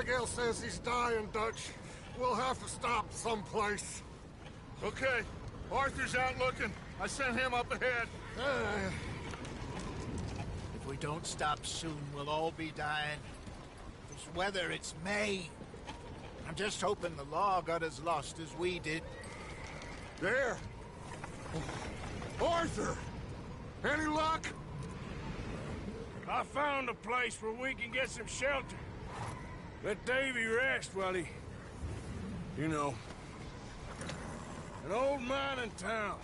Miguel says he's dying, Dutch. We'll have to stop someplace. Okay. Arthur's out looking. I sent him up ahead. If we don't stop soon, we'll all be dying. This weather, it's May. I'm just hoping the law got as lost as we did. There! Arthur! Any luck? I found a place where we can get some shelter. Let Davy rest while he... You know. An old mining town.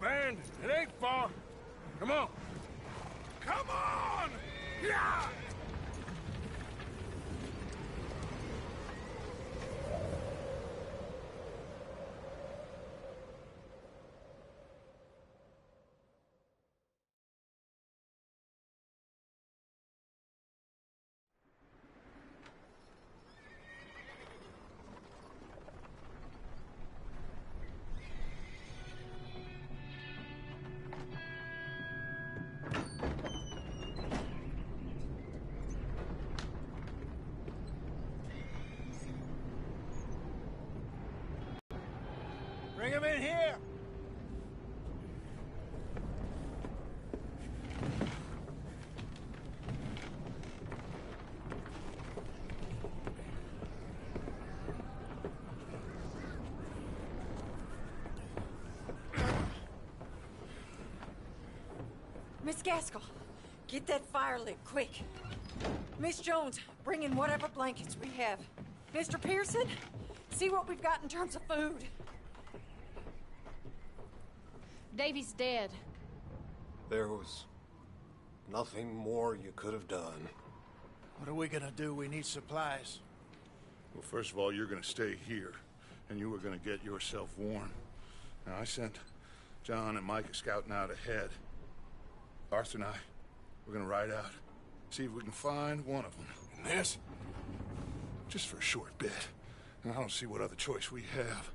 Abandoned. It ain't far. Come on. Come on! Yeah! Bring him in here! Miss Gaskell, get that fire lit, quick. Miss Jones, bring in whatever blankets we have. Mr. Pearson, see what we've got in terms of food. Davy's dead. There was nothing more you could have done. What are we gonna do? We need supplies. Well, first of all, you're gonna stay here, and you were gonna get yourself warm. Now, I sent John and Micah scouting out ahead. Arthur and I, we're gonna ride out, see if we can find one of them. And this? Just for a short bit. And I don't see what other choice we have.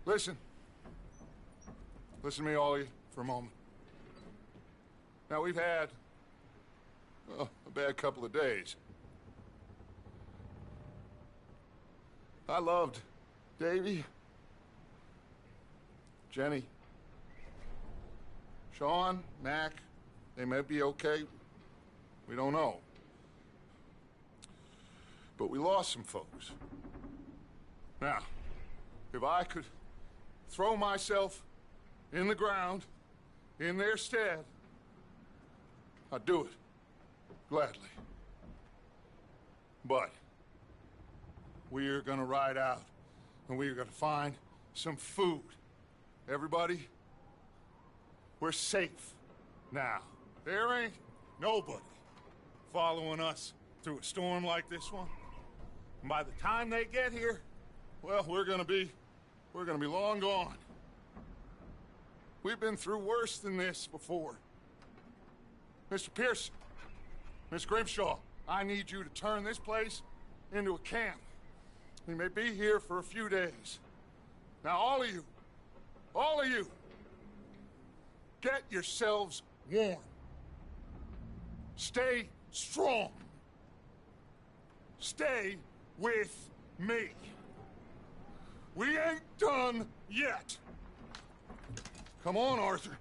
Listen. Listen to me, all of you, for a moment. Now, we've had, well, a bad couple of days. I loved Davy, Jenny, Sean, Mac. They may be okay. We don't know. But we lost some folks. Now, if I could throw myself in the ground, in their stead, I'd do it, gladly. But we're gonna ride out, and we're gonna find some food. Everybody, we're safe now. There ain't nobody following us through a storm like this one. And by the time they get here, well, we're gonna be long gone. We've been through worse than this before. Mr. Pearson, Miss Grimshaw, I need you to turn this place into a camp. We may be here for a few days. Now, all of you, get yourselves warm. Stay strong. Stay with me. We ain't done yet. Come on, Arthur.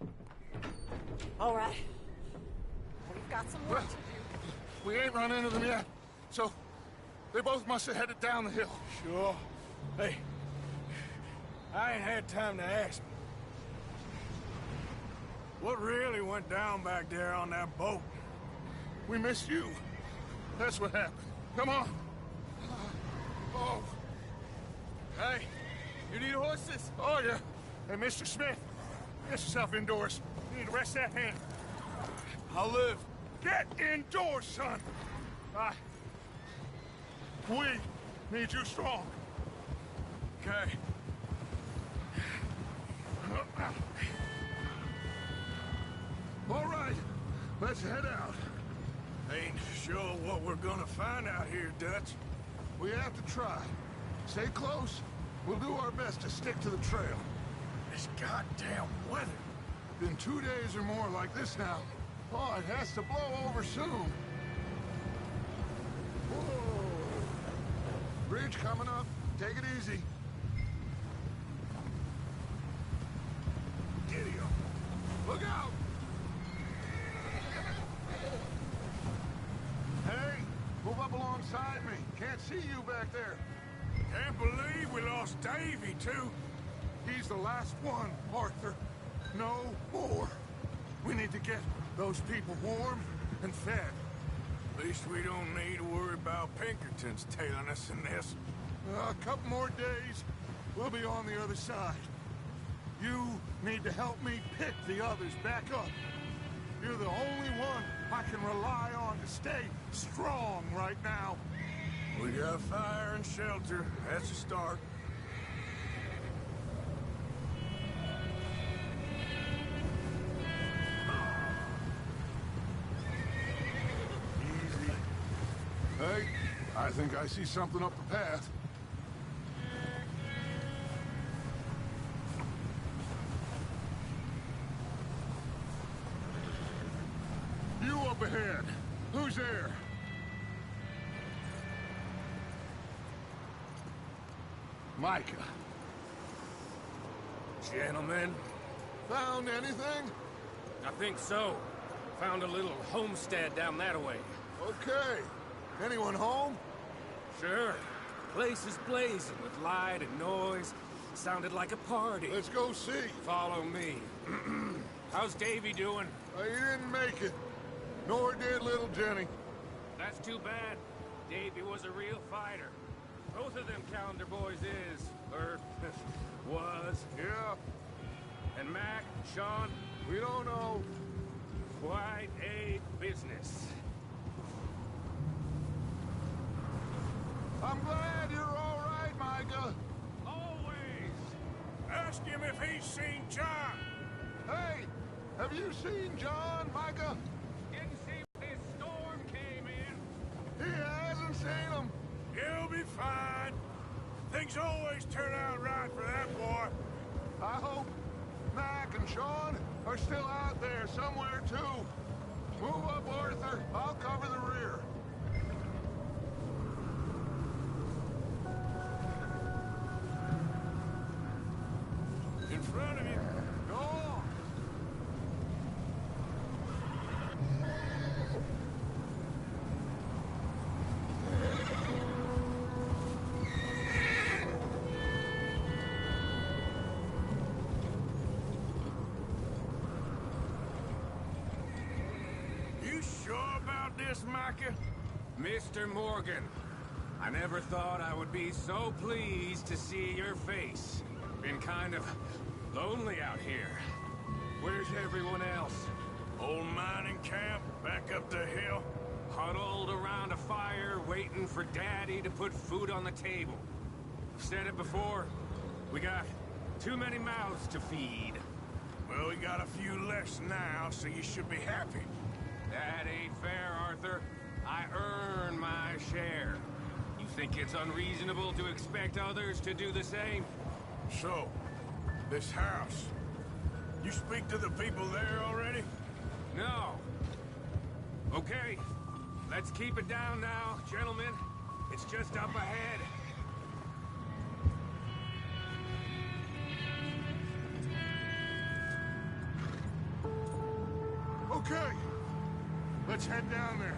All right. We've got some work to do. We ain't run into them yet, so they both must have headed down the hill. Sure. Hey, I ain't had time to ask. What really went down back there on that boat? We missed you. That's what happened. Come on. Oh. Hey, you need horses? Oh, yeah. Hey, Mr. Smith, get yourself indoors. You need to rest that hand. I'll live. Get indoors, son. We need you strong. Okay. All right, let's head out. Ain't sure what we're gonna find out here, Dutch. We have to try. Stay close. We'll do our best to stick to the trail. This goddamn weather. Been 2 days or more like this now. Oh, it has to blow over soon. Whoa! Bridge coming up. Take it easy. Giddy up. Look out! Hey, move up alongside me. Can't see you back there. Can't believe we lost Davy, too. He's the last one, Arthur. No more. We need to get those people warm and fed. At least we don't need to worry about Pinkertons tailing us in this. A couple more days, we'll be on the other side. You need to help me pick the others back up. You're the only one I can rely on to stay strong right now. We got fire and shelter. That's a start. Easy. Hey, I think I see something up the path. You up ahead. Who's there? Micah. Gentlemen, Found anything? I think so. Found a little homestead down that way. Okay. Anyone home? Sure. Place is blazing with light and noise. Sounded like a party. Let's go see. Follow me. How's Davy doing? He didn't make it. Nor did little Jenny. That's too bad. Davy was a real fighter. Both of them calendar boys is, or was. Yeah, And Mac, Sean, we don't know. quite a business. I'm glad you're all right, Micah. Always. Ask him if he's seen John. Hey, have you seen John, Micah? Didn't see this storm came in. He hasn't seen him. He'll be fine. Things always turn out right for that boy. I hope Mac and Sean are still out there somewhere, too. Move up, Arthur. I'll cover the rear. In front of you. Go on. You sure about this, Micah? Mr. Morgan, I never thought I would be so pleased to see your face. Been kind of lonely out here. Where's everyone else? Old mining camp, back up the hill. Huddled around a fire, waiting for Daddy to put food on the table. I've said it before, we got too many mouths to feed. Well, we got a few less now, so you should be happy. That ain't fair, Arthur. I earn my share. You think it's unreasonable to expect others to do the same? So, this house. You speak to the people there already? No. Okay, let's keep it down now, gentlemen. It's just up ahead. Okay. Let's head down there.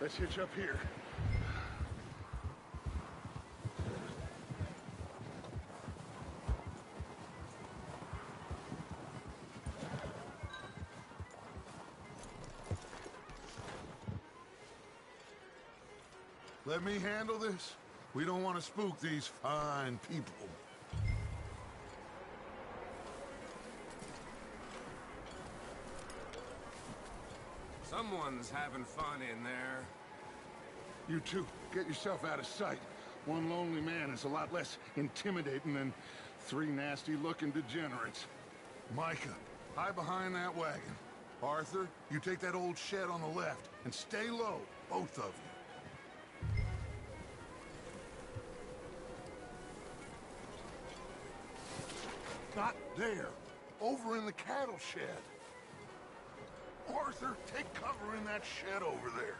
Let's hitch up here. Let me handle this. We don't want to spook these fine people. Someone's having fun in there. You two, get yourself out of sight. One lonely man is a lot less intimidating than 3 nasty-looking degenerates. Micah, hide behind that wagon. Arthur, you take that old shed on the left, and stay low, both of you. Not there. Over in the cattle shed. Arthur, take cover in that shed over there.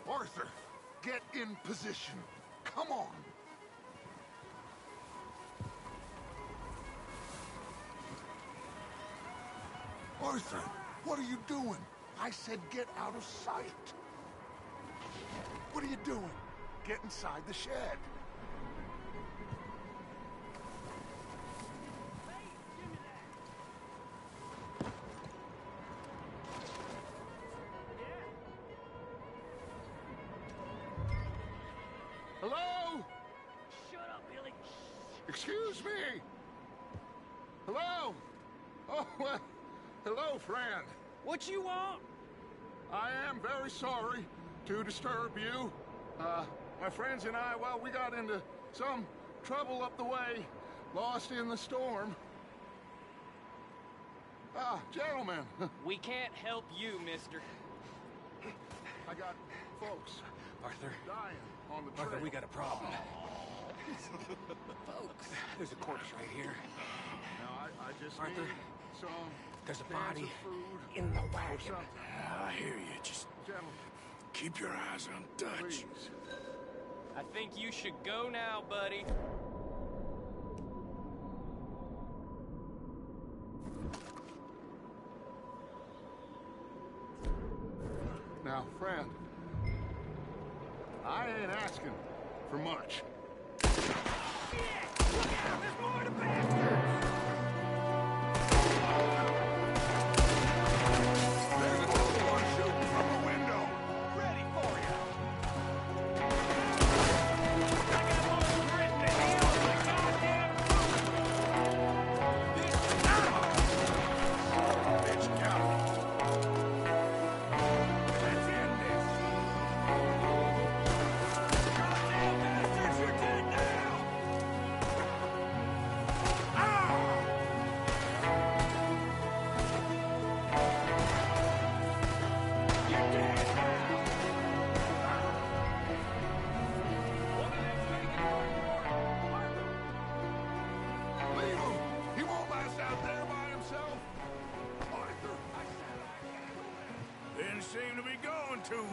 Arthur, get in position. Come on. Arthur, what are you doing? I said get out of sight. What are you doing? Get inside the shed. Hello? Shut up, Billy. Excuse me. Hello? Oh, well, hello, friend. What you want? I am very sorry to disturb you. My friends and I, well, we got into some trouble up the way, lost in the storm. Gentlemen, We can't help you, mister. I got folks Arthur, dying on the trail. Arthur, we got a problem. Folks, there's a corpse right here. Now, I just Arthur, need some there's a cans body of food in the or wagon. something. I hear you. Just Gentlemen, keep your eyes on Dutch. please. I think you should go now, buddy. Now, friend, I ain't asking for much. There's another one shooting from the window. Ready for you. Bitch, count it. Let's end this. Goddamn bastards, you're dead now! You're dead now! One of them's taking Leave him. He won't last out there by himself. Arthur, I said Didn't seem to be going too.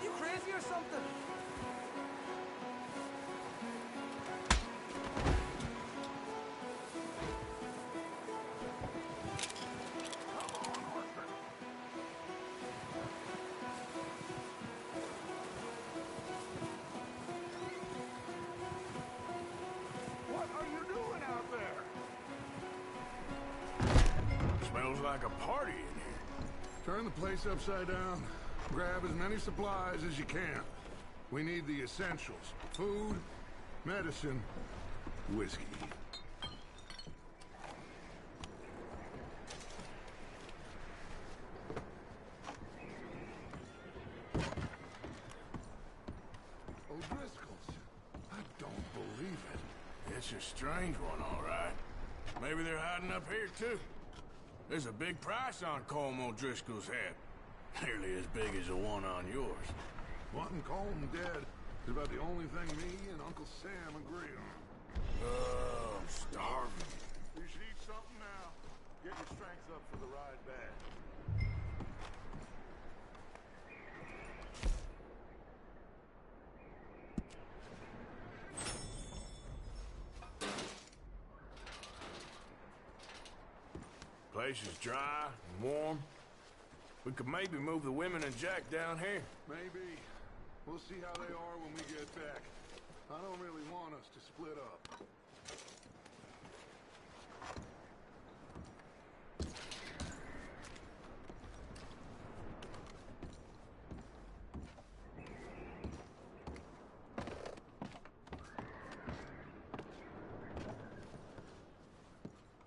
You crazy or something? What are you doing out there? Smells like a party in here. Turn the place upside down. Grab as many supplies as you can. We need the essentials. Food, medicine, whiskey. O'Driscoll's. I don't believe it. It's a strange one, all right. Maybe they're hiding up here, too. There's a big price on Colm O'Driscoll's head. Nearly as big as the one on yours. Wanting Colm dead is about the only thing me and Uncle Sam agree on. Oh, I'm starving. You should eat something now. Get your strength up for the ride back. Place is dry and warm. We could maybe move the women and Jack down here. Maybe. We'll see how they are when we get back. I don't really want us to split up.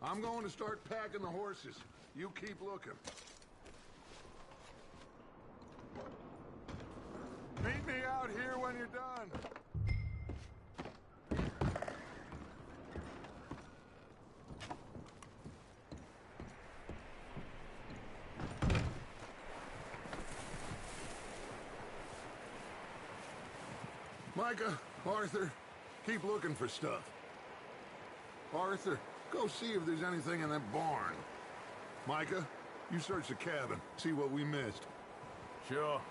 I'm going to start packing the horses. You keep looking. Meet me out here when you're done. Micah, Arthur, keep looking for stuff. Arthur, go see if there's anything in that barn. Micah, you search the cabin, see what we missed. Sure.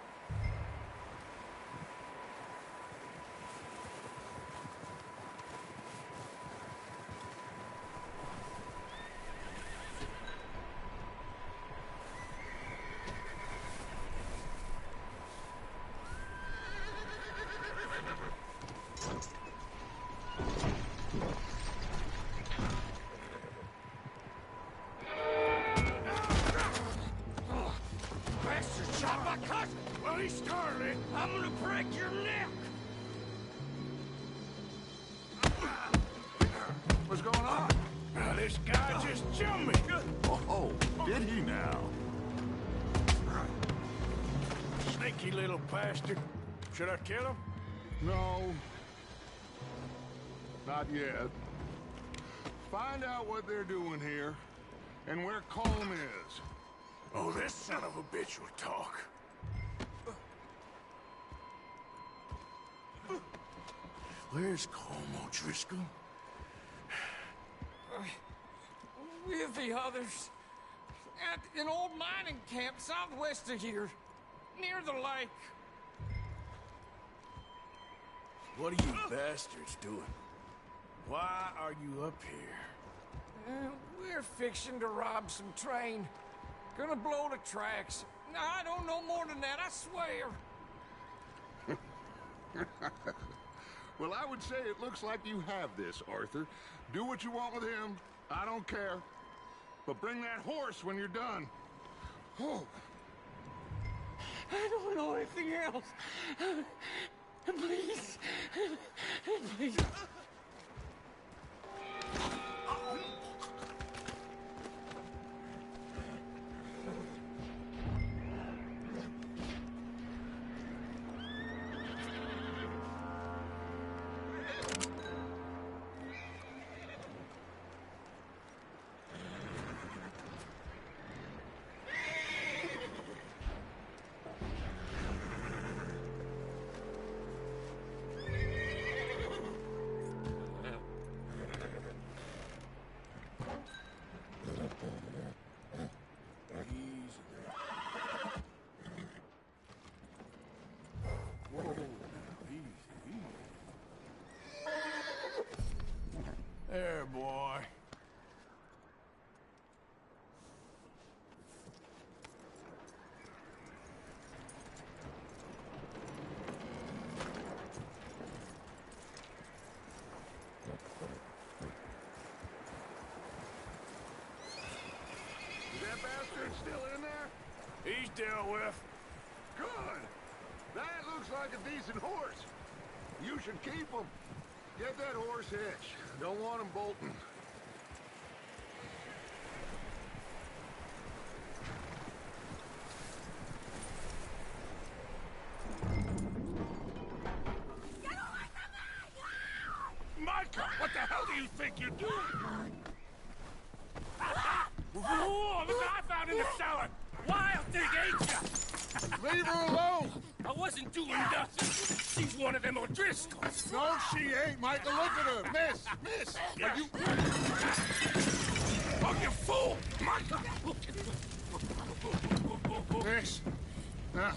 I'm gonna break your neck! What's going on? Now, this guy just jumped me. Oh, did he now? Sneaky little bastard. Should I kill him? No. Not yet. Find out what they're doing here, and where Colm is. Oh, this son of a bitch will talk. Where's Colm O'Driscoll? With the others. At an old mining camp southwest of here. Near the lake. What are you bastards doing? Why are you up here? We're fixing to rob some train. Gonna blow the tracks. I don't know more than that, I swear. Well, I would say it looks like you have this, Arthur. Do what you want with him. I don't care. But bring that horse when you're done. Oh. I don't know anything else. Please. Please. There, boy. Is that bastard still in there? He's dealt with. Good. That looks like a decent horse. You should keep him. Get that horse hitched. Don't want him bolting. Micah, what the hell do you think you're doing? Whoa, look what I found in the cellar. Wild thing, ain't ya? Leave her alone! I wasn't doing nothing. She's one of them O'Driscolls. No, she ain't, Michael. Look at her. Miss, are you... Oh, you fool! Micah! Miss, now,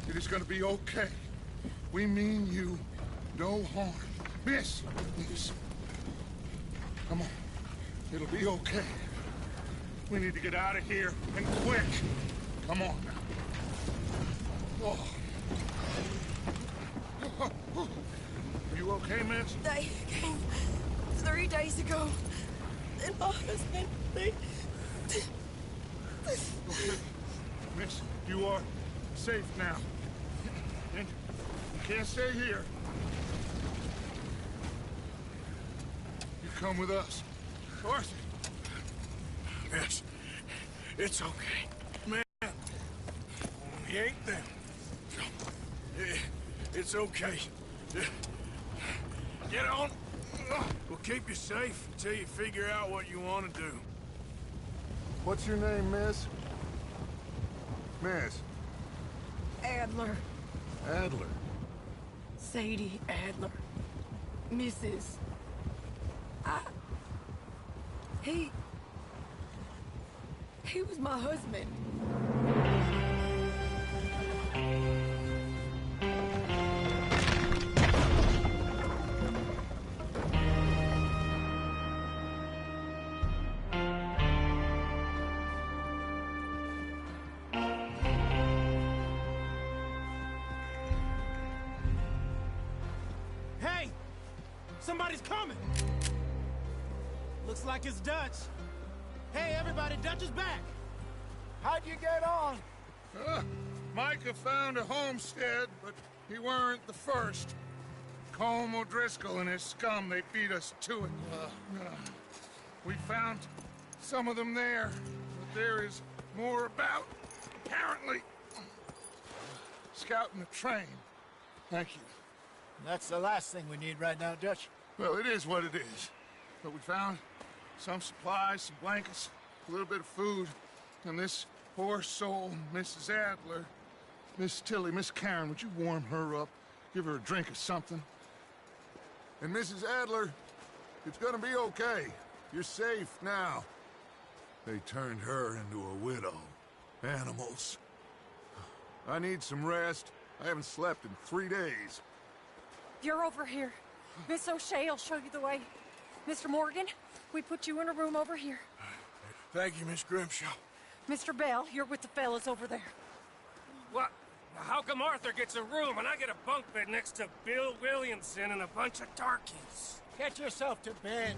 it is gonna be okay. We mean you no harm. Miss, come on. It'll be okay. We need to get out of here, and quick. Come on now. Oh. Are you okay, miss? They came 3 days ago. And my husband, they... Okay. Miss, you are safe now. And you can't stay here. You come with us. Arthur, Yes. It's okay. Man, he ain't them. It's okay. Get on. We'll keep you safe until you figure out what you want to do. What's your name, miss? Miss. Adler. Adler. Sadie Adler. Mrs. He was my husband. Hey! Somebody's coming! Looks like it's Dutch. Hey, everybody, Dutch is back! How'd you get on? Micah found a homestead, but he weren't the first. Colm O'Driscoll and his scum, they beat us to it. We found some of them there, but there is more about, apparently. Scouting the train. Thank you. That's the last thing we need right now, Dutch. Well, it is what it is. But we found some supplies, some blankets, a little bit of food, and this poor soul, Mrs. Adler, Miss Tilly, Miss Karen, would you warm her up? Give her a drink or something? And Mrs. Adler, it's gonna be okay. You're safe now. They turned her into a widow. Animals. I need some rest. I haven't slept in 3 days. You're over here. Miss O'Shea will show you the way. Mr. Morgan, we put you in a room over here. Thank you, Miss Grimshaw. Mr. Bell, you're with the fellas over there. What? How come Arthur gets a room and I get a bunk bed next to Bill Williamson and a bunch of darkies? Get yourself to bed.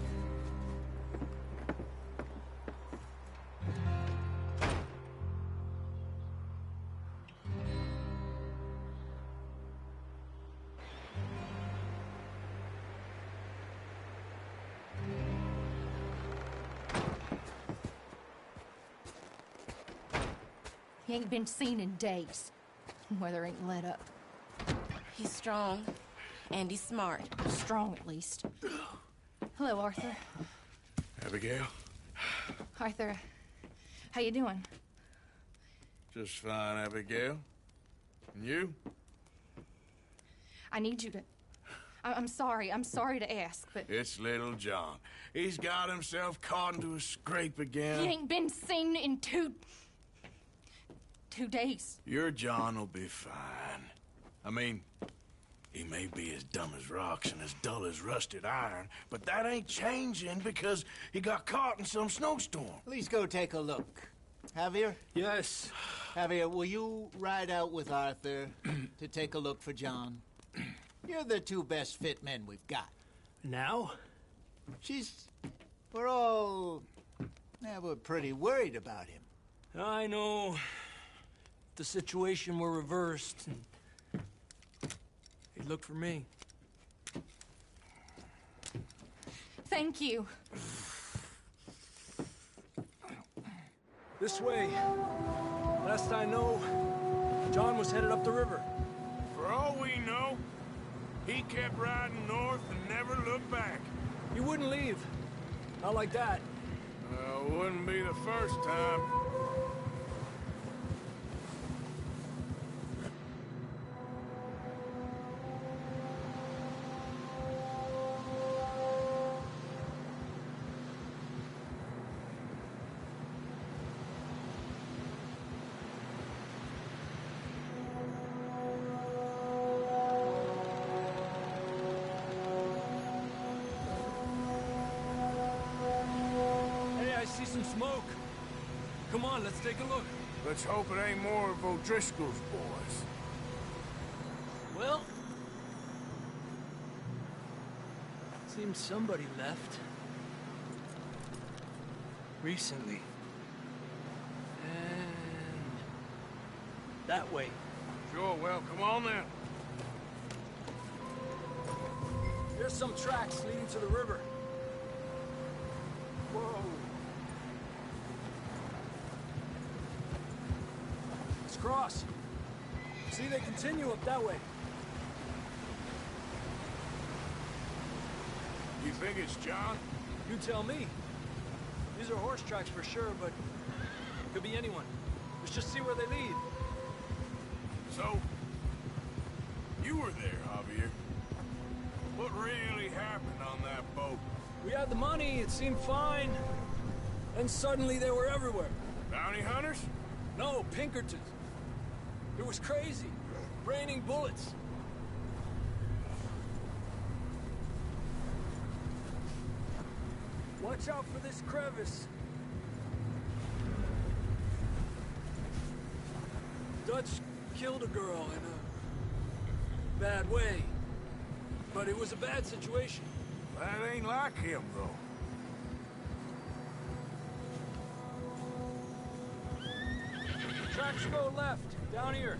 He ain't been seen in days. Weather ain't let up. He's strong, and he's smart. Strong, at least. Hello, Arthur. Abigail? Arthur, how you doing? Just fine, Abigail. And you? I need you to... I'm sorry to ask, but... It's little John. He's got himself caught into a scrape again. He ain't been seen in two days. Your John will be fine. I mean, he may be as dumb as rocks and as dull as rusted iron, but that ain't changing because he got caught in some snowstorm. Please go take a look. Javier? Yes. Javier, will you ride out with Arthur to take a look for John? You're the two best fit men we've got. Now? We're pretty worried about him. I know. The situation were reversed, and he'd look for me. Thank you. This way. Last I know, John was headed up the river. For all we know, he kept riding north and never looked back. He wouldn't leave. Not like that. Wouldn't be the first time. See some smoke. Come on, let's take a look. Let's hope it ain't more of O'Driscoll's boys. Well, seems somebody left. Recently. And that way. Sure, well, come on then. There's some tracks leading to the river. Whoa. across. See, they continue up that way. You think it's John? You tell me. These are horse tracks for sure, but could be anyone. Let's just see where they lead. So, you were there, Javier. What really happened on that boat? We had the money, it seemed fine. Then suddenly they were everywhere. Bounty hunters? No, Pinkertons. It was crazy. Raining bullets. Watch out for this crevice. Dutch killed a girl in a bad way. But it was a bad situation. That ain't like him, though. Tracks go left, down here.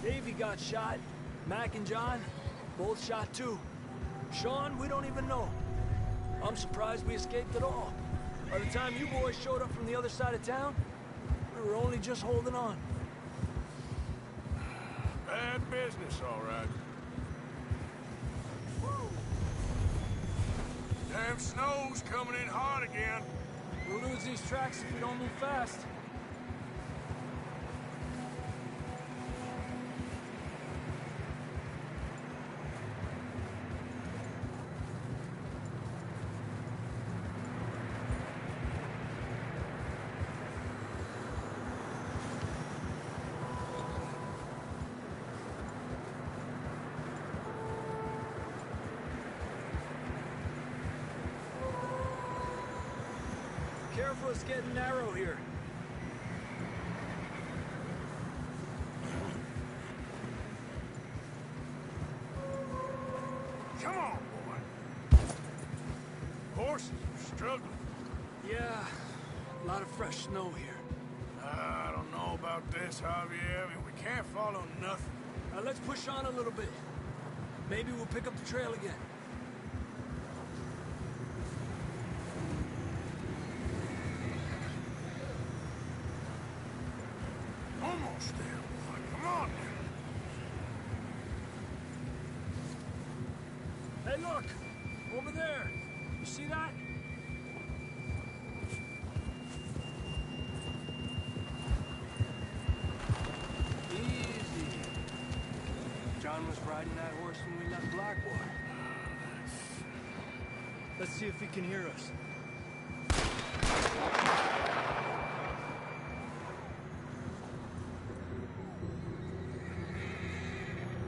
Davey got shot. Mac and John, both shot too. Sean, we don't even know. I'm surprised we escaped at all. By the time you boys showed up from the other side of town, we were only just holding on. Bad business, all right. Woo. Damn snow's coming in hard again. We'll lose these tracks if we don't move fast. Careful, it's getting narrow here. Come on, boy. Horses are struggling. Yeah, a lot of fresh snow here. I don't know about this, Javier. I mean, we can't follow nothing. Let's push on a little bit. Maybe we'll pick up the trail again. Almost there, boy. Come on. Hey, look! Over there! You see that? Easy. John was riding that horse when we left Blackwater. Let's see if he can hear us.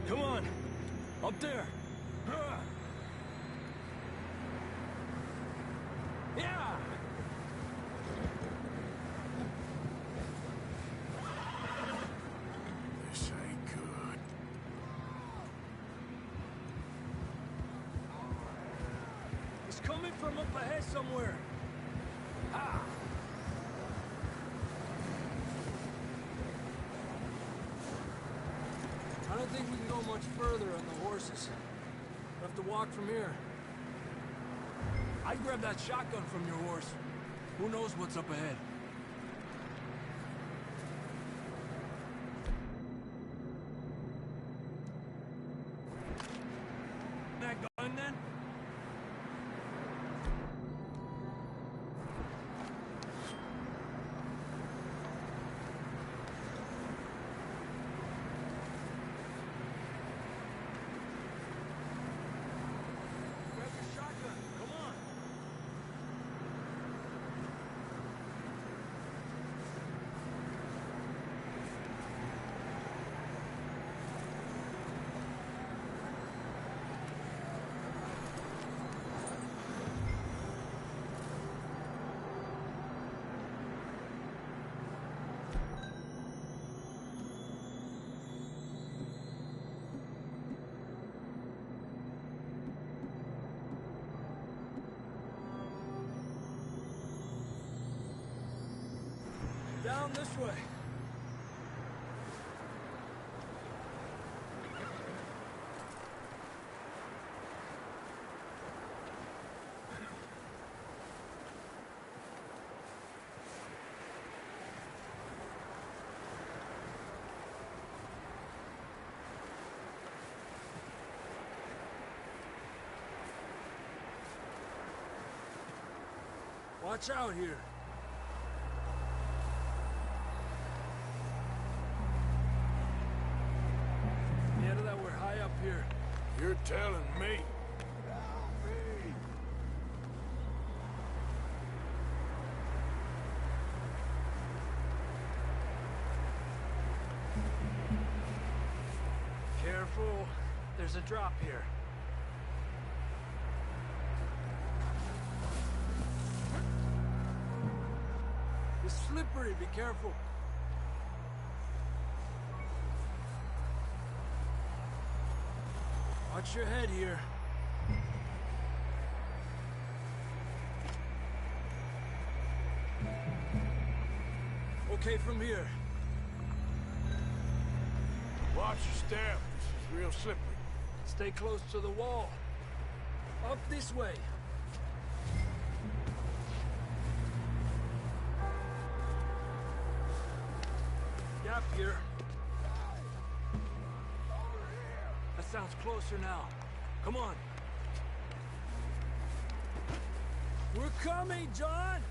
Come on! Up there! Yeah! This ain't good. It's coming from up ahead somewhere. Ah! I don't think we can go much further on the horses. We'll have to walk from here. I'd grab that shotgun from your horse. Who knows what's up ahead? That gun then? Grab your shotgun. Come on. Down this way. Watch out here. Yeah, that we're high up here. You're telling me. Careful. There's a drop here. It's slippery. Be careful. Watch your head here. Okay from here. Watch your step. This is real slippery. Stay close to the wall. Up this way. Gap here. That sounds closer now. Come on. We're coming, John!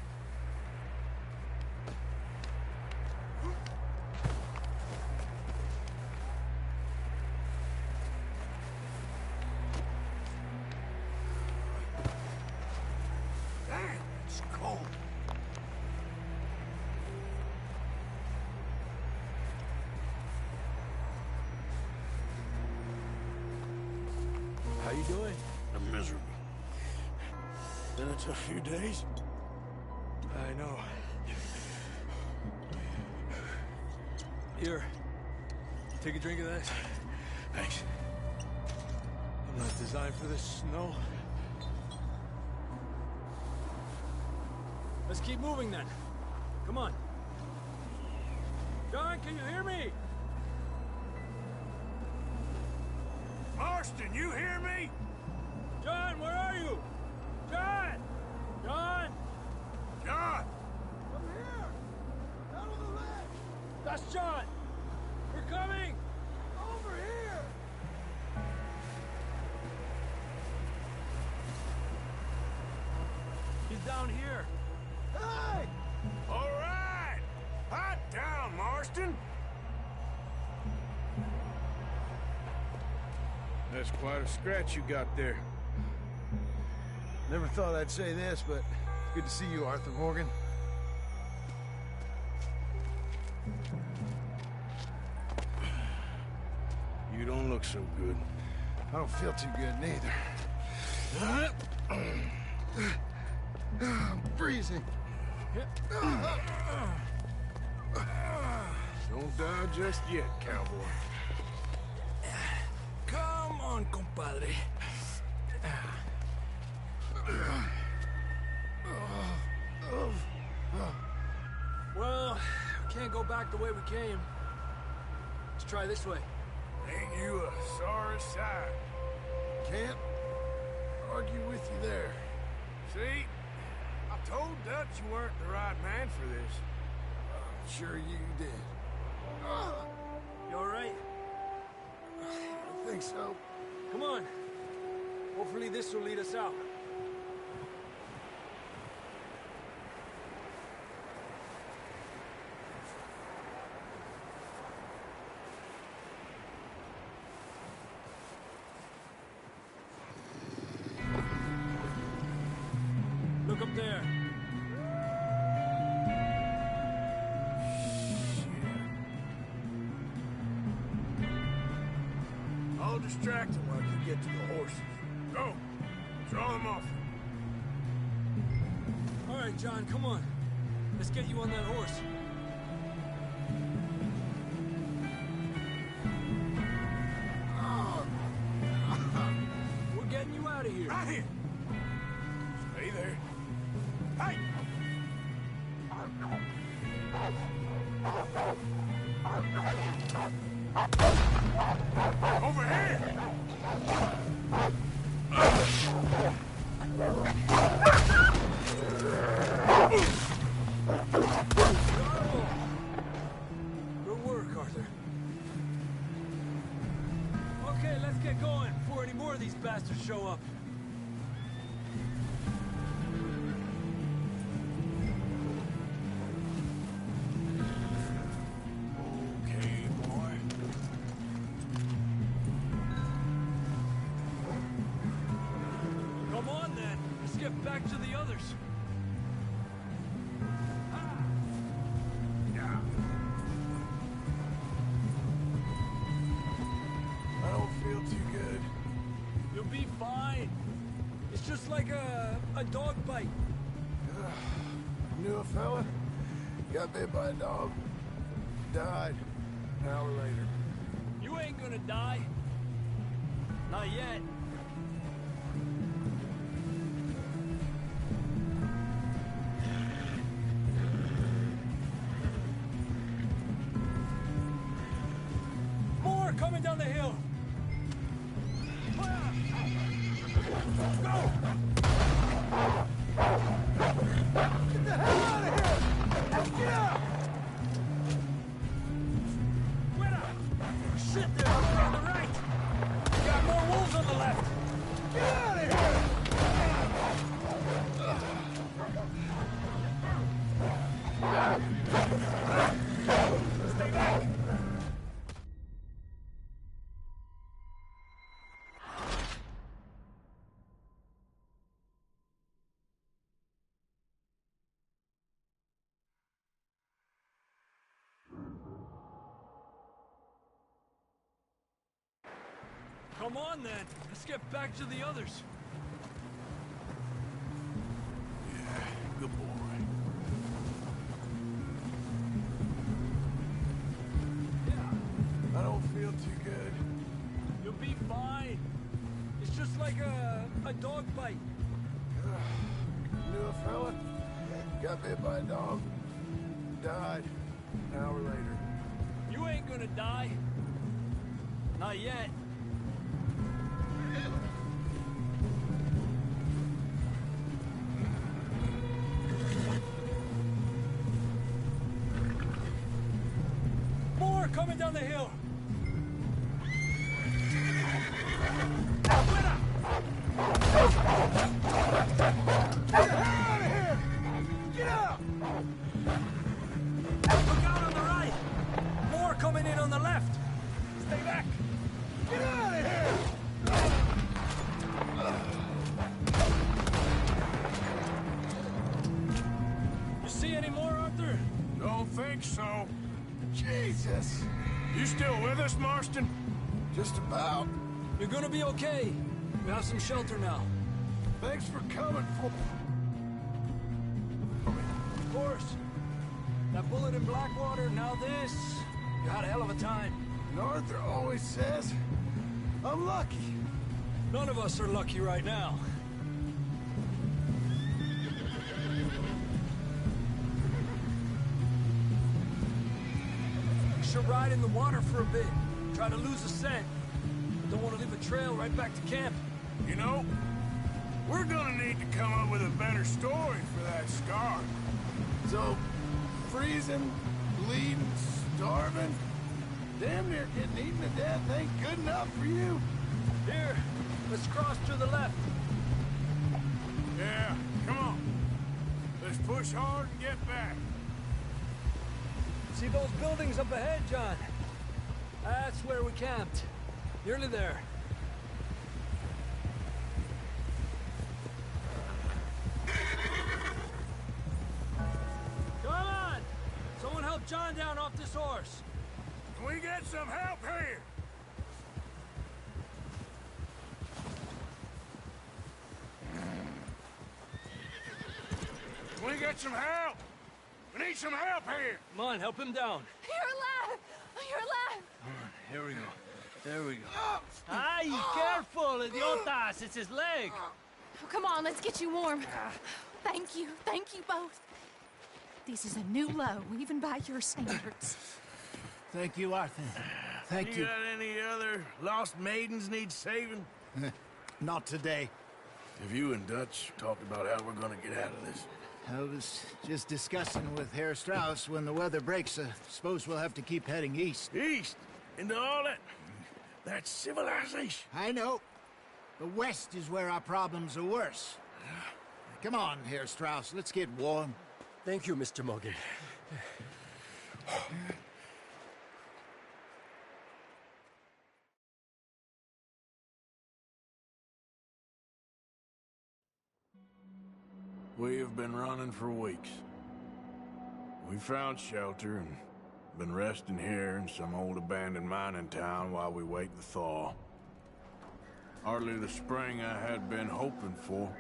Damn, it's cold. How you doing? I'm miserable. Been a tough few days. I know. Here. Take a drink of that. Thanks. I'm not designed for this snow. Let's keep moving then. Come on. John, can you hear me? Marston, you hear me? John, where are you? John! John! John! Come here! Out of the ledge! That's John! We're coming! Over here! He's down here. Hey! All right! Hot down, Marston! That's quite a scratch you got there. Never thought I'd say this, but it's good to see you, Arthur Morgan. You don't look so good. I don't feel too good, neither. I'm freezing. Don't die just yet, cowboy. Come on, compadre. Well, we can't go back the way we came. Let's try this way. Ain't you a sorry sight? Can't argue with you there. See? I told Dutch you weren't the right man for this. Sure you did. You all right? I think so. Come on. Hopefully this will lead us out. Look up there. I'll distract him while you get to the horses. Go! Draw them off. All right, John, come on. Let's get you on that horse. We're getting you out of here. Right here! Stay there. Hey! Over here! Good work, Arthur. Okay, let's get going before any more of these bastards show up. get back to the others. I don't feel too good. You'll be fine. It's just like a dog bite. Knew a fella, got bit by a dog, died an hour later. You ain't gonna die. Not yet. More coming down the hill. Go! Get the hell out of here! Get out! Shit, they're over on the right! We got more wolves on the left! Get out of here! Stay back! Come on, then. Let's get back to the others. Yeah, good boy. I don't feel too good. You'll be fine. It's just like a dog bite. Knew a fella, got bit by a dog, died an hour later. You ain't gonna die. Not yet. More coming down the hill. Get out of here! Get out! Look out on the right. More coming in on the left. Stay back. Get out of here! You see any more, Arthur? Don't think so. Jesus! You still with us, Marston? Just about. You're gonna be okay. We have some shelter now. Thanks for coming for... Of course. That bullet in Blackwater, now this. You had a hell of a time. And Arthur always says, I'm lucky. None of us are lucky right now. We should ride in the water for a bit. Try to lose the scent. Don't want to leave a trail right back to camp. You know, we're gonna need to come up with a better story for that scar. So, freezing, bleeding, starving, damn near getting eaten to death ain't good enough for you. Here, let's cross to the left. Yeah, come on. Let's push hard and get back. See those buildings up ahead, John? That's where we camped. Nearly there. Come on! Someone help John down off this horse. Can we get some help here? Can we get some help? We need some help here. Come on, help him down. You're alive! You're alive! Here we go. There we go. Ay, careful, idiotas! It's his leg. Oh, come on, let's get you warm. Thank you both. This is a new low, even by your standards. Thank you, Arthur. Thank you. You got any other lost maidens need saving? Not today. Have you and Dutch talked about how we're gonna get out of this? I was just discussing with Herr Strauss when the weather breaks. Suppose we'll have to keep heading east. East? Into all that civilization? I know. The west is where our problems are worse. Come on, Herr Strauss, let's get warm. Thank you, Mr. Morgan. We have been running for weeks. We found shelter and been resting here in some old abandoned mining town while we wait the thaw. Hardly the spring I had been hoping for.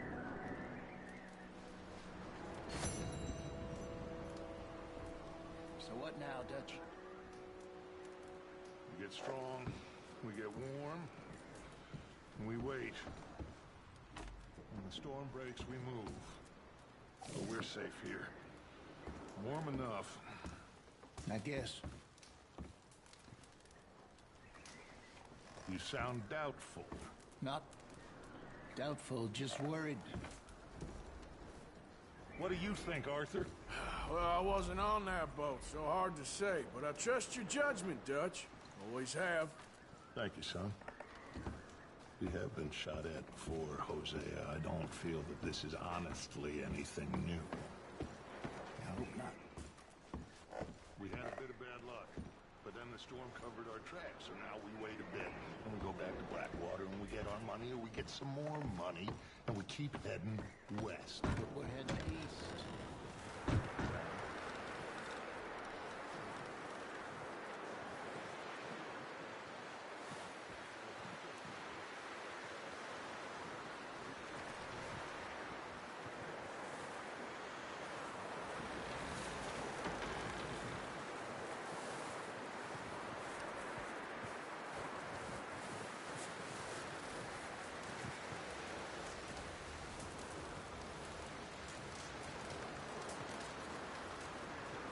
So what now, Dutch? We get strong, we get warm, and we wait. When the storm breaks, we move. But we're safe here. Warm enough. I guess. You sound doubtful. Not doubtful, just worried. What do you think, Arthur? Well, I wasn't on that boat, so hard to say, but I trust your judgment, Dutch. Always have. Thank you, son. We have been shot at before, Hosea. I don't feel that this is honestly anything new. I hope not. We had a bit of bad luck, but then the storm covered our tracks, so now we wait a bit, and we go back to Blackwater, and we get our money, or we get some more money, and we keep heading west. But we're heading east.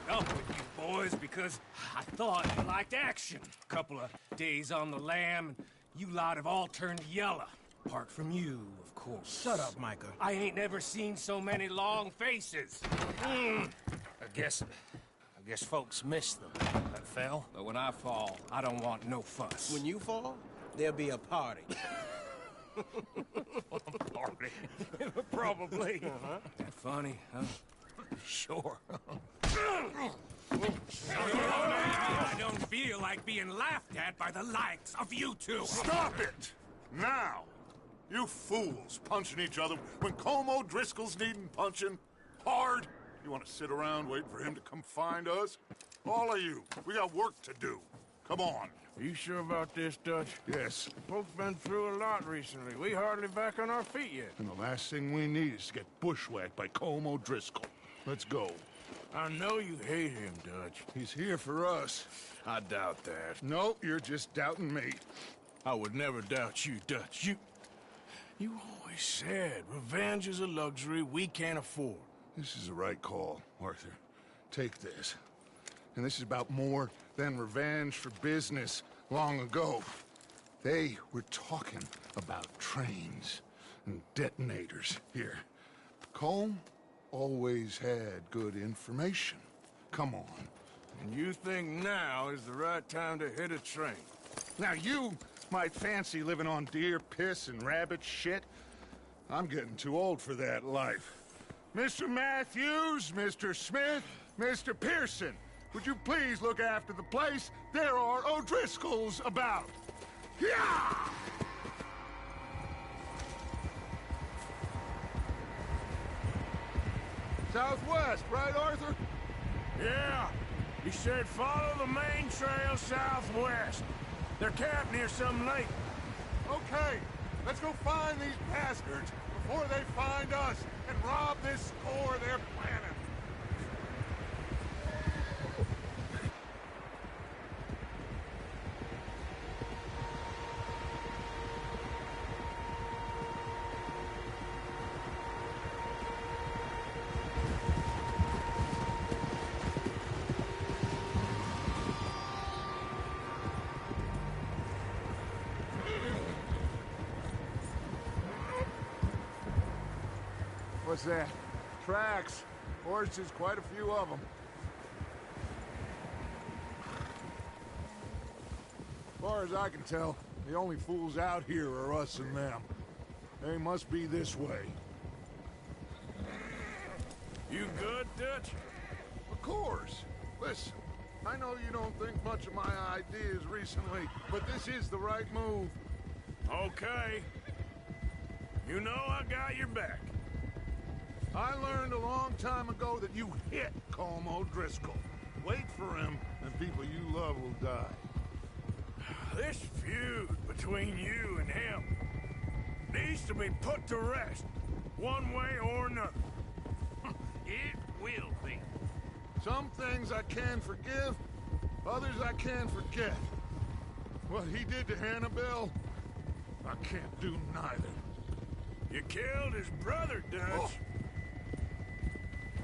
Up with you boys because I thought you liked action. Couple of days on the lam, and you lot have all turned yellow. Apart from you, of course. Shut up, Micah. I ain't never seen so many long faces. I guess folks miss them. That fell. But when I fall, I don't want no fuss. When you fall, there'll be a party. Party? Probably. That funny, huh? Sure. I don't feel like being laughed at by the likes of you two. Stop it! Now! You fools punching each other when Colm O'Driscoll's needing punching. Hard! You want to sit around waiting for him to come find us? All of you, we got work to do. Come on. Are you sure about this, Dutch? Yes. Folks been through a lot recently. We hardly back on our feet yet. And the last thing we need is to get bushwhacked by Colm O'Driscoll. Let's go. I know you hate him, Dutch. He's here for us. I doubt that. No, you're just doubting me. I would never doubt you, Dutch. You always said revenge is a luxury we can't afford. This is the right call, Arthur. Take this. And this is about more than revenge for business long ago. They were talking about trains and detonators here. Colm always had good information. Come on. And you think now is the right time to hit a train? Now you might fancy living on deer piss and rabbit shit. I'm getting too old for that life. Mr. Matthews, Mr. Smith, Mr. Pearson, would you please look after the place? There are O'Driscolls about. Yeah! Southwest, right, Arthur? Yeah. He said follow the main trail southwest. They're camped near some lake. Okay, let's go find these bastards before they find us and rob this store they're planning. What's that? Tracks. Horses, quite a few of them. As far as I can tell, the only fools out here are us and them. They must be this way. You good, Dutch? Of course. Listen, I know you don't think much of my ideas recently, but this is the right move. Okay. You know I got your back. I learned a long time ago that you hit Colm O'Driscoll. Wait for him, and people you love will die. This feud between you and him needs to be put to rest, one way or another. It will be. Some things I can forgive, others I can forget. What he did to Annabelle, I can't do neither. You killed his brother, Dutch. Oh.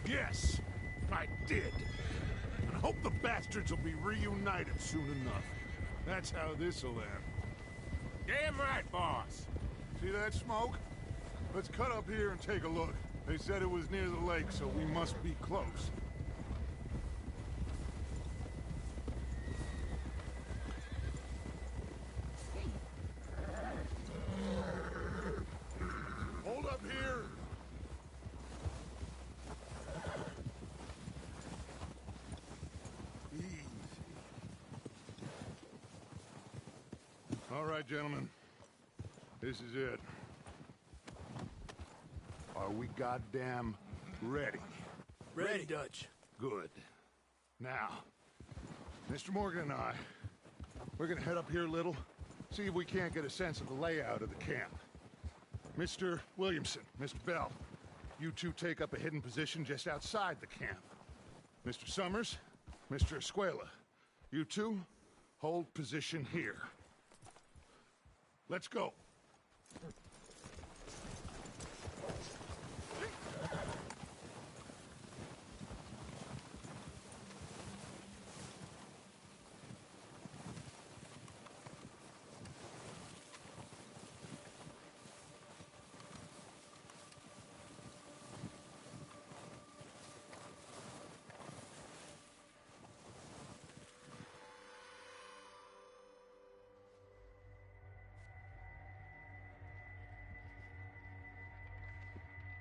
Yes, I did. And I hope the bastards will be reunited soon enough. That's how this'll end. Damn right, boss. See that smoke? Let's cut up here and take a look. They said it was near the lake, so we must be close. Hold up here! Easy. All right, gentlemen. This is it. Are we goddamn ready? Ready, Dutch. Good. Now, Mr. Morgan and I, we're gonna head up here a little, see if we can't get a sense of the layout of the camp. Mr. Williamson, Mr. Bell, you two take up a hidden position just outside the camp. Mr. Summers, Mr. Escuela, you two hold position here. Let's go.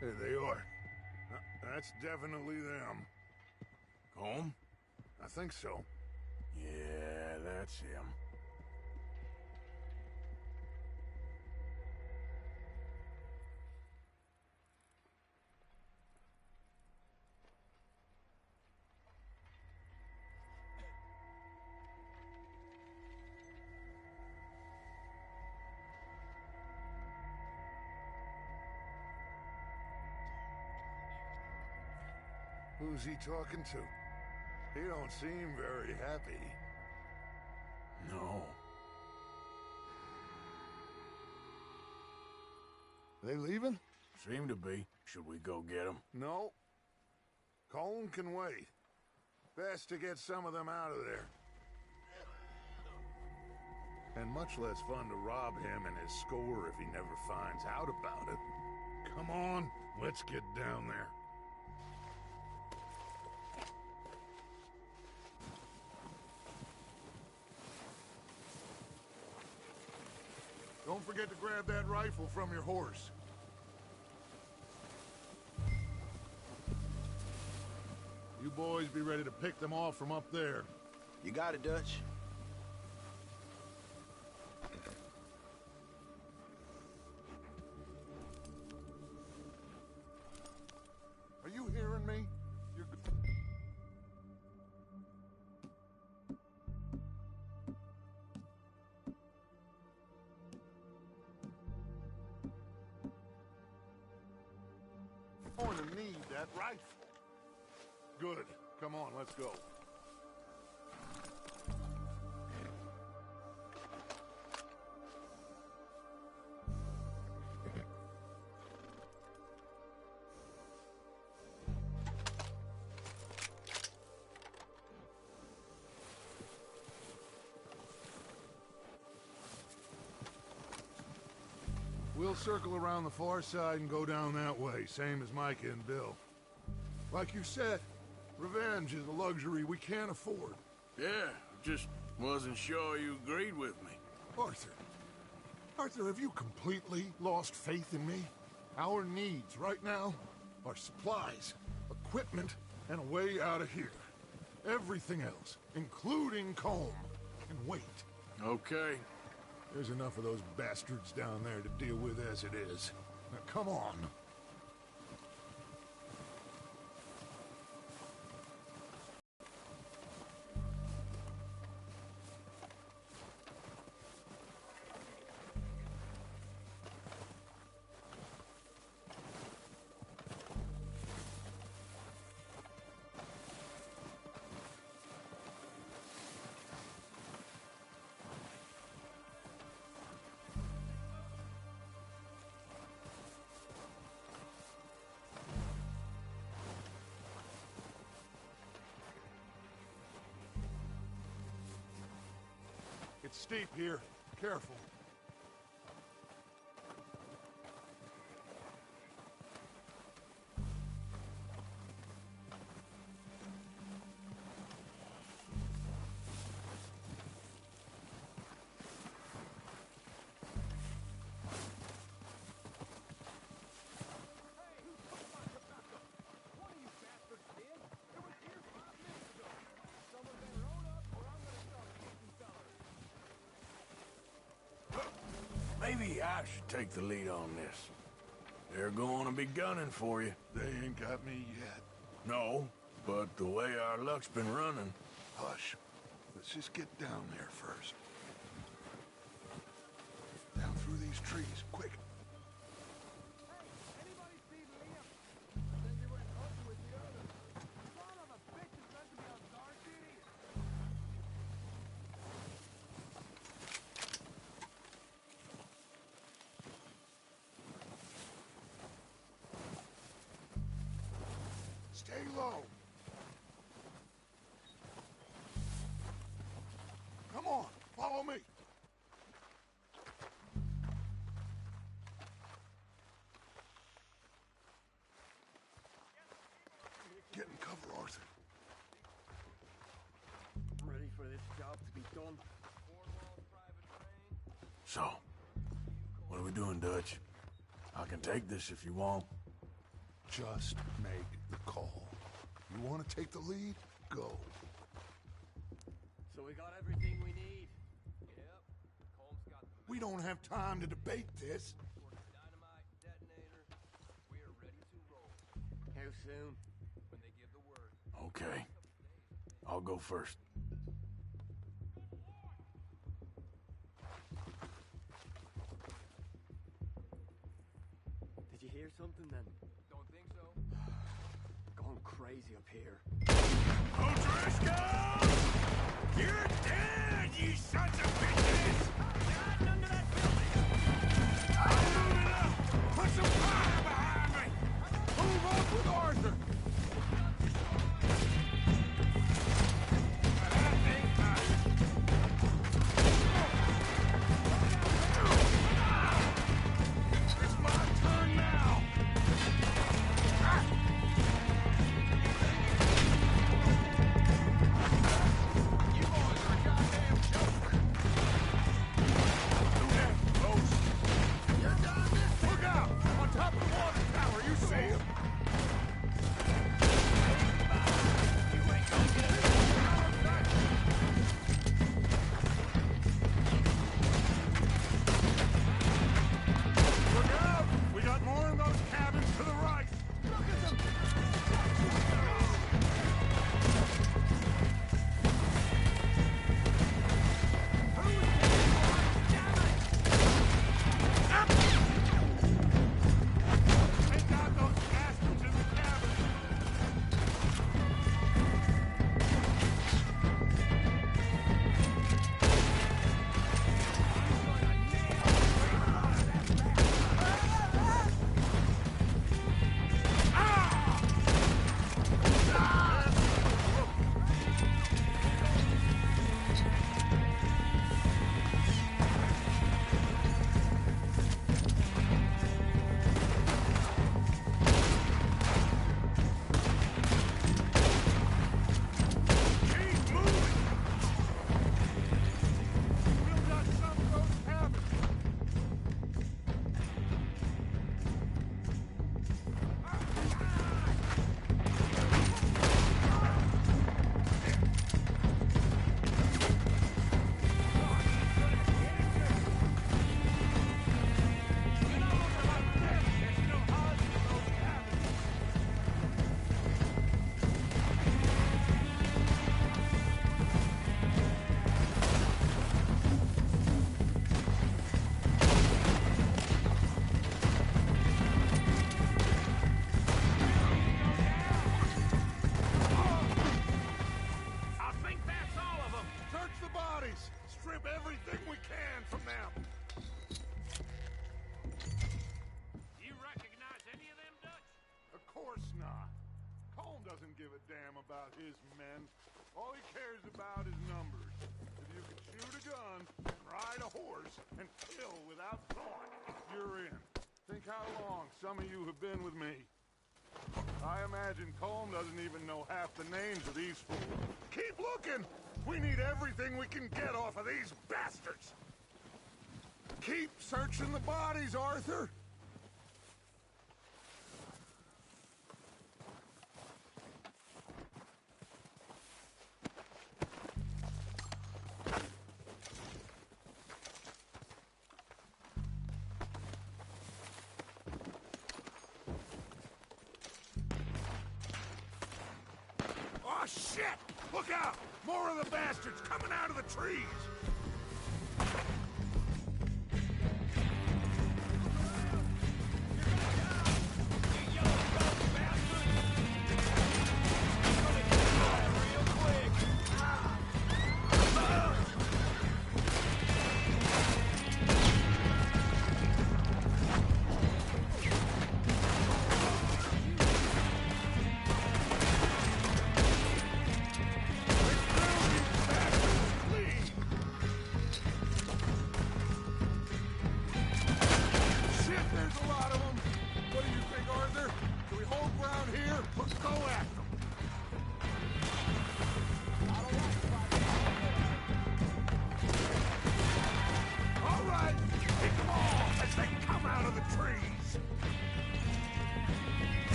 There they are. That's definitely them. Colm? I think so. Yeah, that's him. Who's he talking to? He don't seem very happy. No. They leaving? Seem to be. Should we go get them? No. Colm can wait. Best to get some of them out of there. And much less fun to rob him and his score if he never finds out about it. Come on, let's get down there. Don't forget to grab that rifle from your horse. You boys be ready to pick them off from up there. You got it, Dutch. Are you hearing me? You're good. You're going to need that rifle. Good. Come on, let's go. We'll circle around the far side and go down that way, same as Micah and Bill. Like you said, revenge is a luxury we can't afford. Yeah, just wasn't sure you agreed with me. Arthur, have you completely lost faith in me? Our needs right now are supplies, equipment, and a way out of here. Everything else, including Colm, can wait. Okay. There's enough of those bastards down there to deal with as it is. Now, come on. It's steep here. Careful. Maybe I should take the lead on this. They're going to be gunning for you. They ain't got me yet. No, but the way our luck's been running... Hush. Let's just get down there first. Down through these trees, quick. Stay low. Come on, follow me. Get in cover, Arthur. I'm ready for this job to be done. So, what are we doing, Dutch? I can take this if you want. Just make the call. You want to take the lead? Go. So we got everything we need. Yep. Colm's got the We don't have time to debate this. dynamite detonator. We are ready to roll. How soon? When they give the word. Okay. I'll go first. Did you hear something then? Don't think so. Going crazy up here. O'Driscoll! You're dead, you sons of bitches! Hiding under that building! I'm moving up! Put some fire behind me! Move up with Arthur! It's my turn now! Look out! On top of the water tower, you see him? Look out! We got more in those cabins to the right! Look at them! Take out those bastards in the cabin! Keep moving! We'll got some of those cabins! I think that's all of them! Search the bodies! Strip everything we can from them! You recognize any of them, Dutch? Of course not. Colm doesn't give a damn about his men. All he cares about is numbers. If you can shoot a gun, ride a horse, and kill without thought, you're in. Think how long some of you have been with me. I imagine Colm doesn't even know half the names of these fools. Keep looking! We need everything we can get off of these bastards! Keep searching the bodies, Arthur! Oh, shit! Look out! More of the bastards coming out of the trees!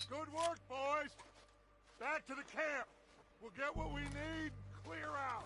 Good work, boys! Back to the camp! We'll get what we need, clear out!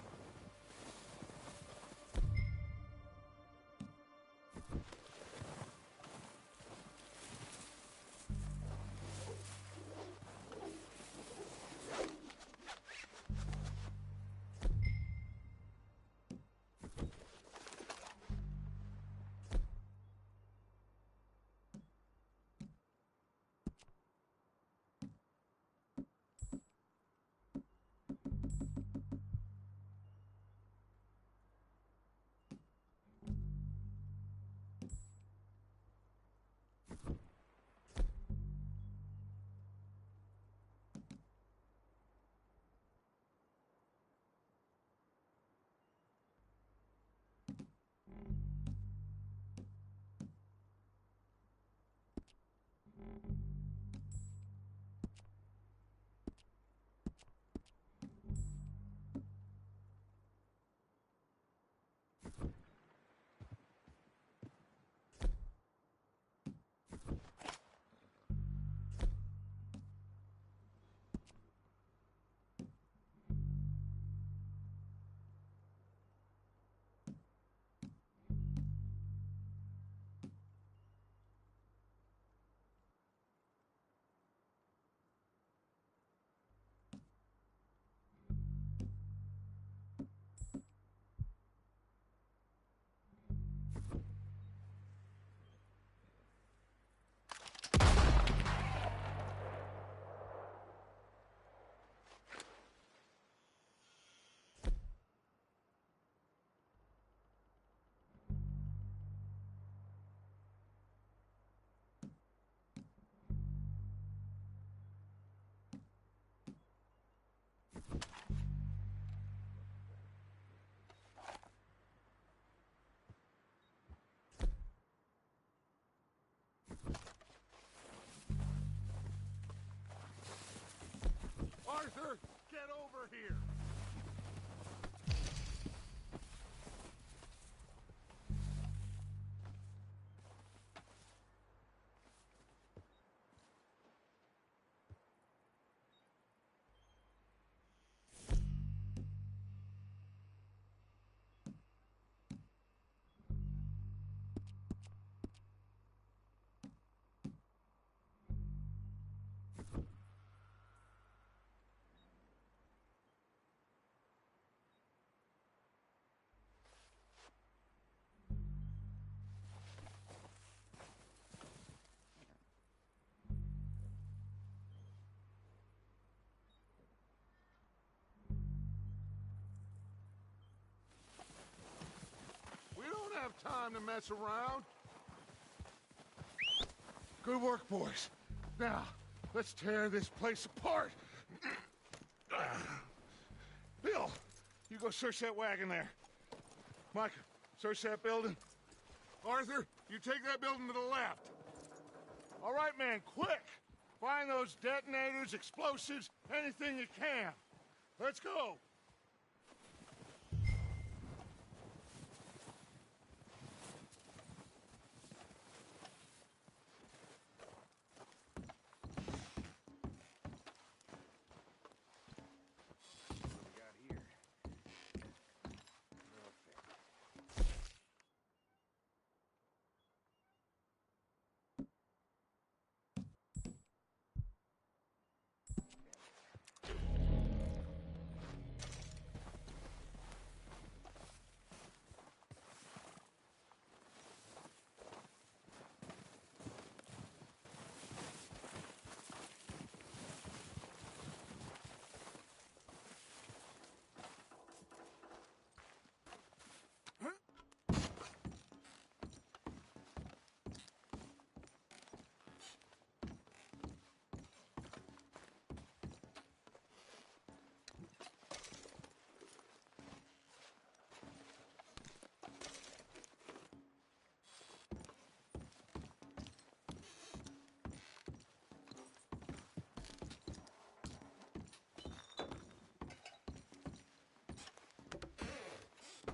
Arthur, get over here! time to mess around. Good work, boys. Now, let's tear this place apart. Bill, you go search that wagon there. Mike, search that building. Arthur, you take that building to the left. All right, man, quick! Find those detonators, explosives, anything you can. Let's go!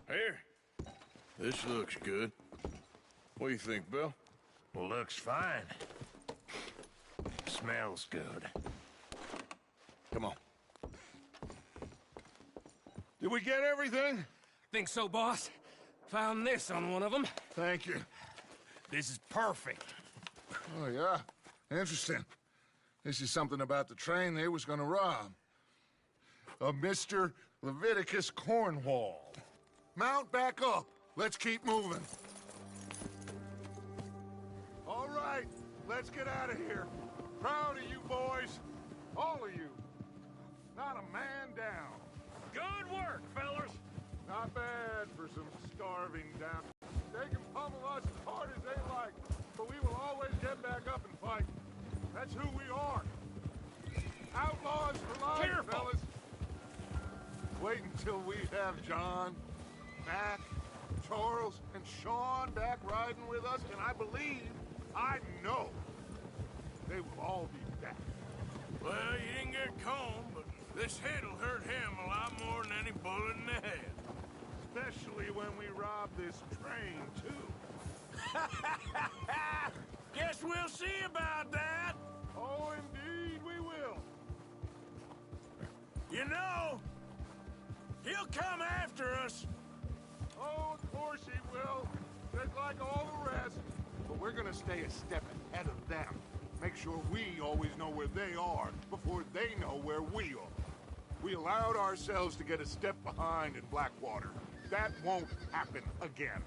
Here. This looks good. What do you think, Bill? Looks fine. Smells good. Come on. Did we get everything? Think so, boss. Found this on one of them. Thank you. This is perfect. Oh, yeah? Interesting. This is something about the train they was gonna rob. A Mr. Leviticus Cornwall. Mount back up. Let's keep moving. All right, let's get out of here. Proud of you boys. All of you. Not a man down. Good work, fellas. Not bad for some starving down. They can pummel us as hard as they like, but we will always get back up and fight. That's who we are. Outlaws for life, Careful. fellas. Wait until we have John, Mac, Charles, and Sean back riding with us, and I know, they will all be back. Well, you didn't get Combe, but this hit'll hurt him a lot more than any bullet in the head. Especially when we rob this train, too. Guess we'll see about that. Oh, indeed we will. You know, he'll come after us. Oh, of course he will. Just like all the rest. But we're gonna stay a step ahead of them. Make sure we always know where they are before they know where we are. We allowed ourselves to get a step behind in Blackwater. That won't happen again.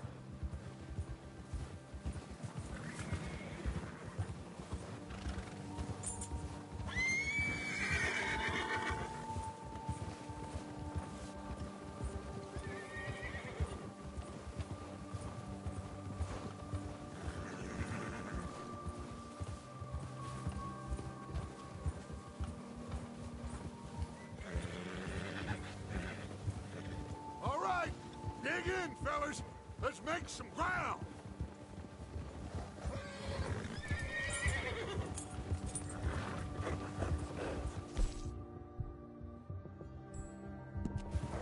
Dig in, fellas. Let's make some ground.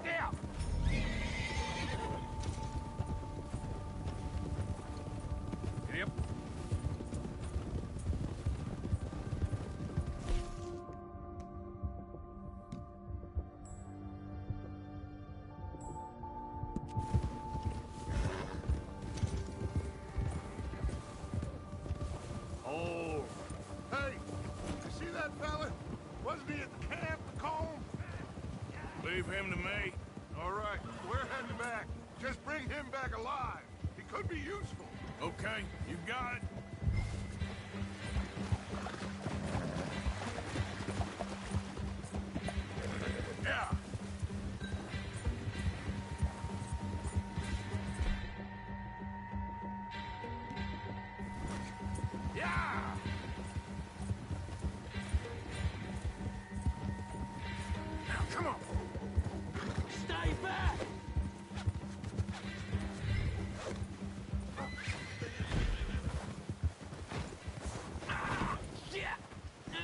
Yeah. Yep. Leave him to me. All right, we're heading back. Just bring him back alive. He could be useful. Okay, you got it. Yeah. Come on. Stay back! Shit! No!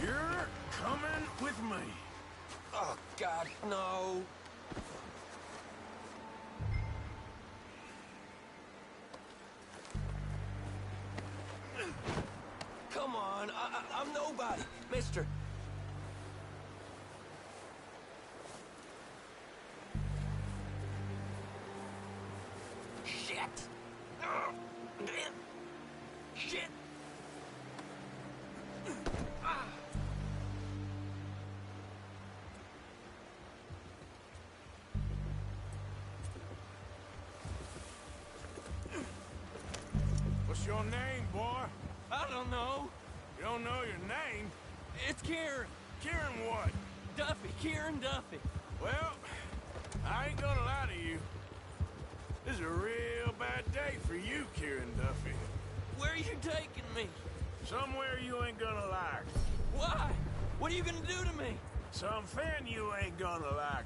You're coming with me. Oh, God, no. Come on, I'm nobody, mister. Shit. Oh, damn. Shit. What's your name, boy? I don't know. You don't know your name? It's Kieran. Kieran what? Duffy. Kieran Duffy. Well, I ain't gonna lie to you. This is a real bad day for you, Kieran Duffy. Where are you taking me? Somewhere you ain't gonna like. Why? What are you gonna do to me? Something you ain't gonna like.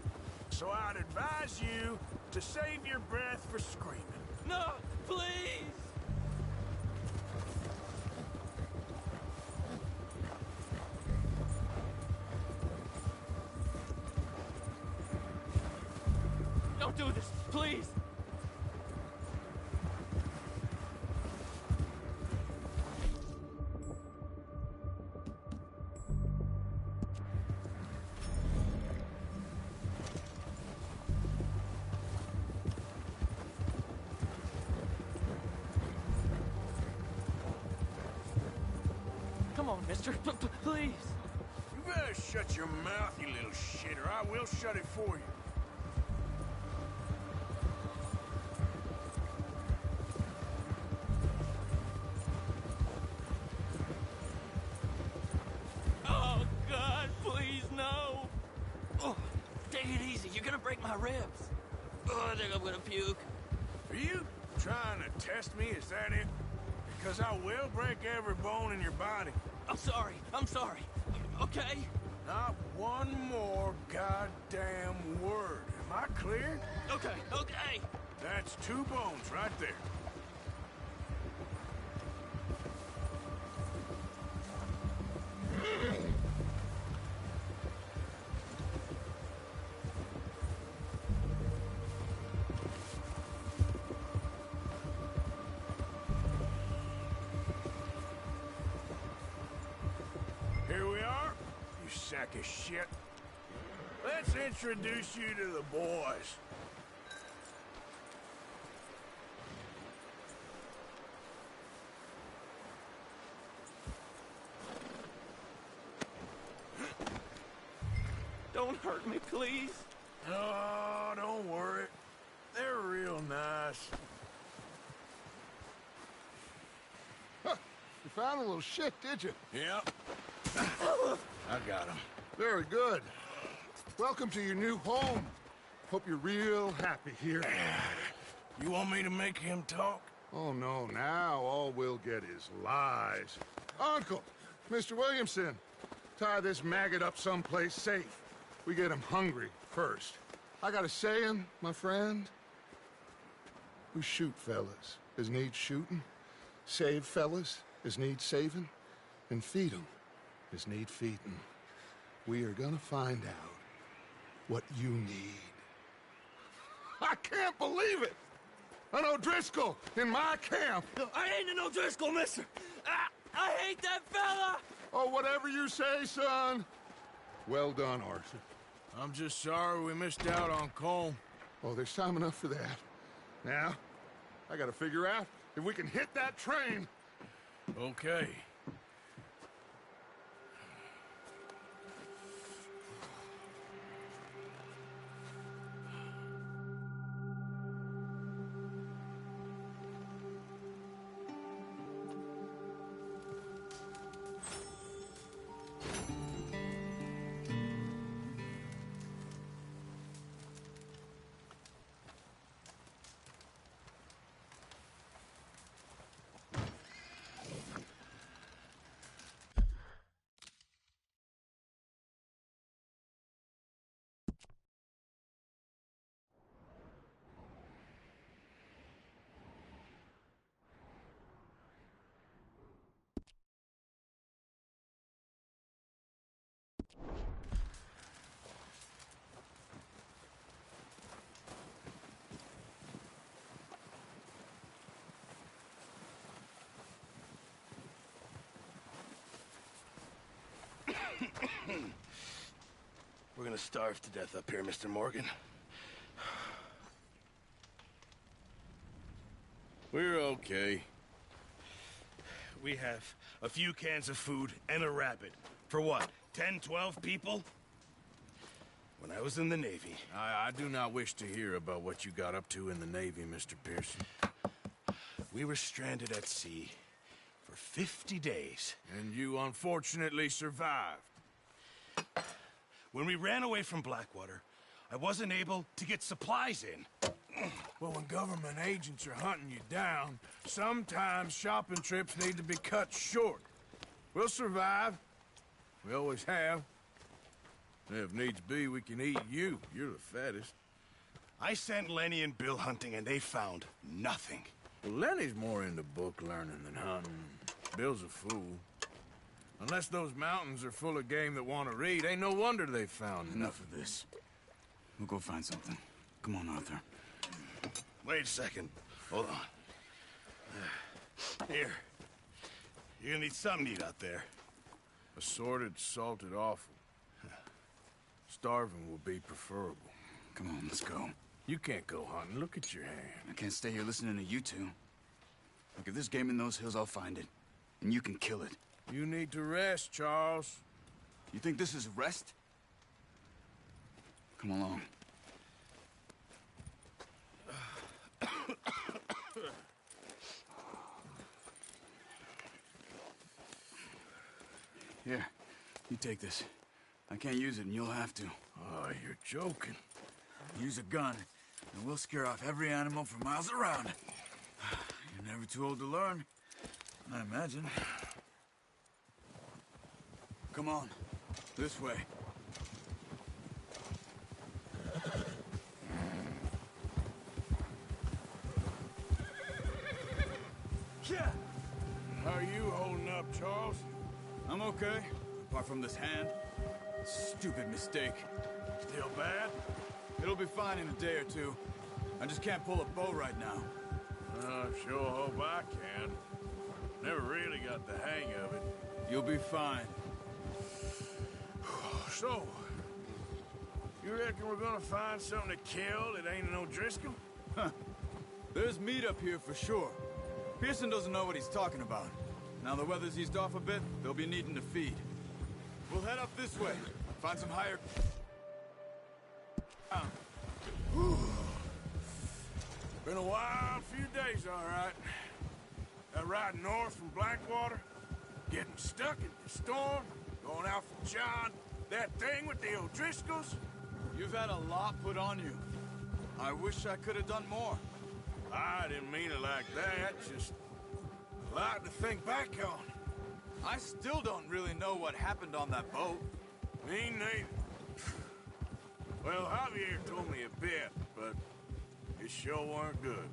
So I'd advise you to save your breath for screaming. No, please! Don't do this, please! Come on, mister. Please. You better shut your mouth, you little shit, or I will shut it for you. Oh, God, please, no. Oh, take it easy. You're gonna break my ribs. Oh, I think I'm gonna puke. Are you trying to test me? Is that it? Because I will break every bone in your body. I'm sorry. I'm sorry. Okay? Not one more goddamn word. Am I clear? Okay, okay. That's 2 bones right there. Here we are, you sack of shit. Let's introduce you to the boys. Don't hurt me, please. Oh, don't worry. They're real nice. Huh. You found a little shit, did you? Yep. I got him. Very good. Welcome to your new home. Hope you're real happy here. You want me to make him talk? Oh, no. Now all we'll get is lies. Uncle, Mr. Williamson, tie this maggot up someplace safe. We get him hungry first. I got a saying, my friend. We shoot fellas as need shooting, save fellas as need saving, and feed 'em as need feeding. We are gonna find out what you need. I can't believe it! An O'Driscoll in my camp! I ain't an O'Driscoll, mister! I hate that fella! Oh, whatever you say, son. Well done, Arthur. I'm just sorry we missed out on Colm. Oh, there's time enough for that. Now, I gotta figure out if we can hit that train. Okay. We're gonna starve to death up here, Mr. Morgan. We're okay. We have a few cans of food and a rabbit. For what, 10, 12 people? When I was in the Navy... I do not wish to hear about what you got up to in the Navy, Mr. Pearson. We were stranded at sea for 50 days. And you unfortunately survived. When we ran away from Blackwater, I wasn't able to get supplies in. Well, when government agents are hunting you down, sometimes shopping trips need to be cut short. We'll survive. We always have. If needs be, we can eat you. You're the fattest. I sent Lenny and Bill hunting, and they found nothing. Well, Lenny's more into book learning than hunting. Bill's a fool. Unless those mountains are full of game that want to read, ain't no wonder they found Enough of this. We'll go find something. Come on, Arthur. Wait a second. Hold on. Here. You're gonna need something to eat out there. Assorted, salted offal. Starving will be preferable. Come on, let's go. You can't go hunting. Look at your hand. I can't stay here listening to you two. Look, if there's game in those hills, I'll find it. And you can kill it. You need to rest, Charles. You think this is rest? Come along. Here, you take this. I can't use it, and you'll have to. Oh, you're joking. Use a gun, and we'll scare off every animal for miles around. You're never too old to learn, I imagine. Come on, this way. Yeah. How are you holding up, Charles? I'm okay, apart from this hand. Stupid mistake. Still bad? It'll be fine in a day or two. I just can't pull a bow right now. I sure hope I can. Never really got the hang of it. You'll be fine. So, you reckon we're gonna find something to kill that ain't no Driscoll? Huh. There's meat up here for sure. Pearson doesn't know what he's talking about. Now the weather's eased off a bit, they'll be needing to feed. We'll head up this way. Find some higher... Been a wild few days, all right. That ride north from Blackwater, getting stuck in the storm, going out for John, that thing with the O'Driscolls. You've had a lot put on you. I wish I could have done more. I didn't mean it like that, just a lot to think back on. I still don't really know what happened on that boat. Me neither. Well, Javier told me a bit, but it sure weren't good.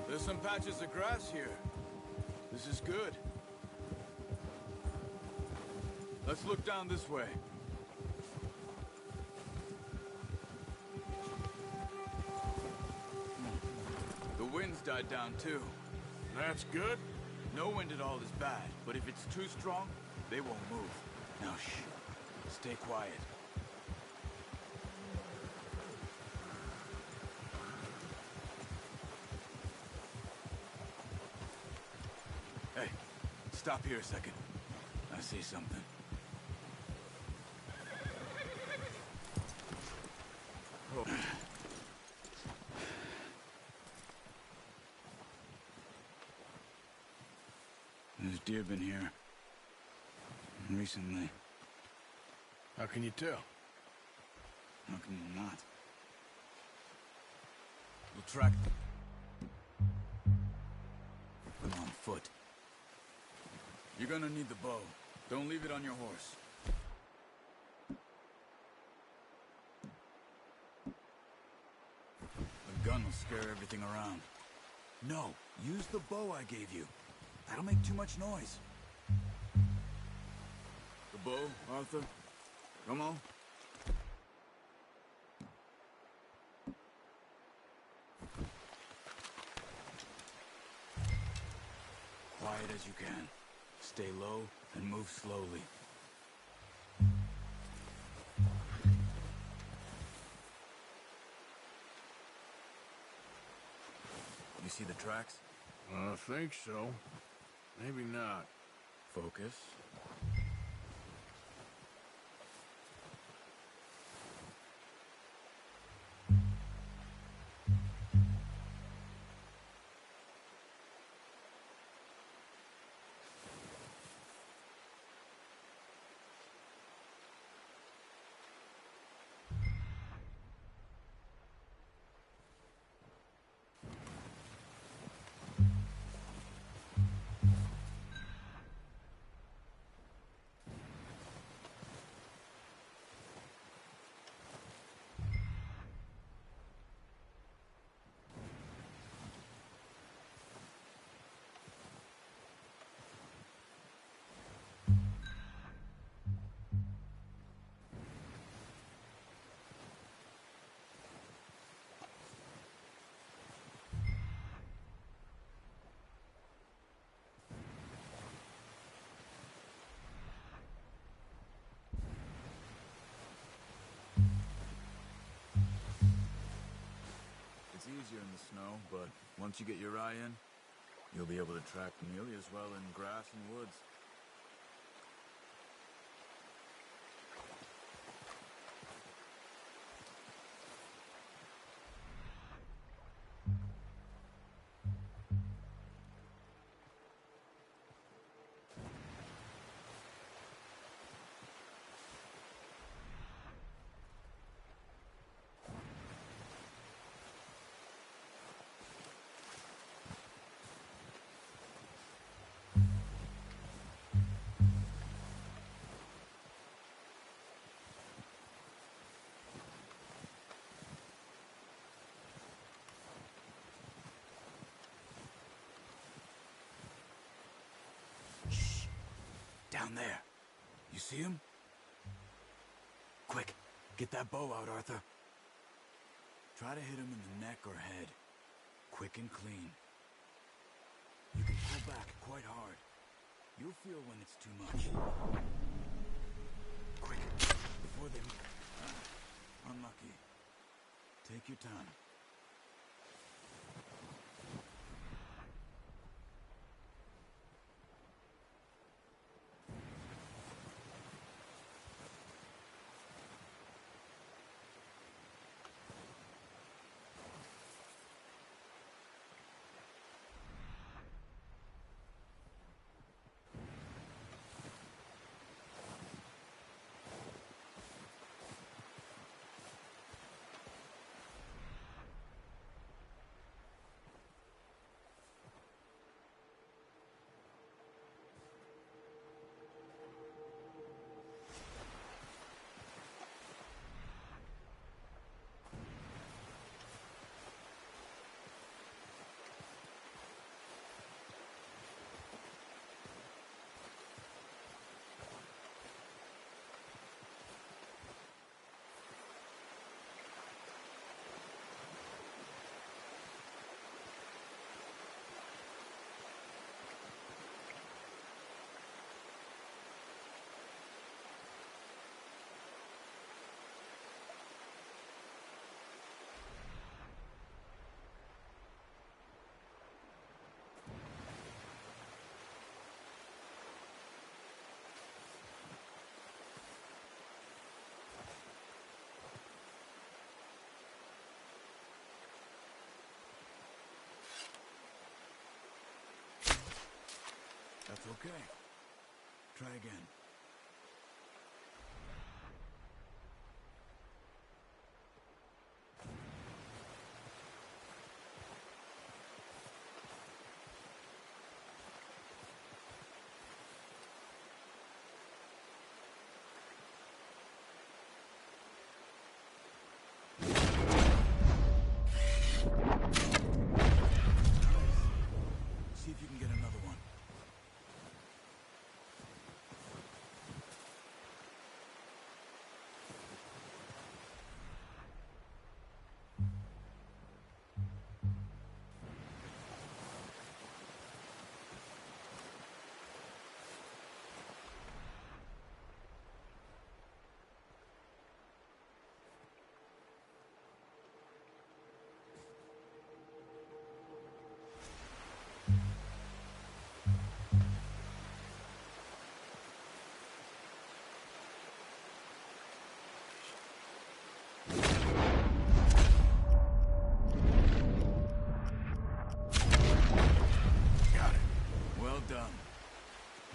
There's some patches of grass here. This is good. Let's look down this way. The wind's died down too. That's good. No wind at all is bad, but if it's too strong, they won't move. Now shh. Stay quiet. Hey, stop here a second. I see something. Oh. There's deer been here. Recently. How can you tell? How can you not? We'll track them. Come on foot. You're gonna need the bow. Don't leave it on your horse. The gun will scare everything around. No, use the bow I gave you. That'll make too much noise. The bow, Arthur? Come on. Quiet as you can. Stay low and move slowly. You see the tracks? I think so. Maybe not. Focus. It's easier in the snow, but once you get your eye in, you'll be able to track nearly as well in grass and woods. Down there. You see him? Quick, get that bow out, Arthur. Try to hit him in the neck or head. Quick and clean. You can pull back quite hard. You'll feel when it's too much. Quick, before they... unlucky. Take your time. That's okay. Try again. See if you can get another one. Well done.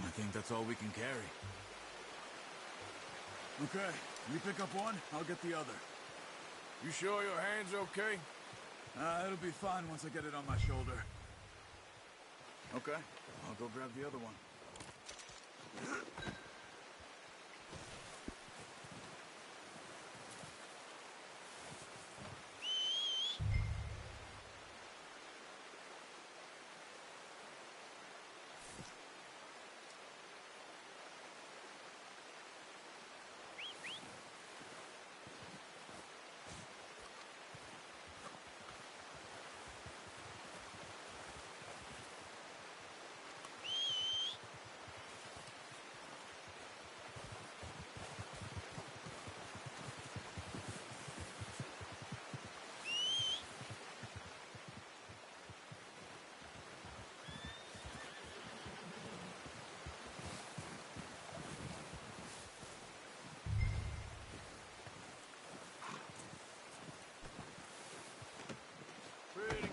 I think that's all we can carry. Okay, you pick up one, I'll get the other. You sure your hand's okay? It'll be fine once I get it on my shoulder. Okay, I'll go grab the other one. Pretty good.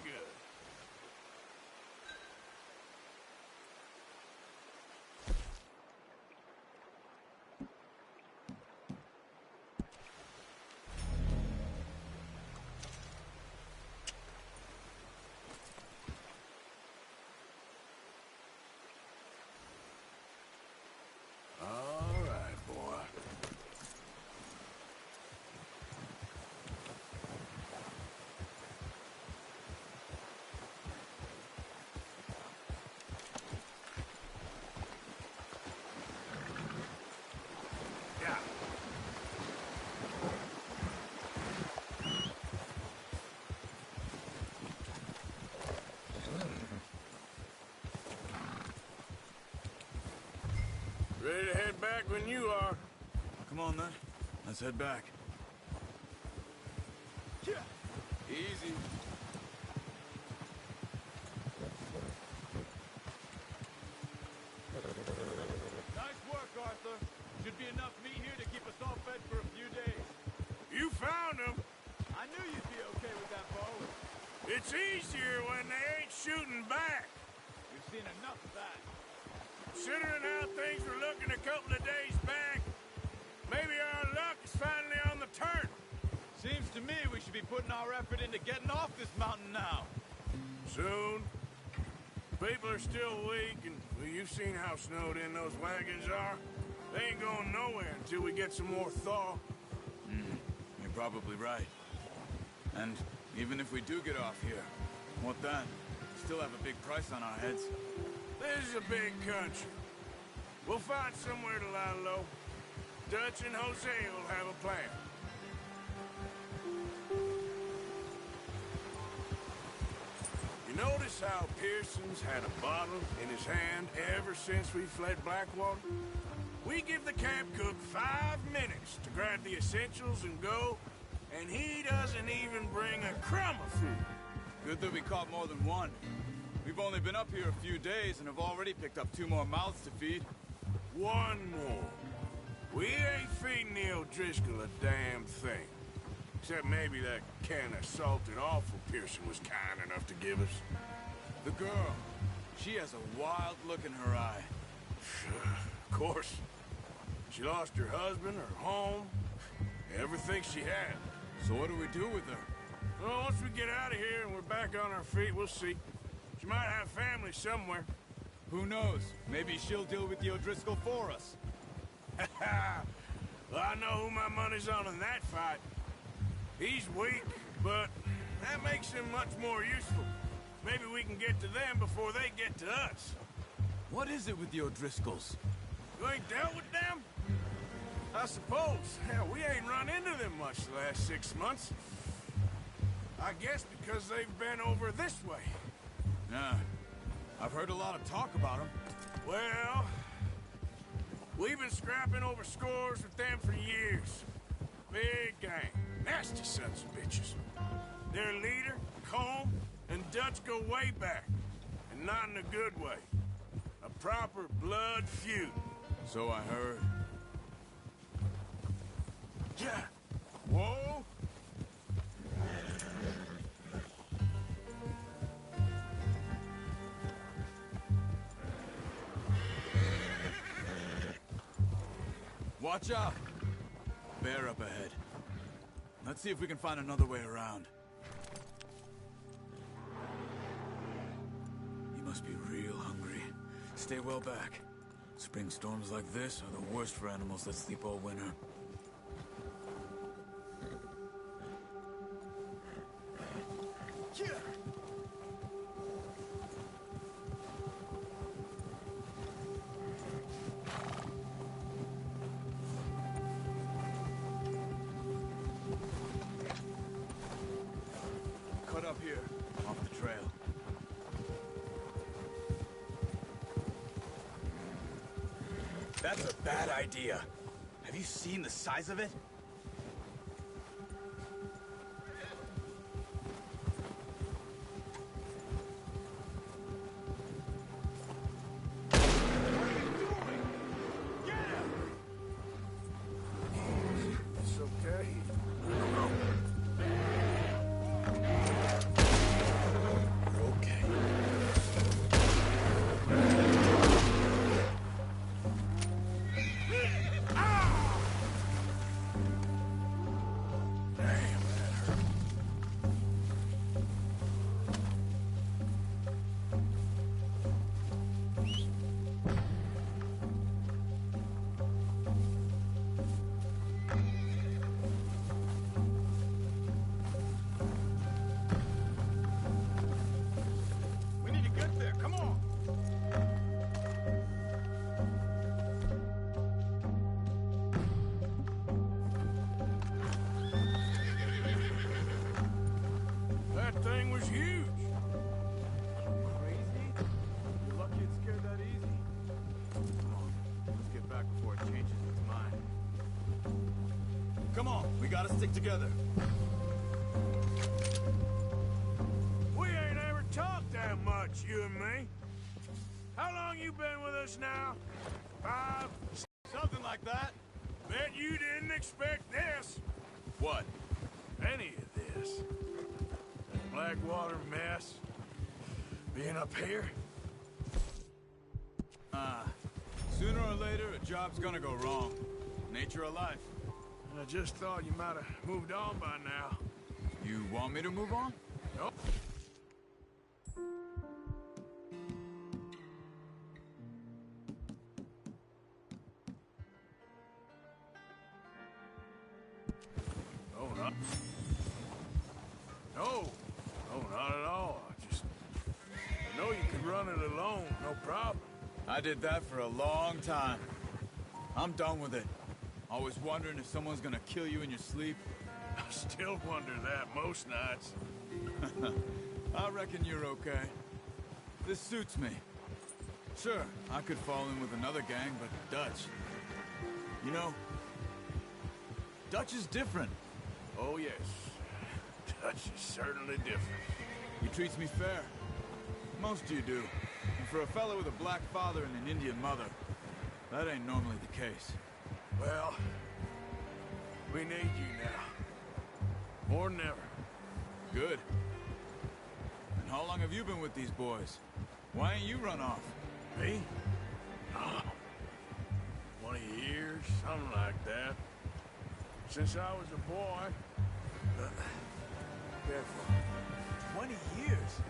All right, boy. Yeah. Ready to head back when you are. Come on then, let's head back. Yeah. Easy. Nice work, Arthur. Should be enough meat here to keep us all fed for a few days. You found him. I knew you'd be okay with that bow. It's easier when they ain't shooting back. We've seen enough of that. Considering how things were looking a couple of days back, maybe our luck is finally on the turn. Seems to me we should be putting our effort into getting off this mountain now. Soon. People are still weak, and well, you've seen how snowed in those wagons are. They ain't going nowhere until we get some more thaw. You're probably right. And even if we do get off here, what then? Still have a big price on our heads. This is a big country. We'll find somewhere to lie low. Dutch and Jose will have a plan. You notice how Pearson's had a bottle in his hand ever since we fled Blackwater? We give the camp cook 5 minutes to grab the essentials and go, and he doesn't even bring a crumb of food. Good that we caught more than one. We've only been up here a few days and have already picked up 2 more mouths to feed. 1 more. We ain't feeding the O'Driscoll a damn thing. Except maybe that can of salted offal Pearson was kind enough to give us. The girl. She has a wild look in her eye. Of course. She lost her husband, her home, everything she had. So what do we do with her? Well, once we get out of here and we're back on our feet, we'll see. She might have family somewhere. Who knows? Maybe she'll deal with the O'Driscoll for us. Well, I know who my money's on in that fight. He's weak, but that makes him much more useful. Maybe we can get to them before they get to us. What is it with the O'Driscolls? You ain't dealt with them? I suppose. Hell, we ain't run into them much the last 6 months. I guess because they've been over this way. Yeah. I've heard a lot of talk about them. Well, we've been scrapping over scores with them for years. Big gang. Nasty sons of bitches. Their leader, Combe, and Dutch go way back. And not in a good way. A proper blood feud. So I heard. Yeah. Whoa. Watch out! Bear up ahead. Let's see if we can find another way around. He must be real hungry. Stay well back. Spring storms like this are the worst for animals that sleep all winter. Cut up here, off the trail. That's a bad idea. Have you seen the size of it? It's okay. We need to get there. Come on. That thing was huge. Crazy? You're lucky it scared that easy. Come on. Let's get back before it changes its mind. Come on, we gotta stick together. We ain't ever talked that much, you and me. How long you been with us now? 5? Something like that. Bet you didn't expect this. What? Any of this. That Blackwater mess. Being up here. Sooner or later, a job's gonna go wrong. Nature of life. I just thought you might have moved on by now. You want me to move on? Nope. Oh, not. No. No, not at all. I know you can run it alone, no problem. I did that for a long time. I'm done with it. Always wondering if someone's gonna kill you in your sleep. I still wonder that most nights. I reckon you're okay. This suits me. Sure, I could fall in with another gang, but Dutch... You know, Dutch is different. Oh, yes. Dutch is certainly different. He treats me fair. Most of you do. And for a fellow with a black father and an Indian mother, that ain't normally the case. Well, we need you now. More than ever. Good. And how long have you been with these boys? Why ain't you run off? Me? Oh, since I was a boy. Careful. 20 years?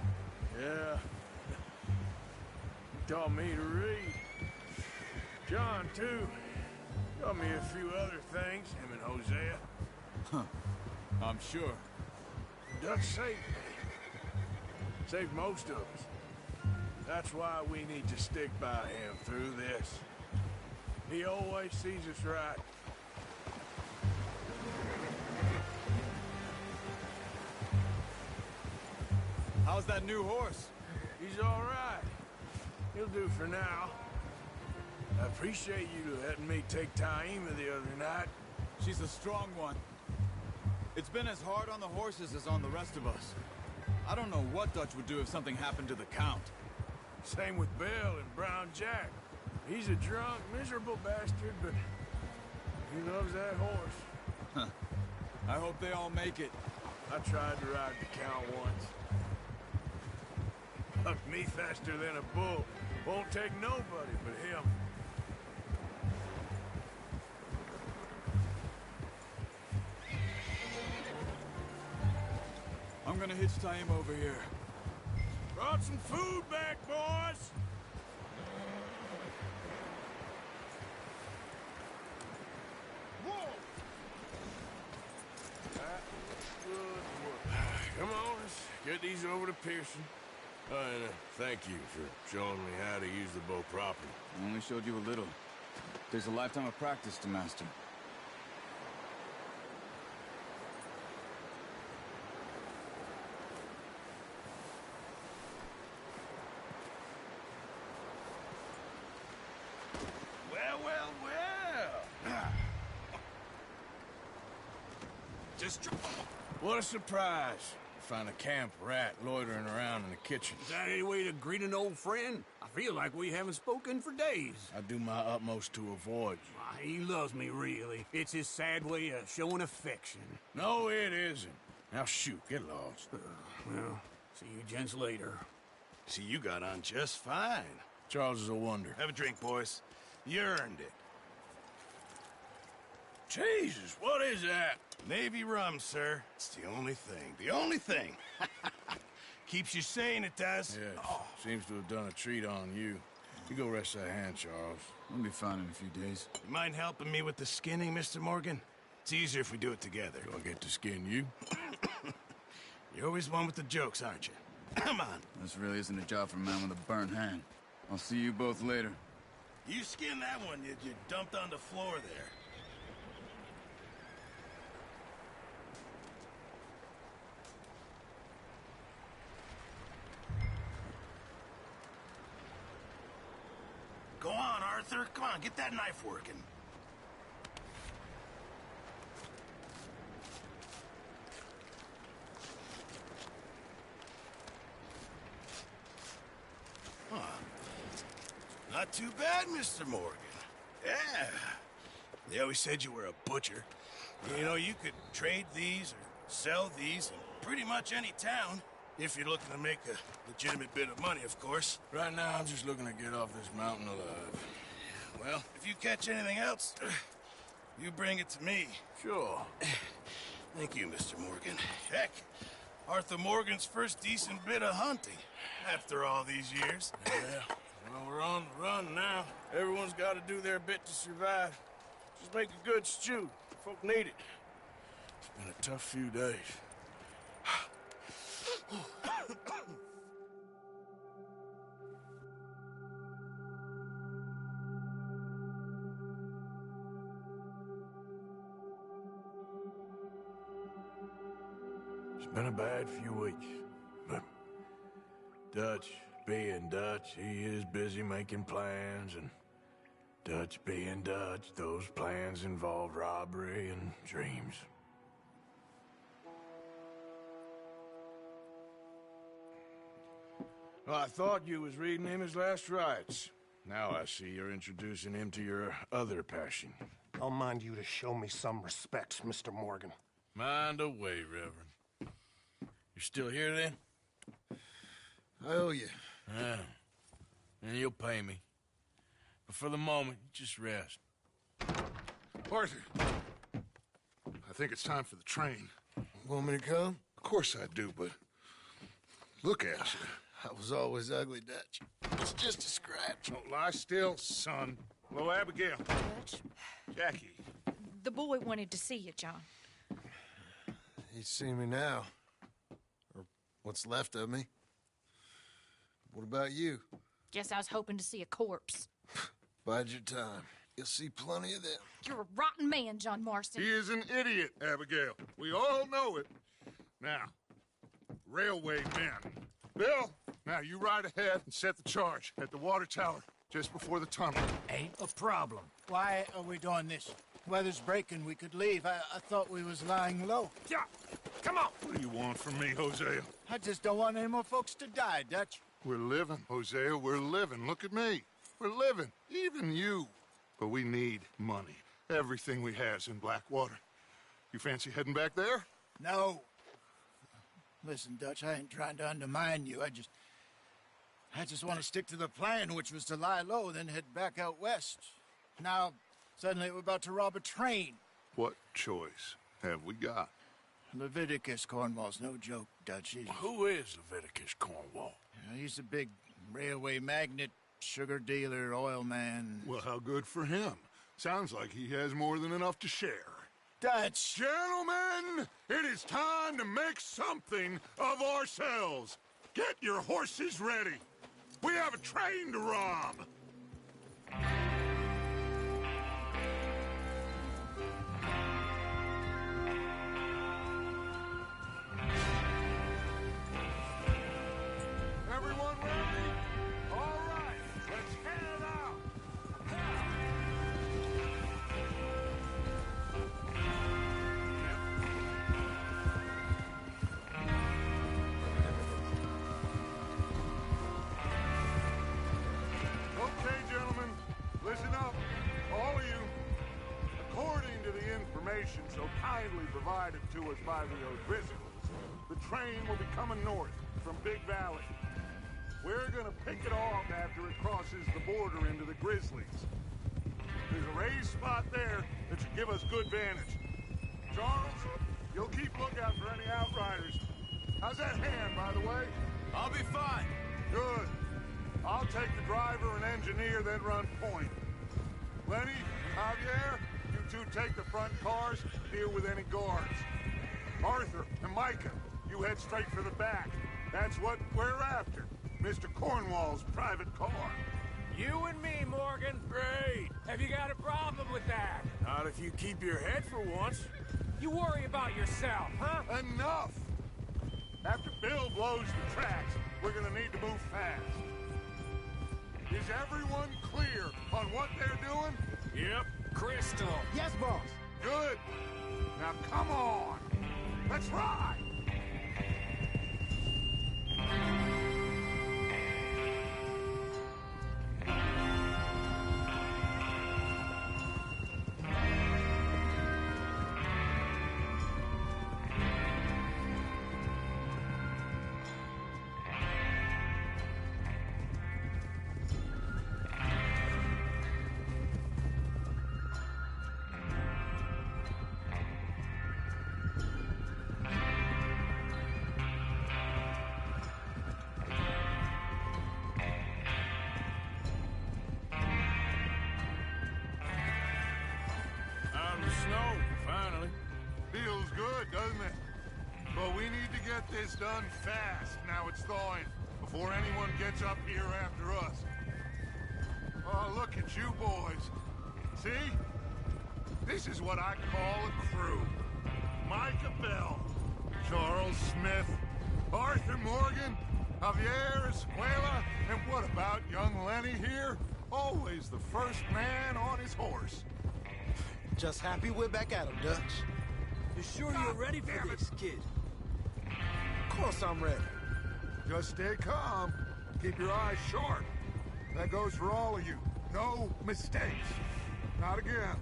Yeah. He taught me to read. John, too. Taught me a few other things, him and Hosea. Huh. I'm sure. Dutch saved me. Saved most of us. That's why we need to stick by him through this. He always sees us right. How's that new horse? He's all right. He'll do for now. I appreciate you letting me take Taima the other night. She's a strong one. It's been as hard on the horses as on the rest of us. I don't know what Dutch would do if something happened to the Count. Same with Bill and Brown Jack. He's a drunk, miserable bastard, but he loves that horse. Huh. I hope they all make it. I tried to ride the Count once. Bucked me faster than a bull. Won't take nobody but him. I'm gonna hitch Taima over here. Brought some food back, boys! Whoa! That was good work. Come on, let's get these over to Pearson. And thank you for showing me how to use the bow properly. I only showed you a little. There's a lifetime of practice to master. Well. What a surprise. Find a camp rat loitering around in the kitchen. Is that any way to greet an old friend? I feel like we haven't spoken for days. I do my utmost to avoid you. Why, he loves me, really. It's his sad way of showing affection. No, it isn't. Now shoot, get lost. Well, see you gents later. See, you got on just fine. Charles is a wonder. Have a drink, boys. You earned it. Jesus, what is that? Navy rum, sir. It's the only thing. The only thing. Keeps you sane, it does. Yes. Seems to have done a treat on you. You go rest that hand, Charles. We'll be fine in a few days. You mind helping me with the skinning, Mr. Morgan? It's easier if we do it together. Do I get to skin you? You're always one with the jokes, aren't you? Come on. This really isn't a job for a man with a burnt hand. I'll see you both later. You skinned that one you dumped on the floor there. Go on, Arthur. Come on, get that knife working. Huh. Not too bad, Mr. Morgan. Yeah. They always said you were a butcher. You know, you could trade these or sell these in pretty much any town. If you're looking to make a legitimate bit of money, of course. Right now, I'm just looking to get off this mountain alive. Well, if you catch anything else, you bring it to me. Sure. Thank you, Mr. Morgan. Heck, Arthur Morgan's first decent bit of hunting after all these years. Yeah, well, we're on the run now. Everyone's got to do their bit to survive. Just make a good stew. Folk need it. It's been a tough few days. It's been a bad few weeks, but Dutch being Dutch, he is busy making plans, and Dutch being Dutch, those plans involve robbery and dreams. Well, I thought you was reading him his last rites. Now I see you're introducing him to your other passion. I'll mind you to show me some respect, Mr. Morgan. Mind away, Reverend. You're still here, then? I owe you. Yeah. And you'll pay me. But for the moment, just rest. Arthur! think it's time for the train. Want me to come? Of course I do, but look at you. I was always ugly, Dutch. It's just a scratch. Don't lie still, son. Hello, Abigail. Dutch, Jackie. the boy wanted to see you, John. He's seen me now. Or what's left of me. What about you? Guess I was hoping to see a corpse. Bide your time. You'll see plenty of them. You're a rotten man, John Marston. He is an idiot, Abigail. We all know it. Now, railway men. Bill, now you ride ahead and set the charge at the water tower just before the tunnel. Ain't a problem. Why are we doing this? Weather's breaking. We could leave. I thought we was lying low. Yeah, come on. What do you want from me, Hosea? I just don't want any more folks to die, Dutch. We're living, Hosea. We're living. Look at me. We're living. Even you. But we need money. Everything we has in Blackwater. You fancy heading back there? No. Listen, Dutch, I ain't trying to undermine you. I just want to stick to the plan, which was to lie low, then head back out west. Now, suddenly we're about to rob a train. What choice have we got? Leviticus Cornwall's no joke, Dutch. Who is Leviticus Cornwall? He's a big railway magnate, sugar dealer, oil man. Well, how good for him. Sounds like he has more than enough to share. Dutch! Gentlemen, it is time to make something of ourselves. Get your horses ready. We have a train to rob. Everyone ready? All right, let's head out. Okay, gentlemen, listen up, all of you. According to the information so kindly provided to us by the O'Driscolls, the train will be coming north from Big Valley. We're gonna pick it off after it crosses the border into the Grizzlies. There's a raised spot there that should give us good vantage. Charles, you'll keep lookout for any outriders. How's that hand, by the way? I'll be fine. Good. I'll take the driver and engineer, then run point. Lenny, Javier, you two take the front cars, deal with any guards. Arthur and Micah, you head straight for the back. That's what we're after. Mr. Cornwall's private car. You and me, Morgan. Great. Have you got a problem with that? Not if you keep your head for once. You worry about yourself, huh? Enough! After Bill blows the tracks, we're gonna need to move fast. Is everyone clear on what they're doing? Yep. Crystal. Yes, boss. Good. Now come on. Let's ride. Snow, finally. Feels good, doesn't it? But we need to get this done fast, now it's thawing, before anyone gets up here after us. Oh, look at you boys. See? This is what I call a crew. Micah Bell, Charles Smith, Arthur Morgan, Javier Escuela, and what about young Lenny here? Always the first man on his horse. Just happy we're back at him, Dutch. You sure you're ready for this, kid? Of course I'm ready. Just stay calm. Keep your eyes sharp. That goes for all of you. No mistakes. Not again.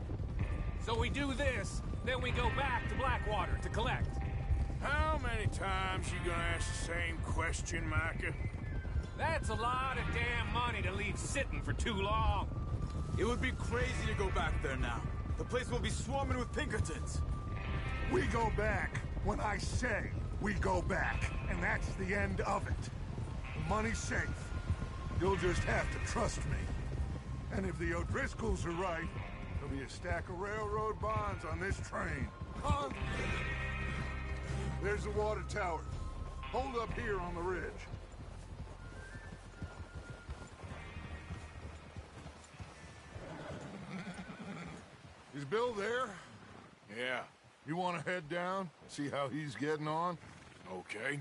So we do this, then we go back to Blackwater to collect. How many times you gonna ask the same question, Micah? That's a lot of damn money to leave sitting for too long. It would be crazy to go back there now. The place will be swarming with Pinkertons. We go back when I say we go back, and that's the end of it. The money's safe. You'll just have to trust me. And if the O'Driscolls are right, there'll be a stack of railroad bonds on this train. Huh? There's the water tower. Hold up here on the ridge. Is Bill there? Yeah. You want to head down, see how he's getting on? Okay.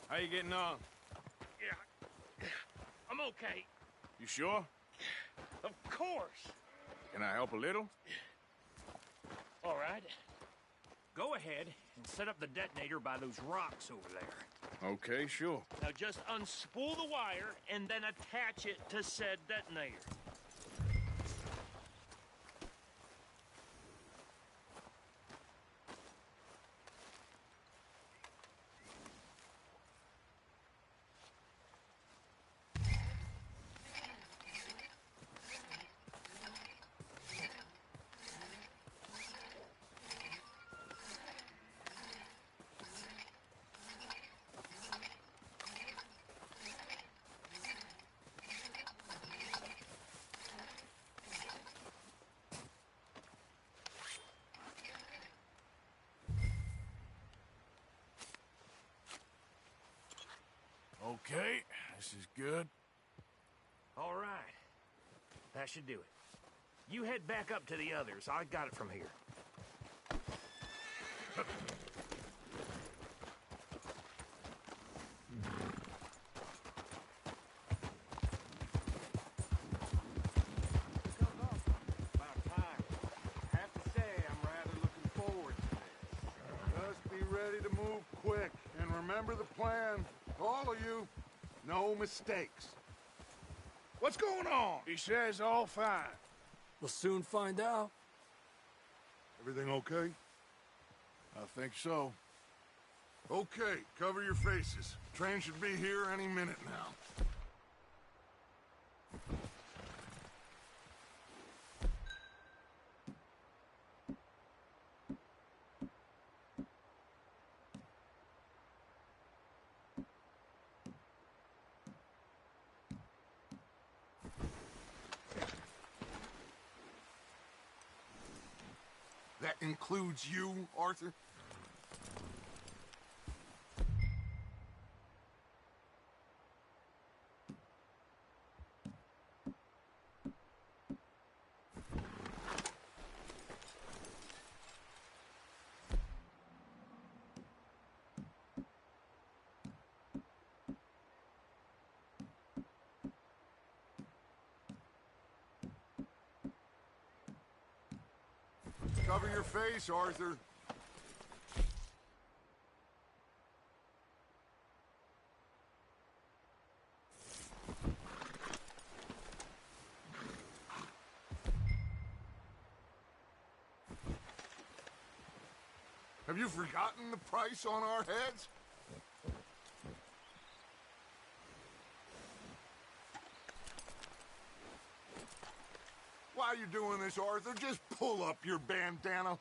How you getting on? Yeah, I'm okay. You sure? Of course. Can I help a little? All right. Go ahead and set up the detonator by those rocks over there. Okay, sure. Now just unspool the wire and then attach it to said detonator. Okay, this is good. All right. That should do it. You head back up to the others. I got it from here. About time. I have to say, I'm rather looking forward to this. Just be ready to move quick, and remember the plan. All of you, no mistakes. What's going on? He says all fine. We'll soon find out. Everything okay? I think so. Okay, cover your faces. Train should be here any minute now. That includes you, Arthur? Cover your face, Arthur. Have you forgotten the price on our heads? While you're doing this, Arthur, just pull up your bandana.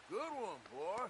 Good one, boy.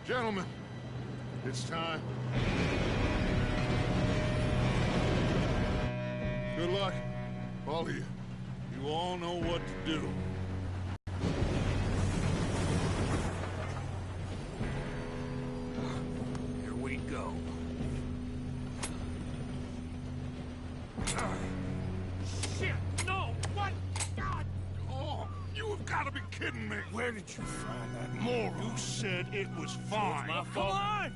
Gentlemen, it's time. Good luck, all of you. You all know what to do. Here we go. Shit! No! What? God! Oh, you have got to be kidding me! Where did you find that moron? You said it was fine. It's my fault. Come on!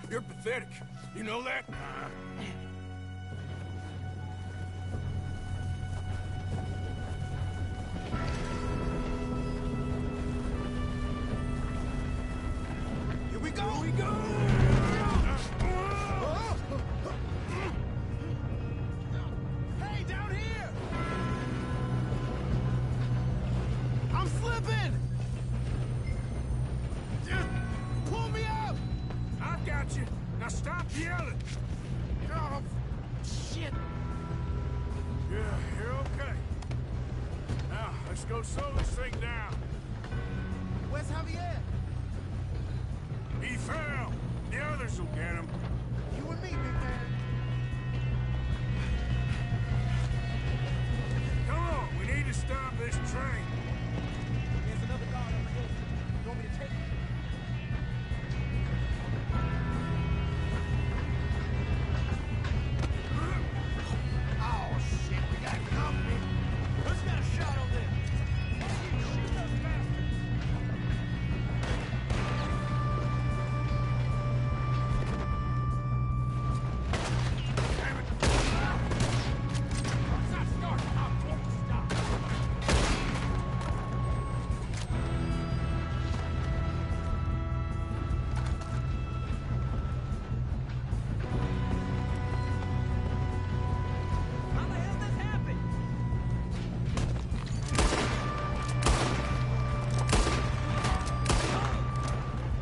You're pathetic. You know that? Here we go! Here we go! Hey, down here! I'm slipping! Just pull me up! I've got you. Now stop yelling. Oh, shit! Yeah, you're okay. Now, let's go slow this thing down. Where's Javier? He fell. The others will get him. You and me, big man. Come on, we need to stop this train. There's another guard over here. You want me to take it? Oh, shit, we got company. Who's got a shot on there? Shoot those bastards.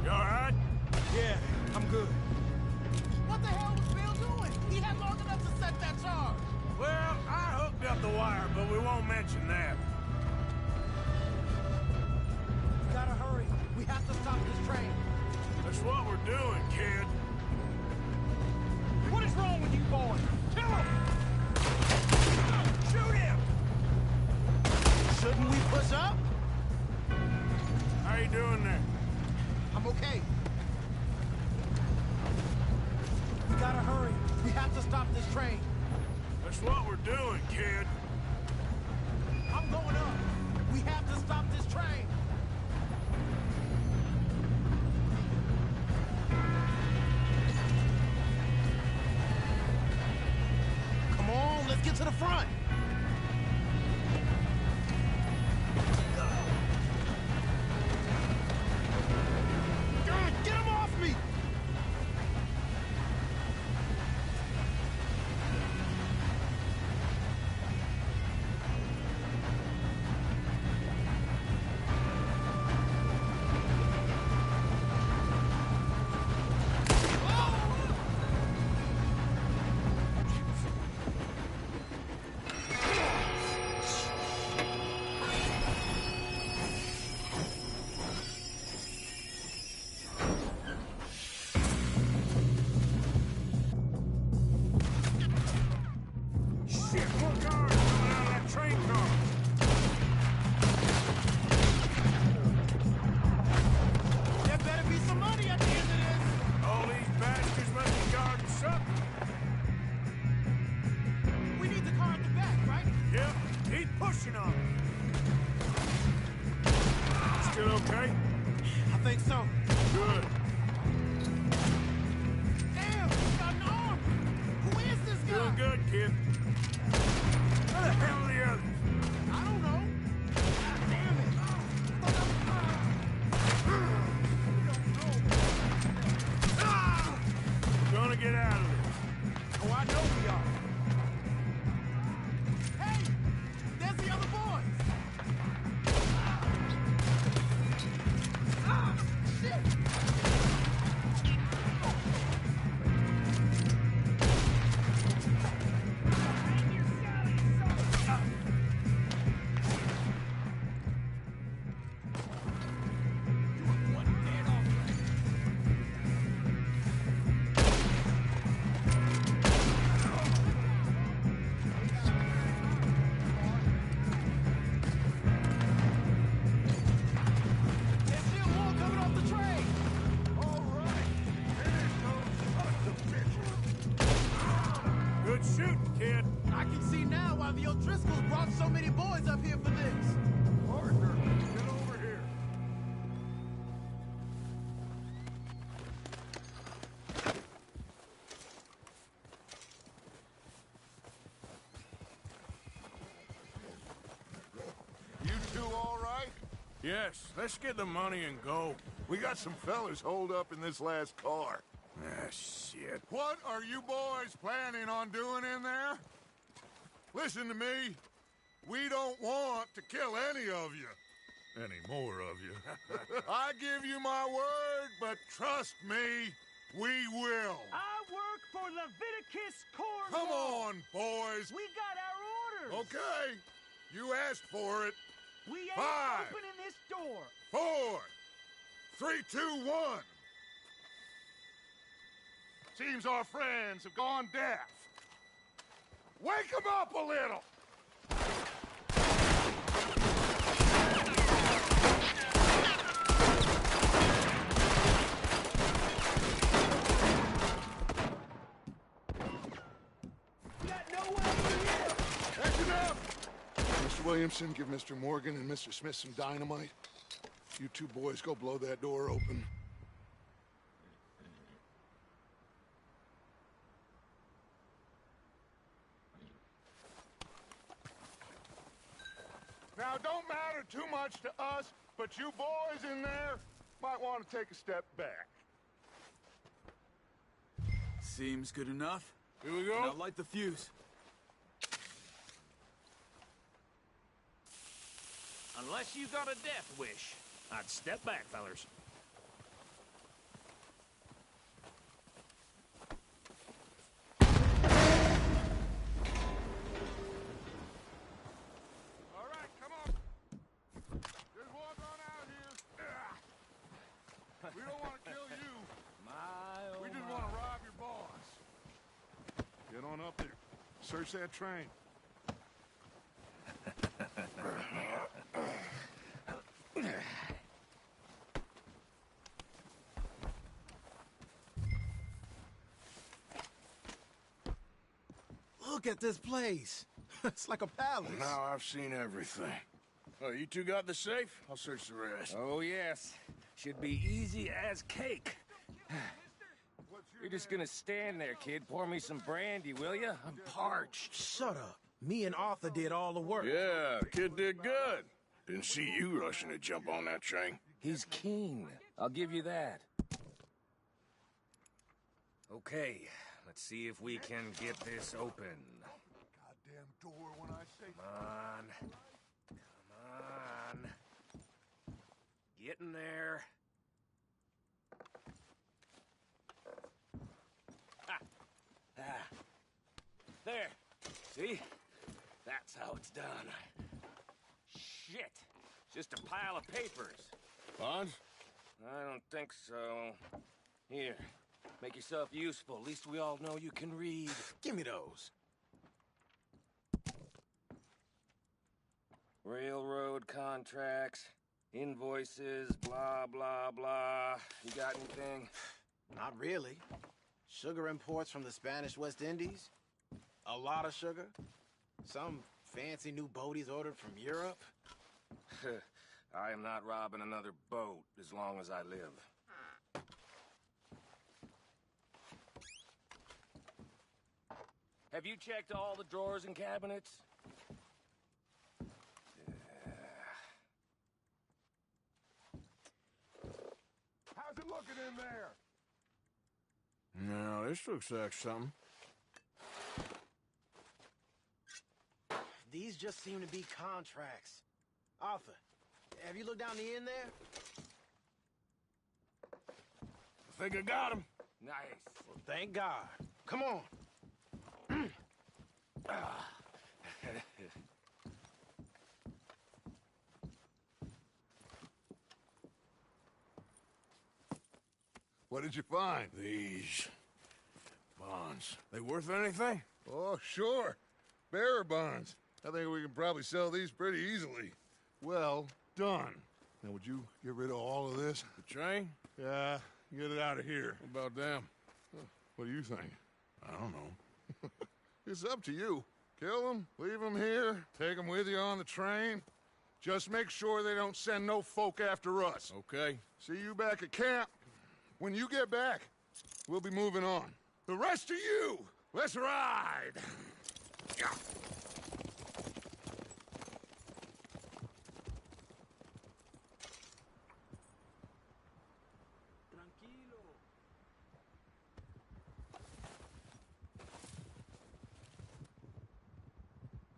You all right? Yeah, I'm good. What the hell was Bill doing? He had long enough to set that charge. Well, I hooked up the wire, but we won't mention that. We gotta hurry. We have to stop this train. That's what we're doing, kid. What is wrong with you boys? Kill him! Shoot him! Shouldn't we push up? How you doing there? I'm okay. We gotta hurry. We have to stop this train. That's what we're doing, kid. I'm going up. We have to stop this train. Come on, let's get to the front. Get him off me! Shit, more guards coming out of that train car. There better be some money at the end of this. All these bastards must be guarding something. We need the car at the back, right? Yep, keep pushing on it. Still okay? I think so. Good. Damn, he's got an arm. Who is this guy? Doing good, kid. Where the hell are the others? I don't know. God damn it. We're gonna get out of this. Oh, I know we are. Hey, there's the other boys. Ah, shit. can see now why the O'Driscolls brought so many boys up here for this. Arthur, get over here. You two all right? Yes, let's get the money and go. We got some fellas holed up in this last car. Ah, shit. What are you boys planning on doing in there? Listen to me. We don't want to kill any of you. Any more of you. I give you my word, but trust me, we will. I work for Leviticus Corps. Come on, boys. We got our orders. Okay. You asked for it. We ain't 5, opening this door. 4, 3, 2, 1. Seems our friends have gone deaf. Wake them up a little. Action up! Mr. Williamson, give Mr. Morgan and Mr. Smith some dynamite. You two boys go blow that door open. Now, don't matter too much to us, but you boys in there might want to take a step back. Seems good enough. Here we go. Now light the fuse. Unless you got a death wish, I'd step back, fellers. All right, come on. Just walk on out here. We don't want to kill you. We just want to rob your boss. Get on up there. Search that train. Look at this place. It's like a palace. Now I've seen everything. Oh, you two got the safe? I'll search the rest. Oh, yes. Should be easy as cake. You're just gonna stand there, kid. Pour me some brandy, will you? I'm parched. Shut up. Me and Arthur did all the work. Yeah, the kid did good. Didn't see you rushing to jump on that train. He's keen. I'll give you that. Okay, let's see if we can get this open. Goddamn door when I say... Come on. Come on. Get in there. Ah. There. See? That's how it's done. Shit. Just a pile of papers. Bonds? I don't think so. Here. Make yourself useful. At least we all know you can read. Give me those. Railroad contracts, invoices, blah, blah, blah. You got anything? Not really. Sugar imports from the Spanish West Indies. A lot of sugar. Some fancy new boat he's ordered from Europe. I am not robbing another boat as long as I live. Have you checked all the drawers and cabinets? How's it looking in there? No, this looks like something. These just seem to be contracts. Arthur, have you looked down the end there? I think I got him. Nice. Well, thank God. Come on. What did you find? These bonds. They worth anything? Oh, sure. Bearer bonds. I think we can probably sell these pretty easily. Well done. Now, would you get rid of all of this? The train? Yeah, get it out of here. What about them? What do you think? I don't know. It's up to you. Kill them, leave them here, take them with you on the train. Just make sure they don't send no folk after us. Okay. See you back at camp. When you get back, we'll be moving on. The rest of you, let's ride! Yeah.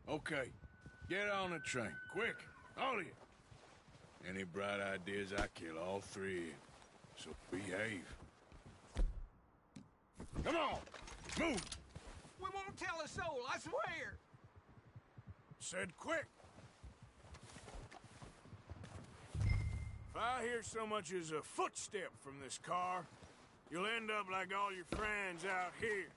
Okay. Get on the train. Quick. All of you. Any bright ideas, I kill all three of you. So behave. Come on! Move! We won't tell a soul, I swear! Said quick! If I hear so much as a footstep from this car, you'll end up like all your friends out here.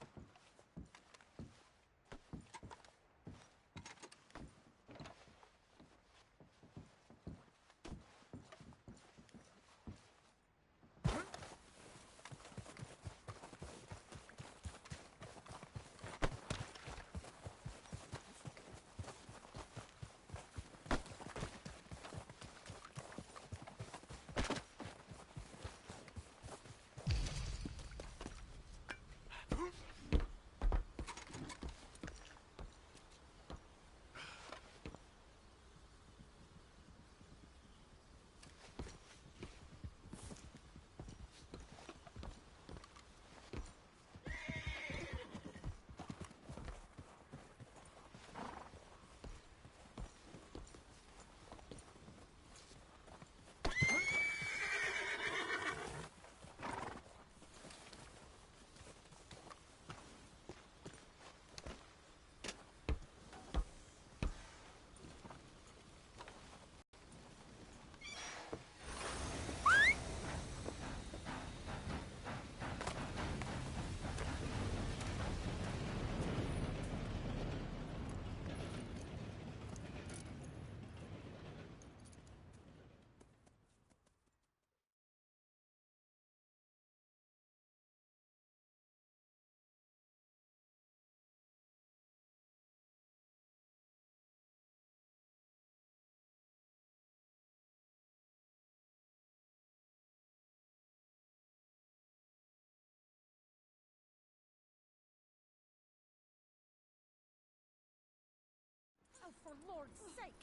Oh, for Lord's sake,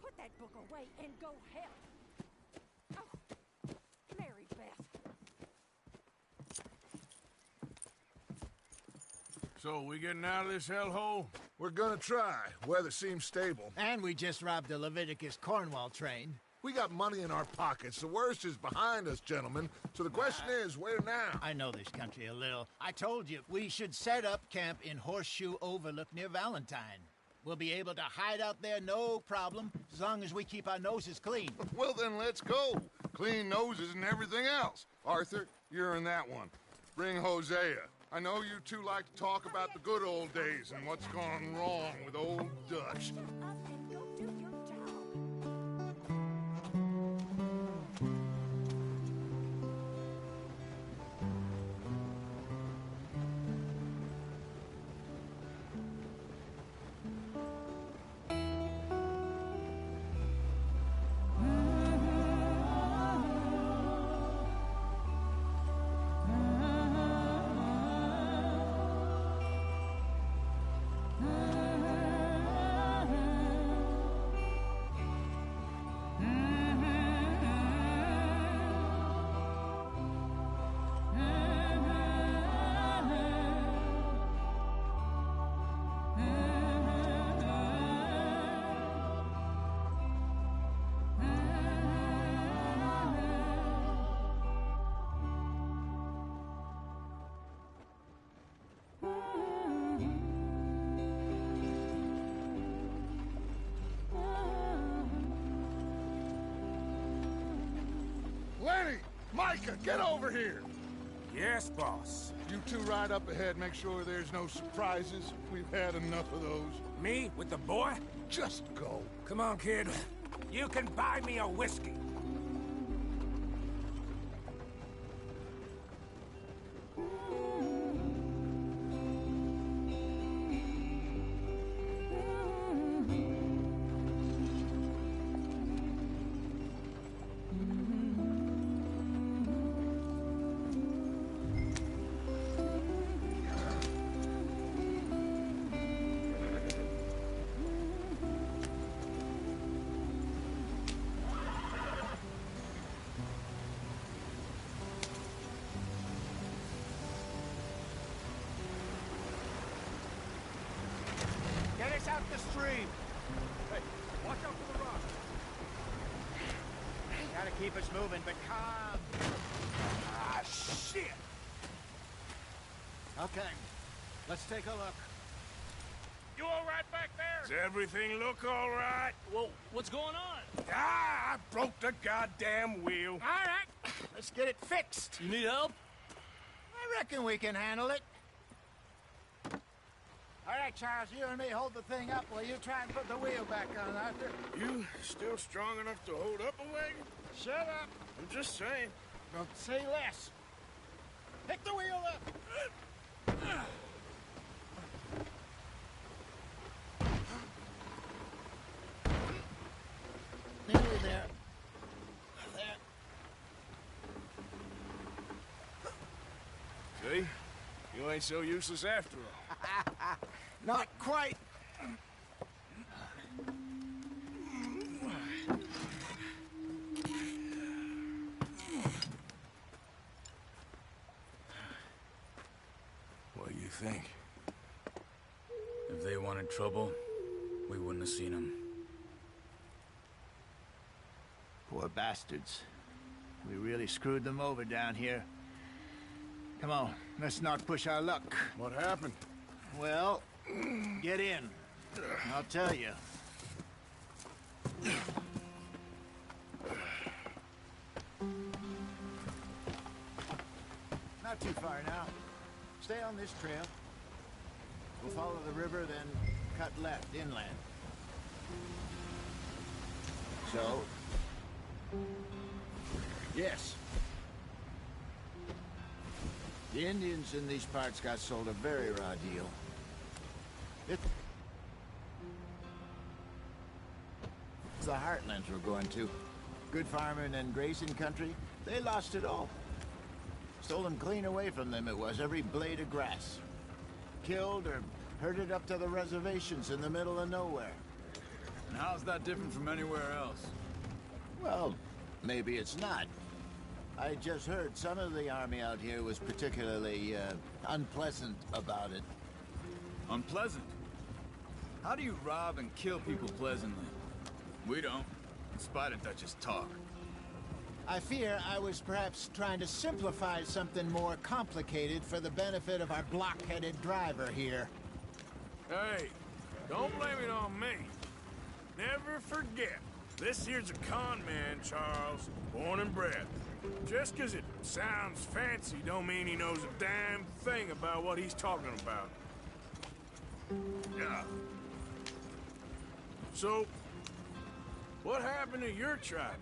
put that book away and go help. Oh, Mary Beth. So, we getting out of this hellhole? We're gonna try. Weather seems stable. And we just robbed a Leviticus Cornwall train. We got money in our pockets. The worst is behind us, gentlemen. So the question is, where now? I know this country a little. I told you, we should set up camp in Horseshoe Overlook near Valentine. We'll be able to hide out there, no problem, as long as we keep our noses clean. Well, then let's go. Clean noses and everything else. Arthur, you're in that one. Bring Hosea. I know you two like to talk about the good old days and what's gone wrong with old Dutch. Lenny! Micah, get over here! Yes, boss. You two ride up ahead, make sure there's no surprises. We've had enough of those. Me? With the boy? Just go. Come on, kid. You can buy me a whiskey. free. Hey, watch out for the rock. Gotta keep us moving, but calm. Ah, shit! Okay, let's take a look. You all right back there? Does everything look all right? Well, what's going on? Ah, I broke the goddamn wheel. All right, let's get it fixed. You need help? I reckon we can handle it. All right, Charles, you and me hold the thing up while you try and put the wheel back on, Arthur. You still strong enough to hold up a wagon? Shut up. I'm just saying. Don't say less. Pick the wheel up. Nearly there. There. See? You ain't so useless after all. Not quite. What do you think? If they wanted trouble, we wouldn't have seen them. Poor bastards. We really screwed them over down here. Come on, let's not push our luck. What happened? Well, get in. I'll tell you. Not too far now. Stay on this trail. We'll follow the river, then cut left inland. So? Yes. The Indians in these parts got sold a very raw deal. It's the heartlands we're going to. Good farming and grazing country. They lost it all. Stolen clean away from them it was, every blade of grass. Killed or herded up to the reservations in the middle of nowhere. And how's that different from anywhere else? Well, maybe it's not. I just heard some of the army out here was particularly, unpleasant about it. Unpleasant? How do you rob and kill people pleasantly? We don't, in spite of Dutch's talk. I fear I was perhaps trying to simplify something more complicated for the benefit of our block-headed driver here. Hey, don't blame it on me. Never forget, this here's a con man, Charles, born and bred. Just 'cause it sounds fancy don't mean he knows a damn thing about what he's talking about. Yeah. So, what happened to your tribe?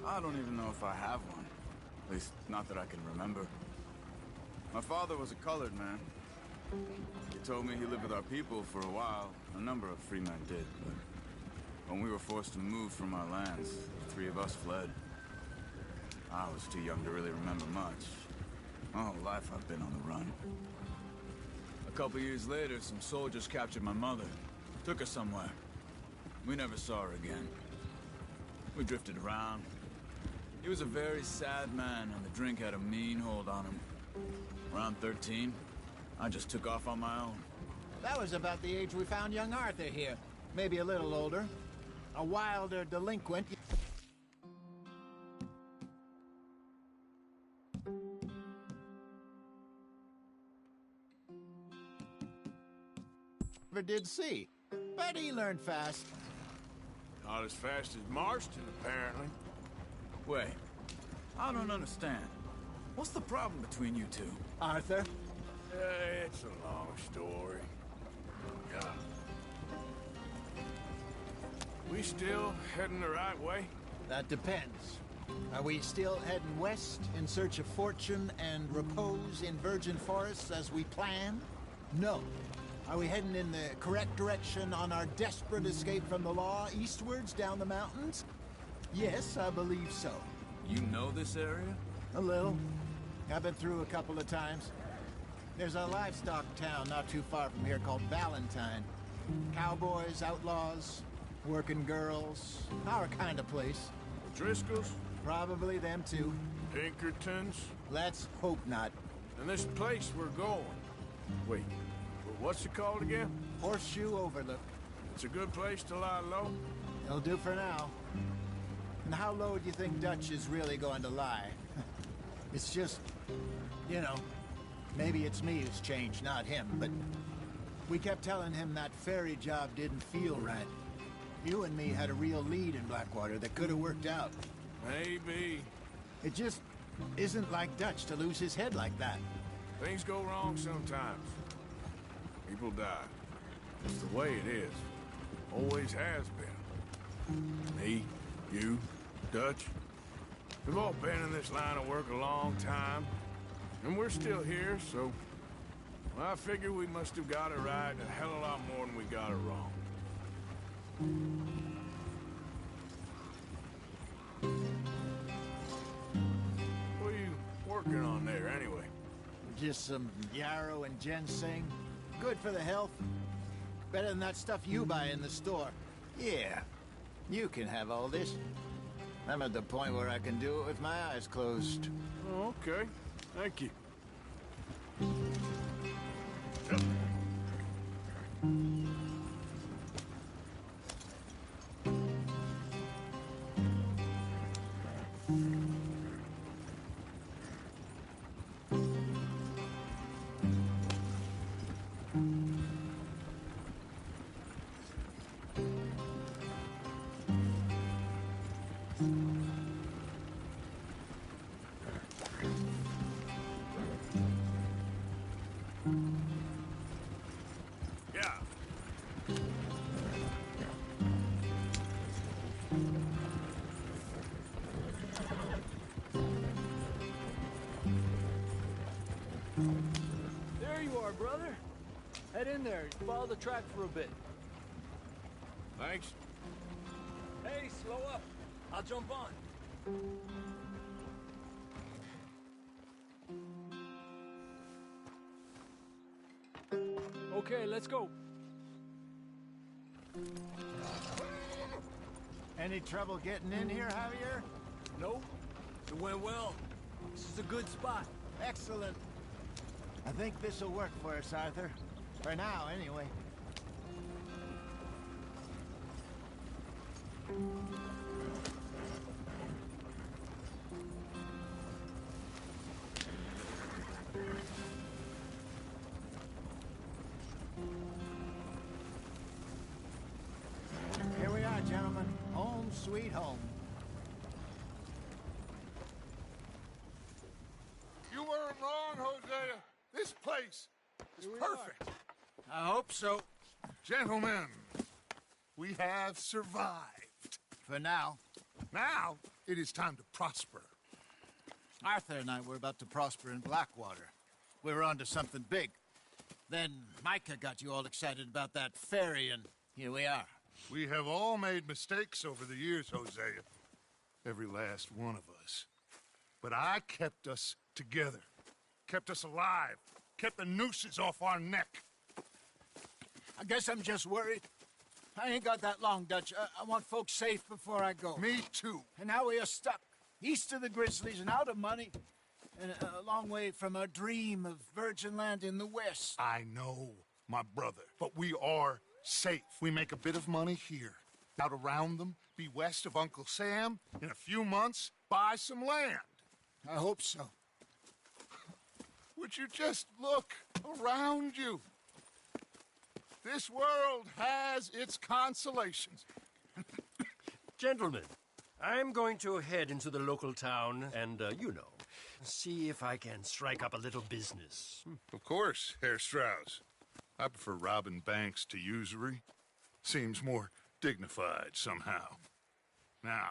I don't even know if I have one. At least, not that I can remember. My father was a colored man. He told me he lived with our people for a while. A number of free men did, but when we were forced to move from our lands, the three of us fled. I was too young to really remember much. My whole life I've been on the run. A couple years later, some soldiers captured my mother. Took her somewhere. We never saw her again. We drifted around. He was a very sad man, and the drink had a mean hold on him. Around 13, I just took off on my own. That was about the age we found young Arthur here. Maybe a little older. A wilder delinquent. Never did see, but he learned fast. Not as fast as Marston, apparently. Wait, I don't understand. What's the problem between you two? Arthur? It's a long story. Yeah. We still heading the right way? That depends. Are we still heading west in search of fortune and repose in virgin forests as we planned? No. Are we heading in the correct direction on our desperate escape from the law eastwards down the mountains? Yes, I believe so. You know this area? A little. I've been through a couple of times. There's a livestock town not too far from here called Valentine. Cowboys, outlaws, working girls, our kind of place. Driscolls? Probably them too. Pinkertons? Let's hope not. And this place we're going. Wait, what's it called again? Horseshoe Overlook. It's a good place to lie low. It'll do for now. And how low do you think Dutch is really going to lie? It's just, you know, maybe it's me who's changed, not him, but we kept telling him that ferry job didn't feel right. You and me had a real lead in Blackwater that could have worked out. Maybe. It just isn't like Dutch to lose his head like that. Things go wrong sometimes. People die. It's the way it is. Always has been. Me, you, Dutch. We've all been in this line of work a long time. And we're still here, so... well, I figure we must have got it right a hell of a lot more than we got it wrong. What are you working on there, anyway? Just some yarrow and ginseng. Good for the health. Better than that stuff you buy in the store. Yeah, you can have all this. I'm at the point where I can do it with my eyes closed. Oh, okay. Thank you. There you are, brother. Head in there. Follow the track for a bit. Thanks. Hey, slow up. I'll jump on. Okay, let's go. Any trouble getting in here, Javier? Nope. It went well. This is a good spot. Excellent. I think this'll work for us, Arthur. For now, anyway. Here we are, gentlemen. Home sweet home. You weren't wrong, Hosea. This place is perfect. I hope so. Gentlemen, we have survived. For now. Now, it is time to prosper. Arthur and I were about to prosper in Blackwater. We were onto something big. Then Micah got you all excited about that ferry, and here we are. We have all made mistakes over the years, Hosea. Every last one of us. But I kept us together. Kept us alive. Kept the nooses off our neck. I guess I'm just worried. I ain't got that long, Dutch. I want folks safe before I go. Me too. And now we are stuck. East of the Grizzlies and out of money. And a long way from our dream of virgin land in the west. I know, my brother. But we are safe. We make a bit of money here. Out around them, be west of Uncle Sam. In a few months, buy some land. I hope so. Would you just look around you? This world has its consolations. Gentlemen, I'm going to head into the local town and, see if I can strike up a little business. Of course, Herr Strauss. I prefer robbing banks to usury. Seems more dignified somehow. Now,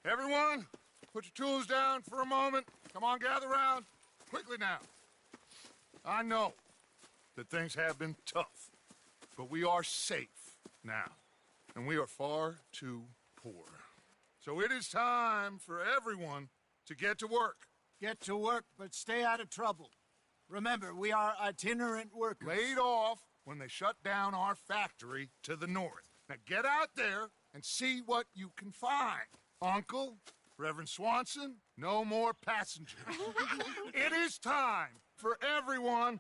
everyone, put your tools down for a moment. Come on, gather round. Quickly now. I know that things have been tough, but we are safe now, and we are far too poor. So it is time for everyone to get to work. Get to work, but stay out of trouble. Remember, we are itinerant workers. Laid off when they shut down our factory to the north. Now get out there and see what you can find. Uncle, Reverend Swanson, no more passengers. It is time for everyone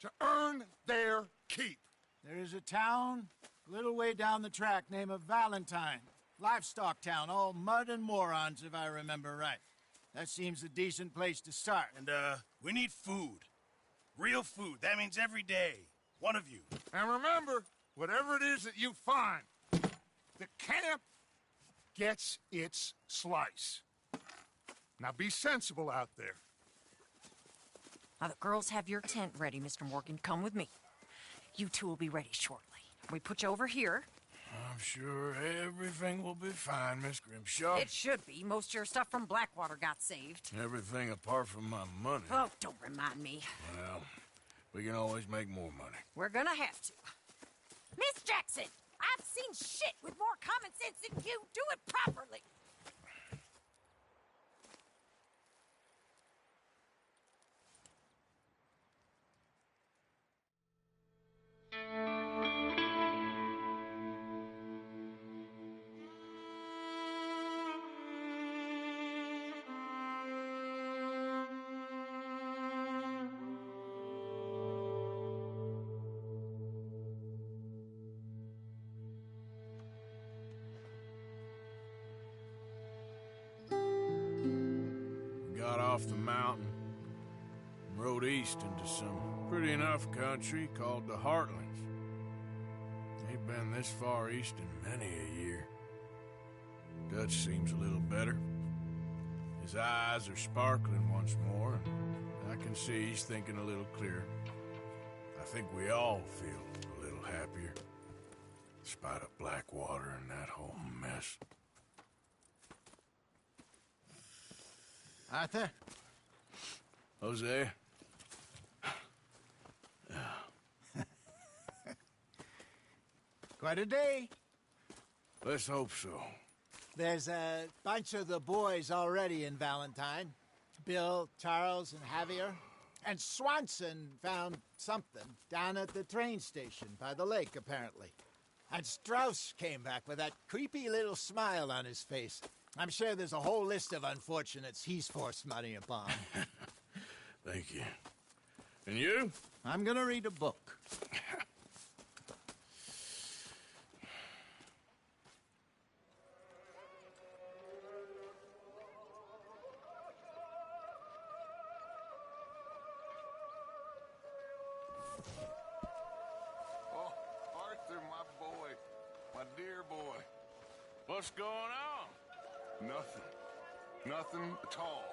to earn their keep. There is a town little way down the track, name of Valentine. Livestock town, all mud and morons, if I remember right. That seems a decent place to start. And, we need food. Real food. That means every day. One of you. And remember, whatever it is that you find, the camp gets its slice. Now be sensible out there. Now, the girls have your tent ready, Mr. Morgan. Come with me. You two will be ready shortly. We put you over here. I'm sure everything will be fine, Miss Grimshaw. It should be. Most of your stuff from Blackwater got saved. Everything apart from my money. Oh, don't remind me. Well, we can always make more money. We're gonna have to. Miss Jackson, I've seen shit with more common sense than you. Do it properly. Got off the mountain and rode east into some pretty enough country called the Heartlands. Ain't been this far east in many a year. Dutch seems a little better. His eyes are sparkling once more, and I can see he's thinking a little clearer. I think we all feel a little happier, in spite of Blackwater and that whole mess. Arthur? Jose? Quite a day. Let's hope so. There's a bunch of the boys already in Valentine. Bill, Charles, and Javier. And Swanson found something down at the train station by the lake, apparently. And Strauss came back with that creepy little smile on his face. I'm sure there's a whole list of unfortunates he's forced money upon. Thank you. And you? I'm gonna read a book. Oh, Arthur, my boy. My dear boy. What's going on? Nothing. Nothing at all.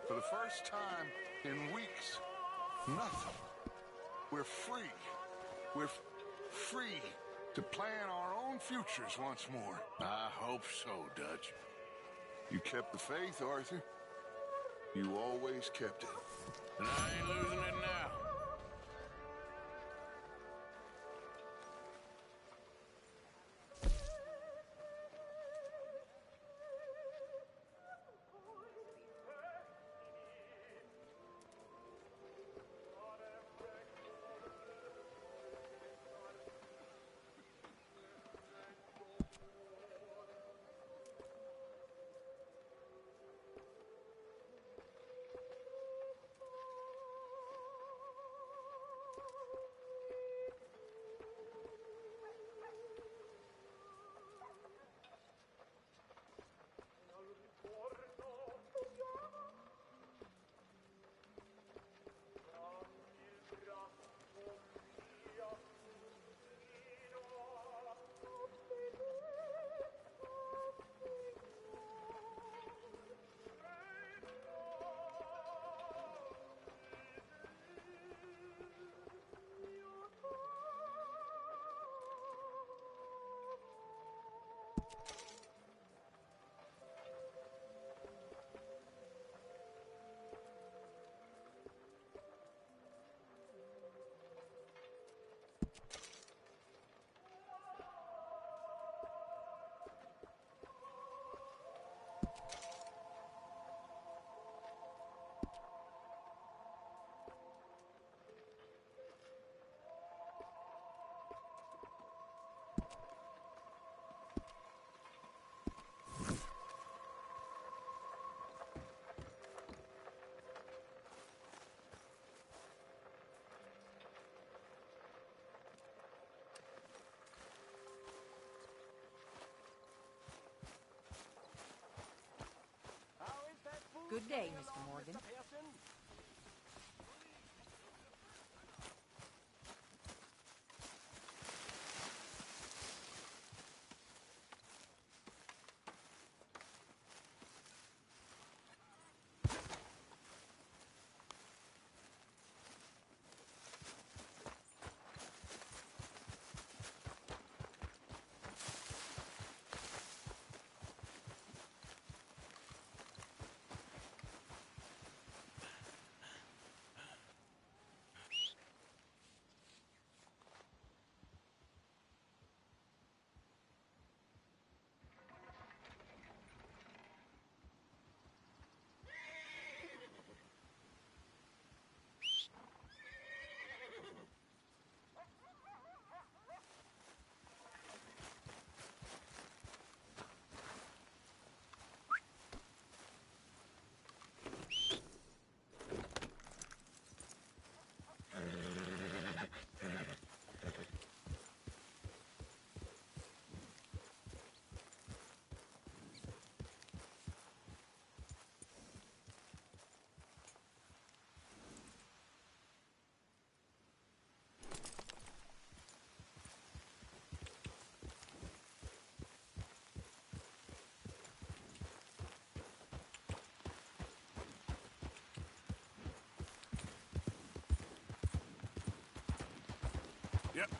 For the first time in weeks, nothing. We're free. We're free to plan our own futures once more. I hope so, Dutch. You kept the faith, Arthur. You always kept it. And I ain't losing it now. Good day, Mr. Morgan. Yep.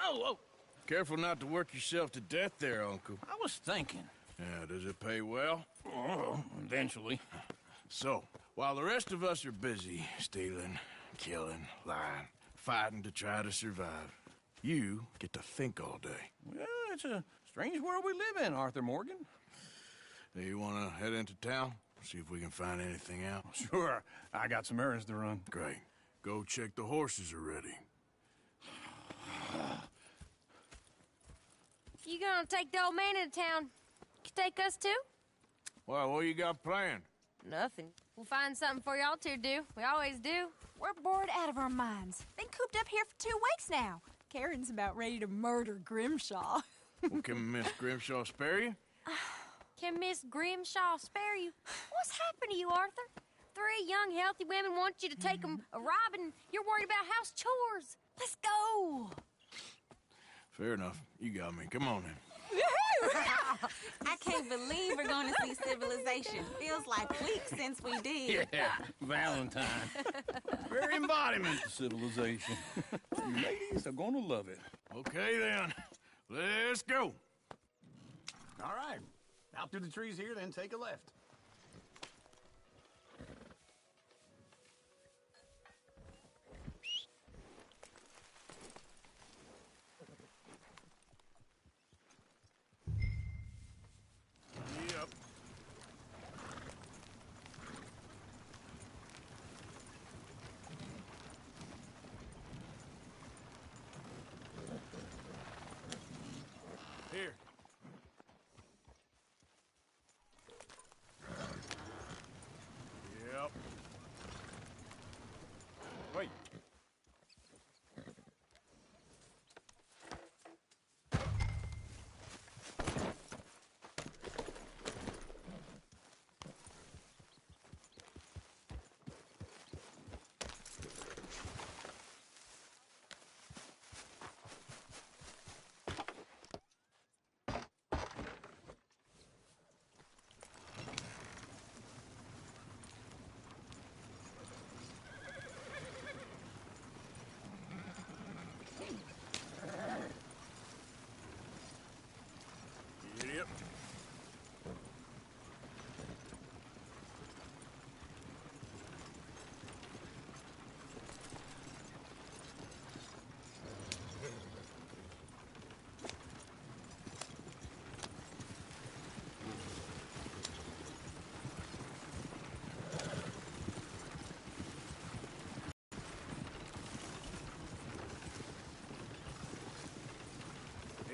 Whoa! Careful not to work yourself to death there, Uncle. I was thinking. Yeah, does it pay well? Oh, eventually. So, while the rest of us are busy stealing, killing, lying, fighting to try to survive, you get to think all day. Well, it's a strange world we live in, Arthur Morgan. Do you want to head into town? See if we can find anything out? Sure. I got some errands to run. Great. Go check the horses are ready. You gonna take the old man into town? You take us too? Well, what you got planned? Nothing. We'll find something for y'all to do. We always do. We're bored out of our minds. Been cooped up here for 2 weeks now. Karen's about ready to murder Grimshaw. Well, can Miss Grimshaw spare you? Can Miss Grimshaw spare you? What's happened to you, Arthur? 3 young, healthy women want you to take them a robbing. You're worried about house chores. Let's go. Fair enough. You got me. Come on then. I can't believe we're going to see civilization. Feels like weeks since we did. Yeah, Valentine. Very embodiment of civilization. You ladies are gonna love it. Okay then. Let's go. All right. Out through the trees here, then take a left. Yep. Here.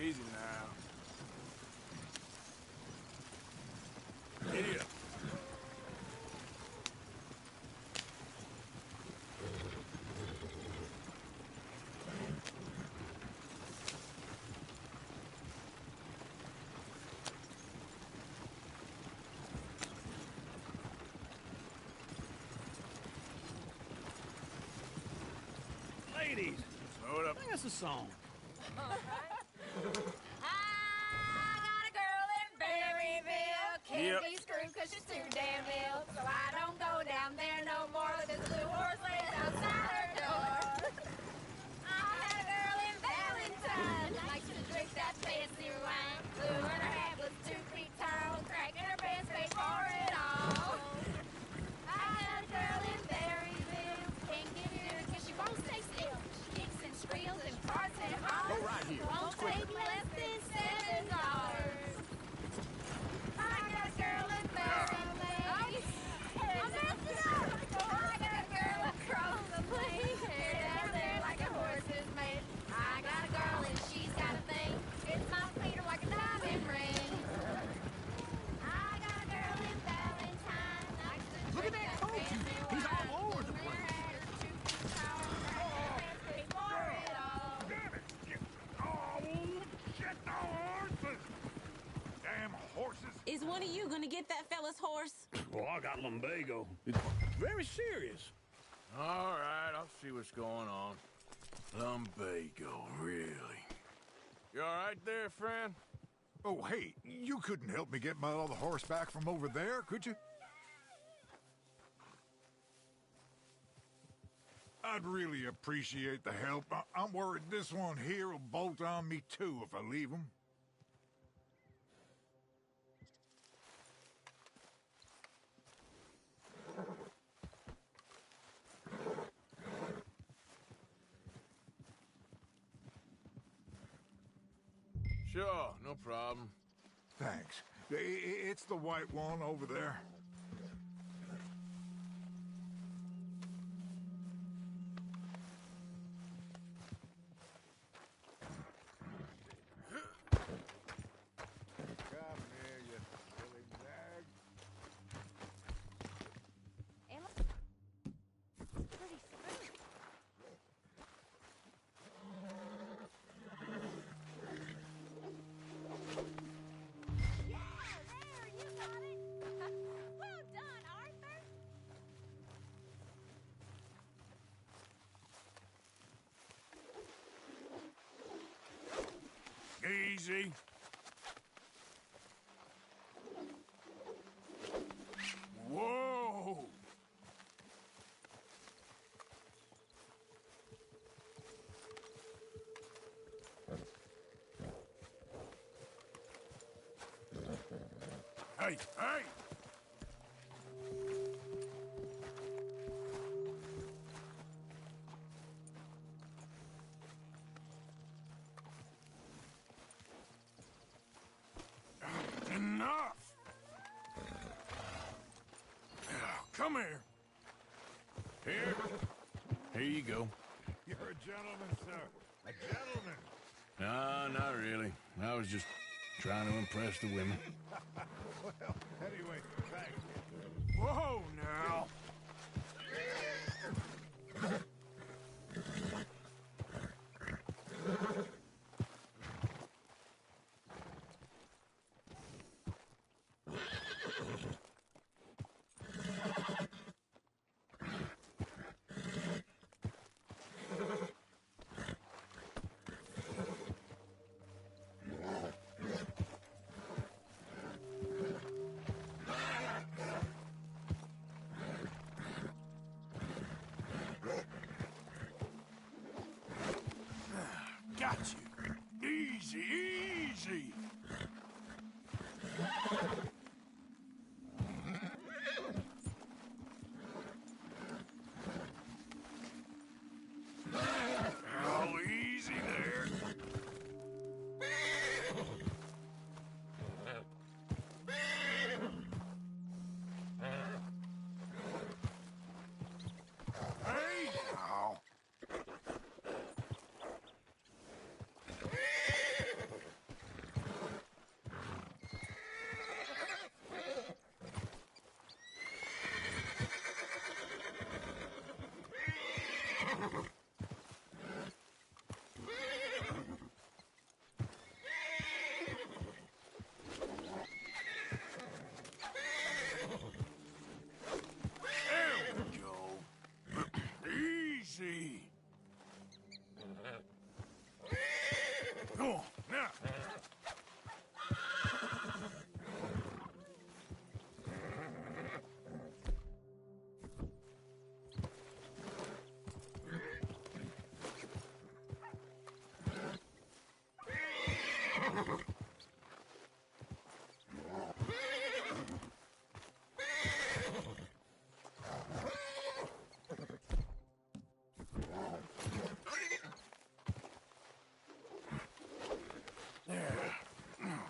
Easy now. Idiot. Ladies, Hold up. sing us a song. Can't be screwed cause she's too damn ill. So I don't go down there no more. There's a blue horse lays outside her door. I had a girl in Valentine, likes to drink that fancy wine. Blue and her head was 2 feet tall, cracking her pants paid for it all. I had a girl in Berryville, can't get near her cause she won't stay still. She kicks and squeals and farts and hollers. Go right here. Won't take less than $7. Look at that coach. He's all over the place. Damn horses. Is one of you gonna get that fella's horse? Well, I got lumbago. It's very serious. All right, I'll see what's going on. Lumbago, really? You all right there, friend? Oh, hey, you couldn't help me get my other horse back from over there, could you? I'd really appreciate the help. I'm worried this one here will bolt on me too if I leave him. Sure, no problem. Thanks. It's the white one over there. Come here, you silly bag. Pretty smooth. Yeah, there, you got it. Well done, Arthur. Easy. Whoa! Hey, hey! Enough! Come here. Here. Here you go. You're a gentleman, sir. A gentleman. No, not really. I was just trying to impress the women. Well, anyway, thanks. Whoa, now. Got you. Easy, easy. Oh, easy there. Hey, now.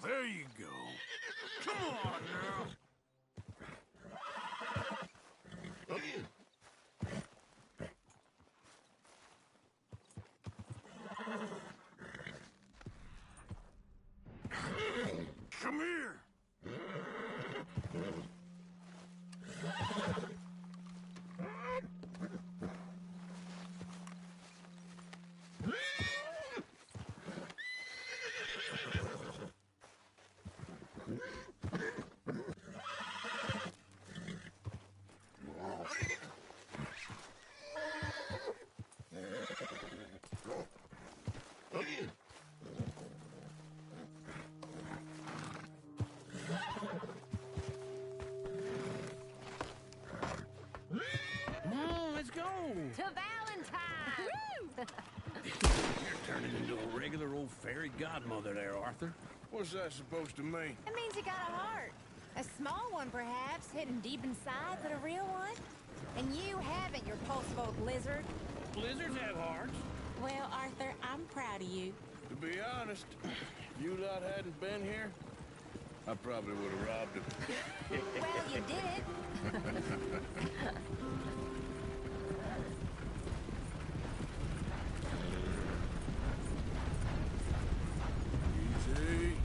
There you go. Come on now. Come here. Come on, let's go. To Valentine! You're turning into a regular old fairy godmother there, Arthur. What's that supposed to mean? It means you got a heart. A small one, perhaps, hidden deep inside, but a real one. And you haven't, you pulse-folk lizard. Blizzards have hearts. Well, Arthur, I'm proud of you. To be honest, if you lot hadn't been here, I probably would have robbed him. Well, you did it. Easy.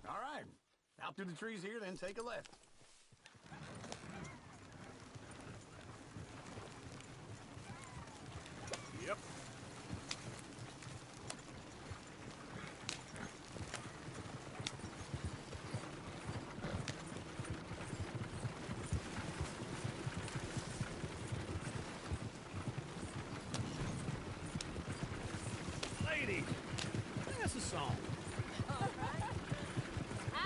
All right. Out through the trees here, then take a left. Yep. Lady, sing us a song. I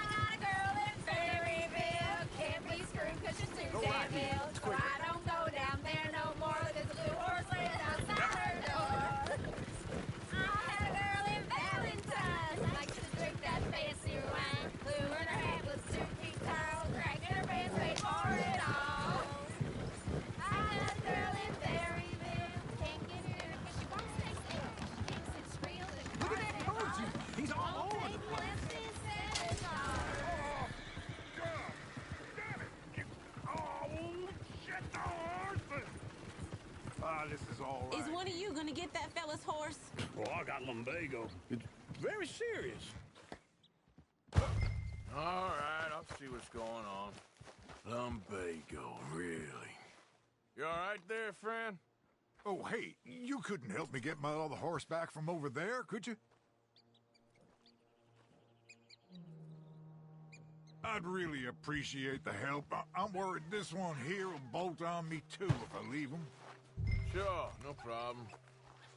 got a girl in Fairyville. Can't be screwed 'cause she's too Go damn right here. ill. It's So quicker. I don't go down there no more. There's a blue horse laying outside her door. I had a girl in Valentine. Likes to drink that fancy wine. Blue in her hat was 2 feet tall. Crack in her pants, paid for it all. I got a girl in Fairyville. Can't get her 'cause she won't stay still. She thinks it's real. Look at that bird. He's all over the place. This is all right. Is one of you gonna get that fella's horse? Oh, I got lumbago. It's very serious. All right, I'll see what's going on. Lumbago, really? You all right there, friend? Oh, hey, you couldn't help me get my other horse back from over there, could you? I'd really appreciate the help. I'm worried this one here will bolt on me too if I leave him. Sure, no problem.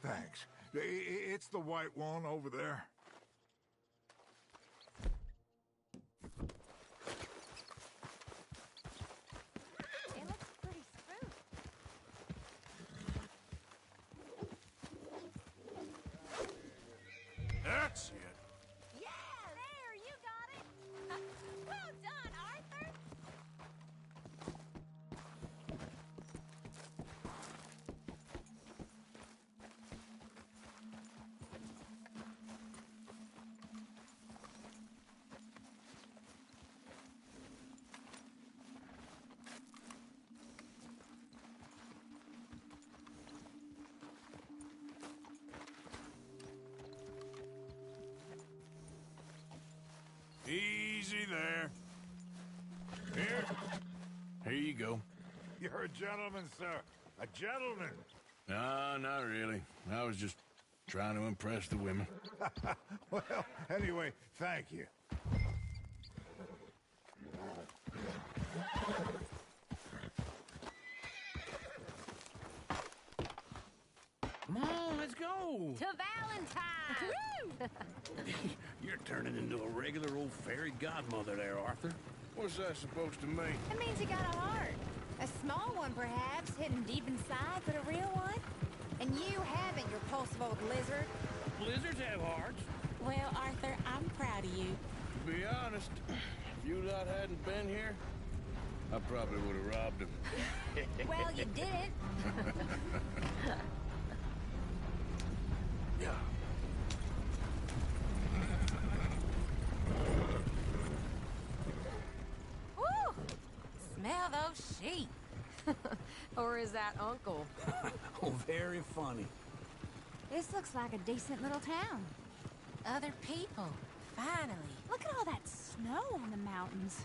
Thanks. It's the white one over there. It looks pretty smooth. That's it. Yeah, there, you got it. Well done, Arthur. Easy there. Here you go. You're a gentleman, sir. A gentleman. No, not really. I was just trying to impress the women. Well, anyway, thank you. Come on, let's go. To Valentine! You're turning into a regular old fairy godmother there, Arthur. What's that supposed to mean? It means you got a heart. A small one, perhaps, hidden deep inside, but a real one. And you haven't, you repulsive old lizard. Lizards have hearts. Well, Arthur, I'm proud of you. To be honest, if you lot hadn't been here, I probably would have robbed him. Well, you didn't. Woo! Smell those sheep. Or is that Uncle? Oh, very funny. This looks like a decent little town. Other people, finally. Look at all that snow on the mountains.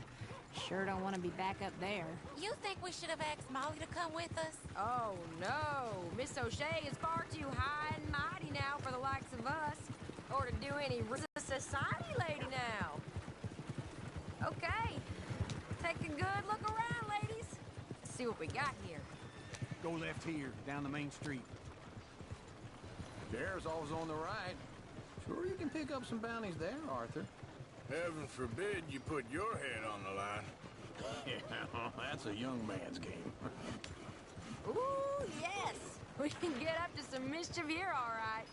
Sure don't want to be back up there. You think we should have asked Molly to come with us? Oh, no. Miss O'Shea is far too high and mighty now for the likes of us. Or to do any society lady now. Okay. Take a good look around, ladies. See what we got here. Go left here, down the main street. There's always on the right. Sure you can pick up some bounties there, Arthur. Heaven forbid you put your head on the line. Yeah, that's a young man's game. Ooh, yes. We can get up to some mischief here, all right.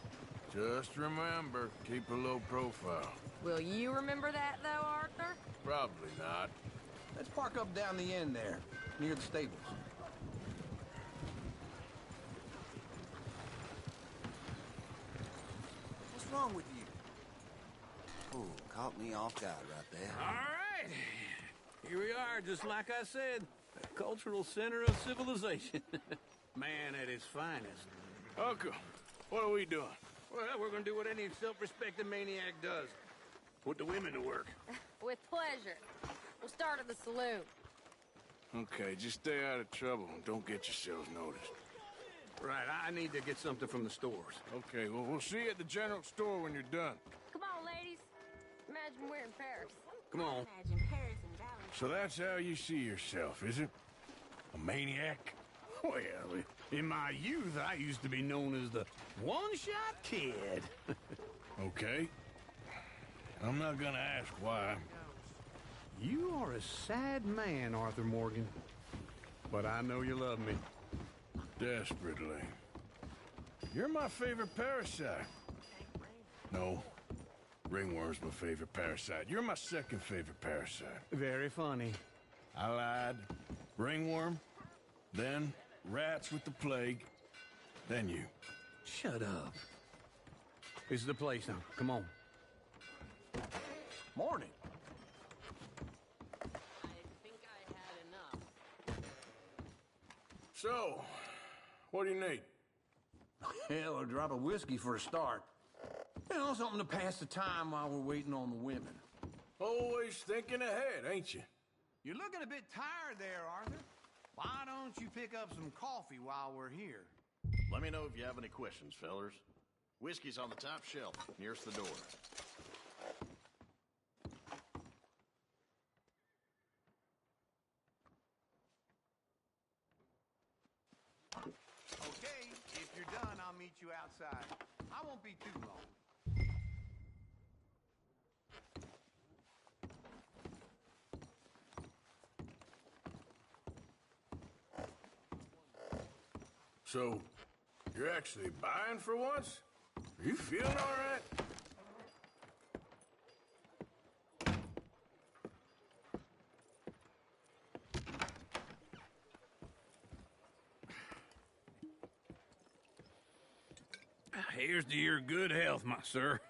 Just remember, keep a low profile. Will you remember that, though, Arthur? Probably not. Let's park up down the end there, near the stables. What's wrong with you? Oh, caught me off guard right there. All right. Here we are, just like I said. A cultural center of civilization. Man at his finest. Uncle, what are we doing? Well, we're gonna do what any self-respecting maniac does. Put the women to work. With pleasure. We'll start at the saloon. Okay, just stay out of trouble and don't get yourselves noticed. Right, I need to get something from the stores. Okay, well, we'll see you at the general store when you're done. Come on, ladies. Imagine we're in Paris. Come on. Imagine Paris and Valentine. So that's how you see yourself, is it? A maniac? Well, in my youth, I used to be known as the one-shot kid. Okay. I'm not gonna ask why. You are a sad man, Arthur Morgan. But I know you love me. Desperately. You're my favorite parasite. No. Ringworm's my favorite parasite. You're my second favorite parasite. Very funny. I lied. Ringworm, then rats with the plague, then you. Shut up. This is the place now. Come on. Morning. So, what do you need? Hell, a drop of whiskey for a start. You know, something to pass the time while we're waiting on the women. Always thinking ahead, ain't you? You're looking a bit tired there, Arthur. Why don't you pick up some coffee while we're here? Let me know if you have any questions, fellers. Whiskey's on the top shelf, nearest the door. Okay, if you're done, I'll meet you outside. I won't be too long. So, you're actually buying for once? Are you feeling all right? Here's to your good health, my sir.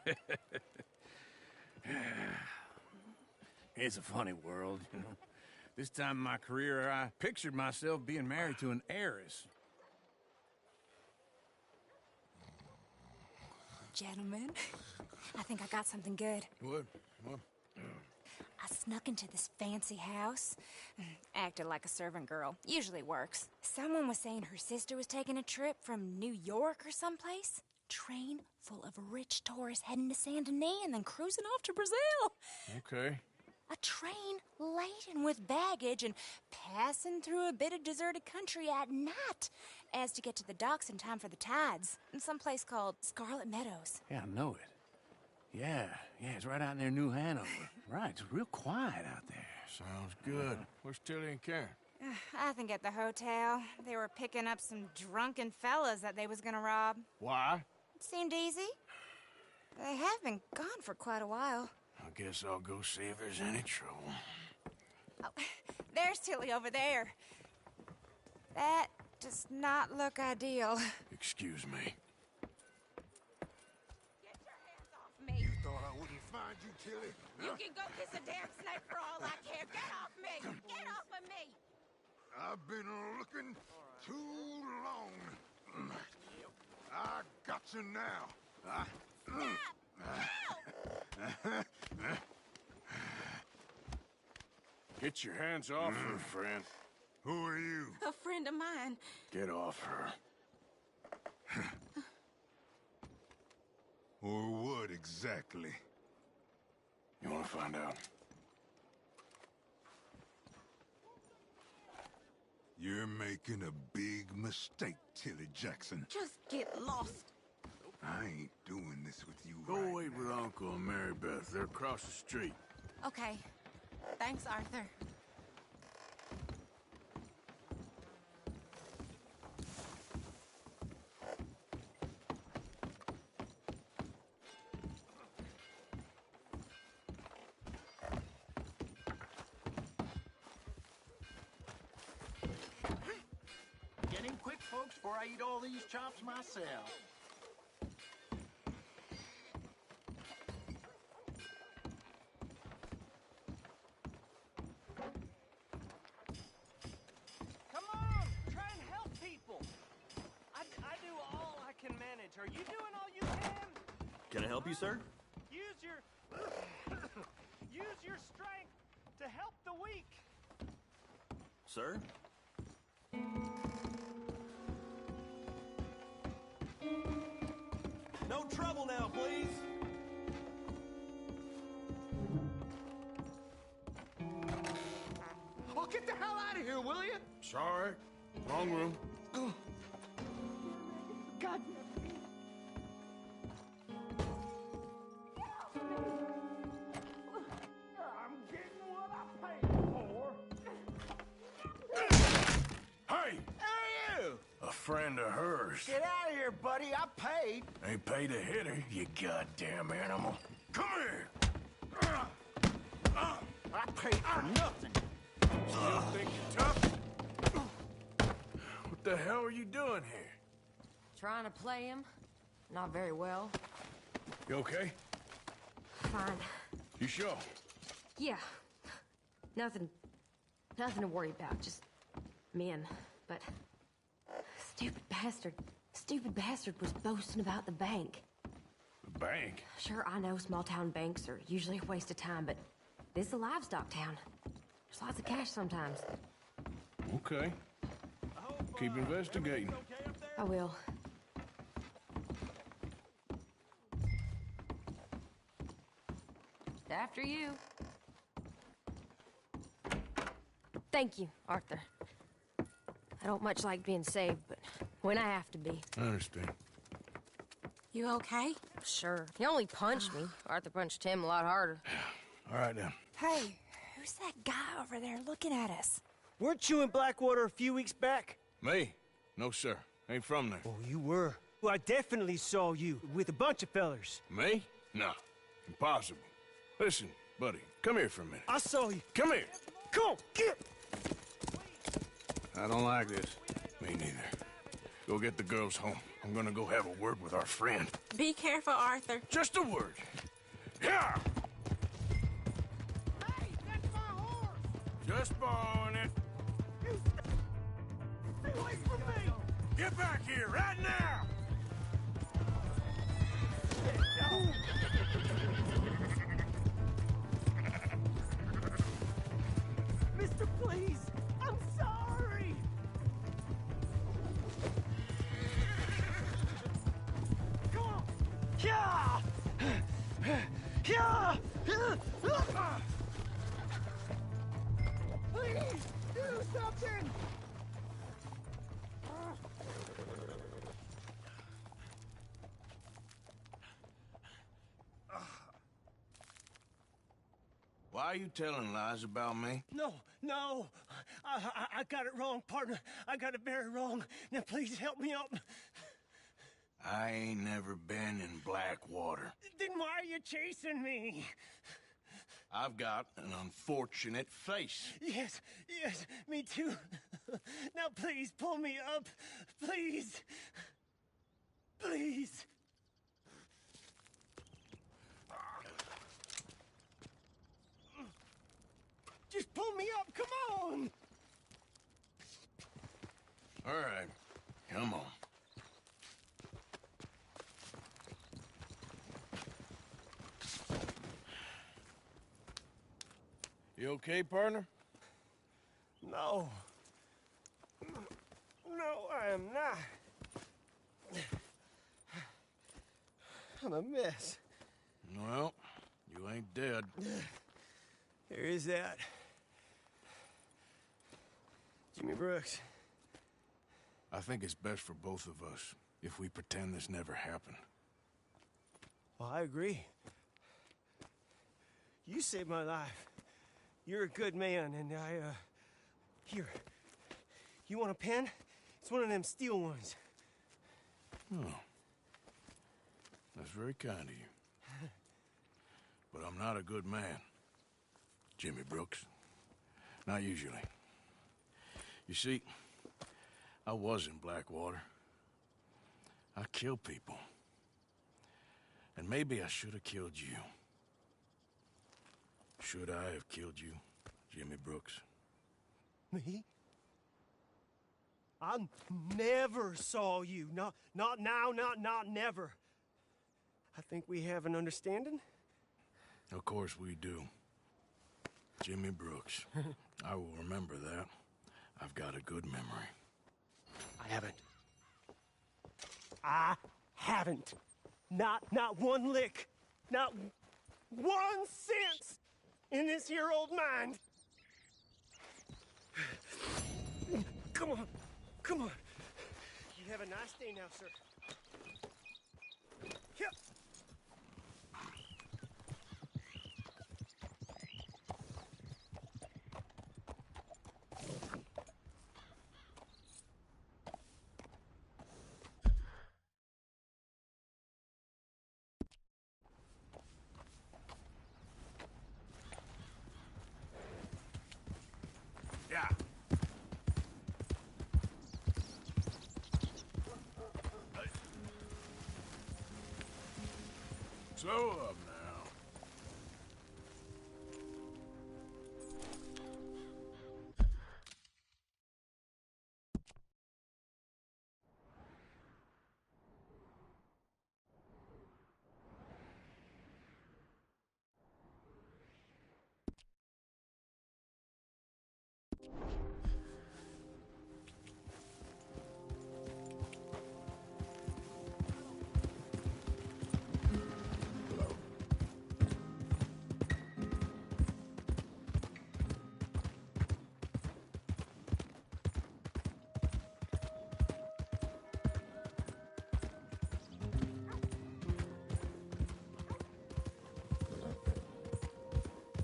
It's a funny world, you know. This time in my career, I pictured myself being married to an heiress. Gentlemen, I think I got something good. What? What? I snuck into this fancy house, acted like a servant girl. Usually works. Someone was saying her sister was taking a trip from New York or someplace. Train full of rich tourists heading to Saint Denis and then cruising off to Brazil. Okay. A train laden with baggage and passing through a bit of deserted country at night as to get to the docks in time for the tides in some place called Scarlet Meadows. Yeah, I know it. Yeah, it's right out near New Hanover. Right, it's real quiet out there. Sounds good. Where's Tilly and Karen? I think at the hotel. They were picking up some drunken fellas that they was gonna rob. Why? It seemed easy. They have been gone for quite a while. I guess I'll go see if there's any trouble. Oh, there's Tilly over there. That does not look ideal. Excuse me. Get your hands off me. Thought I wouldn't find you, Tilly. You can go kiss a damn snake for all I care. Get off me! Get off of me! I've been looking too long. I got you now. Get your hands off her, friend. Who are you? A friend of mine. Get off her. Or what exactly? You want to find out? You're making a big mistake, Tilly Jackson. Just get lost. I ain't doing this with you Go right wait with Uncle and Mary Beth. They're across the street. Okay. Thanks, Arthur. Get in quick, folks, before I eat all these chops myself. Come on, try and help people. I do all I can manage. Are you doing all you can? Can I help you, sir? Use your use your strength to help the weak. Sir? No trouble now, please. Oh, get the hell out of here, will you? Sorry. Wrong room. God. I'm getting what I paid for. Hey! Who are you? A friend of hers. Get out of here, buddy. I paid. Ain't paid to hit her, you goddamn animal. Come here! I paid for nothing. Still think you're tough? What the hell are you doing here? Trying to play him. Not very well. You okay? Fine. You sure? Yeah. Nothing to worry about. Just men. But stupid bastard was boasting about the bank. The bank? Sure, I know small town banks are usually a waste of time, but this is a livestock town. There's lots of cash sometimes. Okay. Keep investigating. I will. After you. Thank you, Arthur. I don't much like being saved, but when I have to be. I understand. You okay? Sure. He only punched me. Arthur punched him a lot harder. All right, then. Hey, who's that guy over there looking at us? Weren't you in Blackwater a few weeks back? Me? No, sir. Ain't from there. Oh, you were. Well, I definitely saw you with a bunch of fellers. Me? No. Impossible. Listen, buddy, come here for a minute. I saw you. Come here. Come on, get! I don't like this. Me neither. Go get the girls home. I'm gonna go have a word with our friend. Be careful, Arthur. Just a word. Yeah! Hey, that's my horse! Just borrowing it. Stay away from me! Get back here, right now! Please, I'm sorry. Come on. Yeah. Yeah. Please do something. Why are you telling lies about me? No. I got it wrong, partner. I got it very wrong. Now, please help me up. I ain't never been in Blackwater. Then why are you chasing me? I've got an unfortunate face. Yes, me too. Now, please, pull me up. Please. Please. Just pull me up, come on! All right, come on. You okay, partner? No. No, I am not. I'm a mess. Well, you ain't dead. There is that. Jimmy Brooks. I think it's best for both of us if we pretend this never happened. Well, I agree. You saved my life. You're a good man, and here. You want a pen? It's one of them steel ones. Oh. That's very kind of you. But I'm not a good man, Jimmy Brooks. Not usually. You see, I was in Blackwater. I killed people. And maybe I should have killed you. Should I have killed you, Jimmy Brooks? Me? I never saw you. Not now, not never. I think we have an understanding? Of course we do. Jimmy Brooks. I will remember that. I've got a good memory. I haven't. Not one lick. Not 1 cent in this here old mind. Come on. You have a nice day now, sir. Yep. Yeah. Slow up now.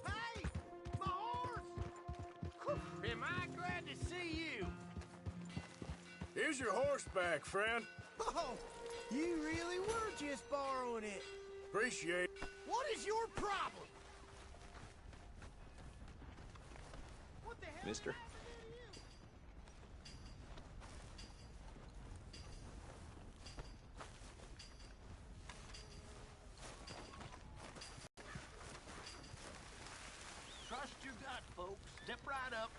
Hey! My horse! Am I glad to see you? Here's your horse back, friend. Oh, you really were just borrowing it. Appreciate it. What is your problem? What the hell? Mister? Trust your gut, folks. Step right up.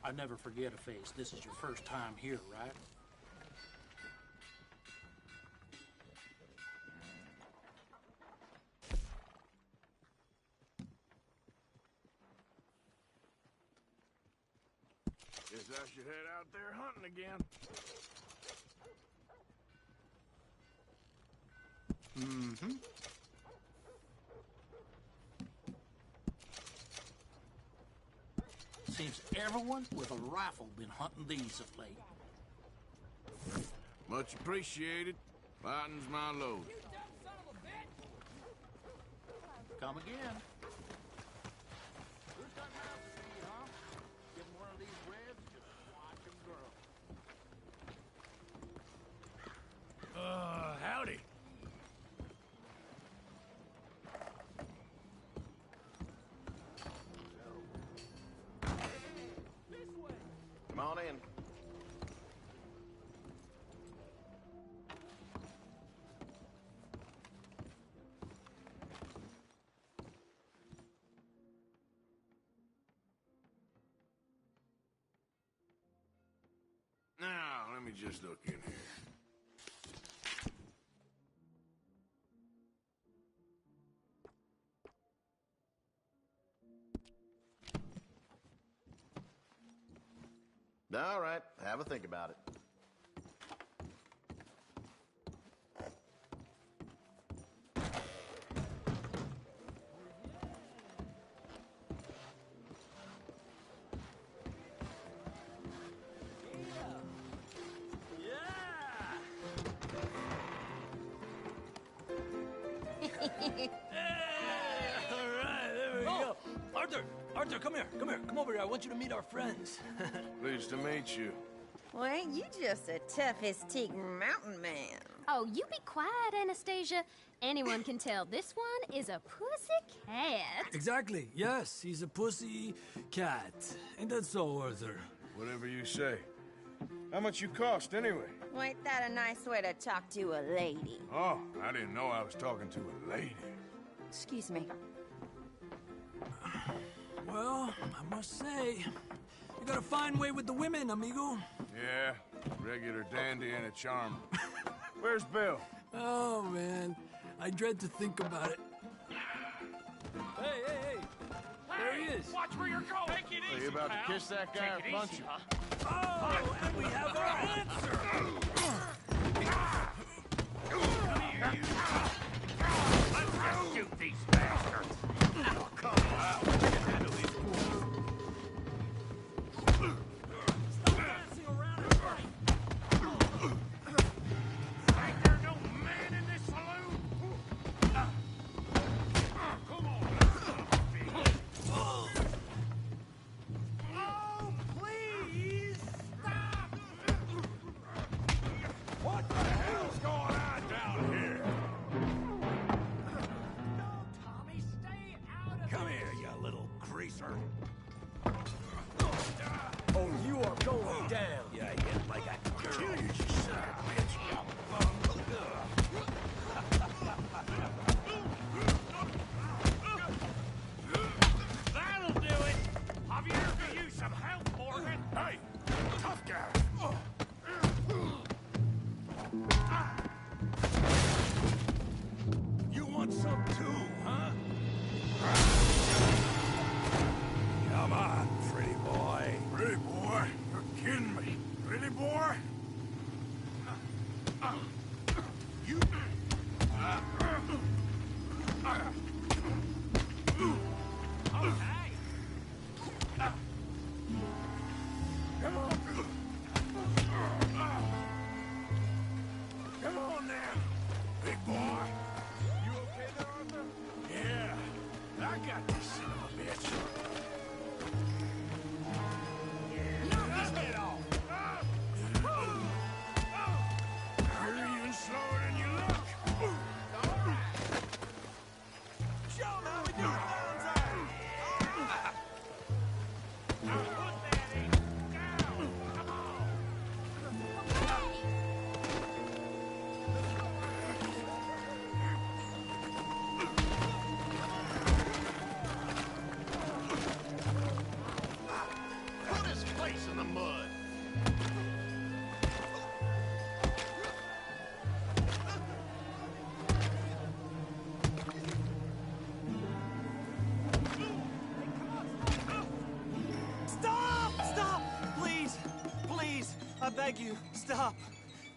I never forget a face. This is your first time here, right? Guess I should head out there hunting again. Mm-hmm. Seems everyone with a rifle been hunting these of late. Much appreciated. Lightens my load. Come again. Who's got mouths to feed, huh? Give 'em one of these ribs, just watch 'em grow. Howdy. Come on in. Now, let me just look in here. All right, have a think about it. All right, there we go. Arthur, come here. Come over here. I want you to meet our friends. Pleased to meet you. Well, ain't you just the toughest teak mountain man? Oh, you be quiet, Anastasia. Anyone can tell this one is a pussy cat. Exactly. Yes, he's a pussy cat. Ain't that so, Arthur? Whatever you say. How much you cost, anyway? Well, ain't that a nice way to talk to a lady? Oh, I didn't know I was talking to a lady. Excuse me. Well, I must say, you got a fine way with the women, amigo. Yeah, regular dandy and a charmer. Where's Bill? Oh, man. I dread to think about it. Hey! There he is. Watch where you're going. Take it easy, Are you about pal. to kiss that guy or punch him? Oh, and we have our answer. Come here, you. Let's rescue these bastards. Oh, come on. We can handle these fools. Stop dancing around and fight. Ain't there no man in this saloon? Come on. Oh, please stop! What the hell's going on down here? Tommy, stay out of Come here, you little greaser. Oh, you are going down. Yeah, hit like a girl. You son of a bitch. That'll do it. Javier could use some help, Morgan. Hey, tough guy. You want some too, huh? Come on, pretty boy. Pretty boy? You're kidding me. Pretty boy? You... Okay. Come on. Come on now, big boy. You okay there, Arthur? Yeah, I got this son of a bitch. Knock his head off. You're even slower than you look. All right. Show 'em how we do it downtown. Now put that ace down. Come on. beg you, stop.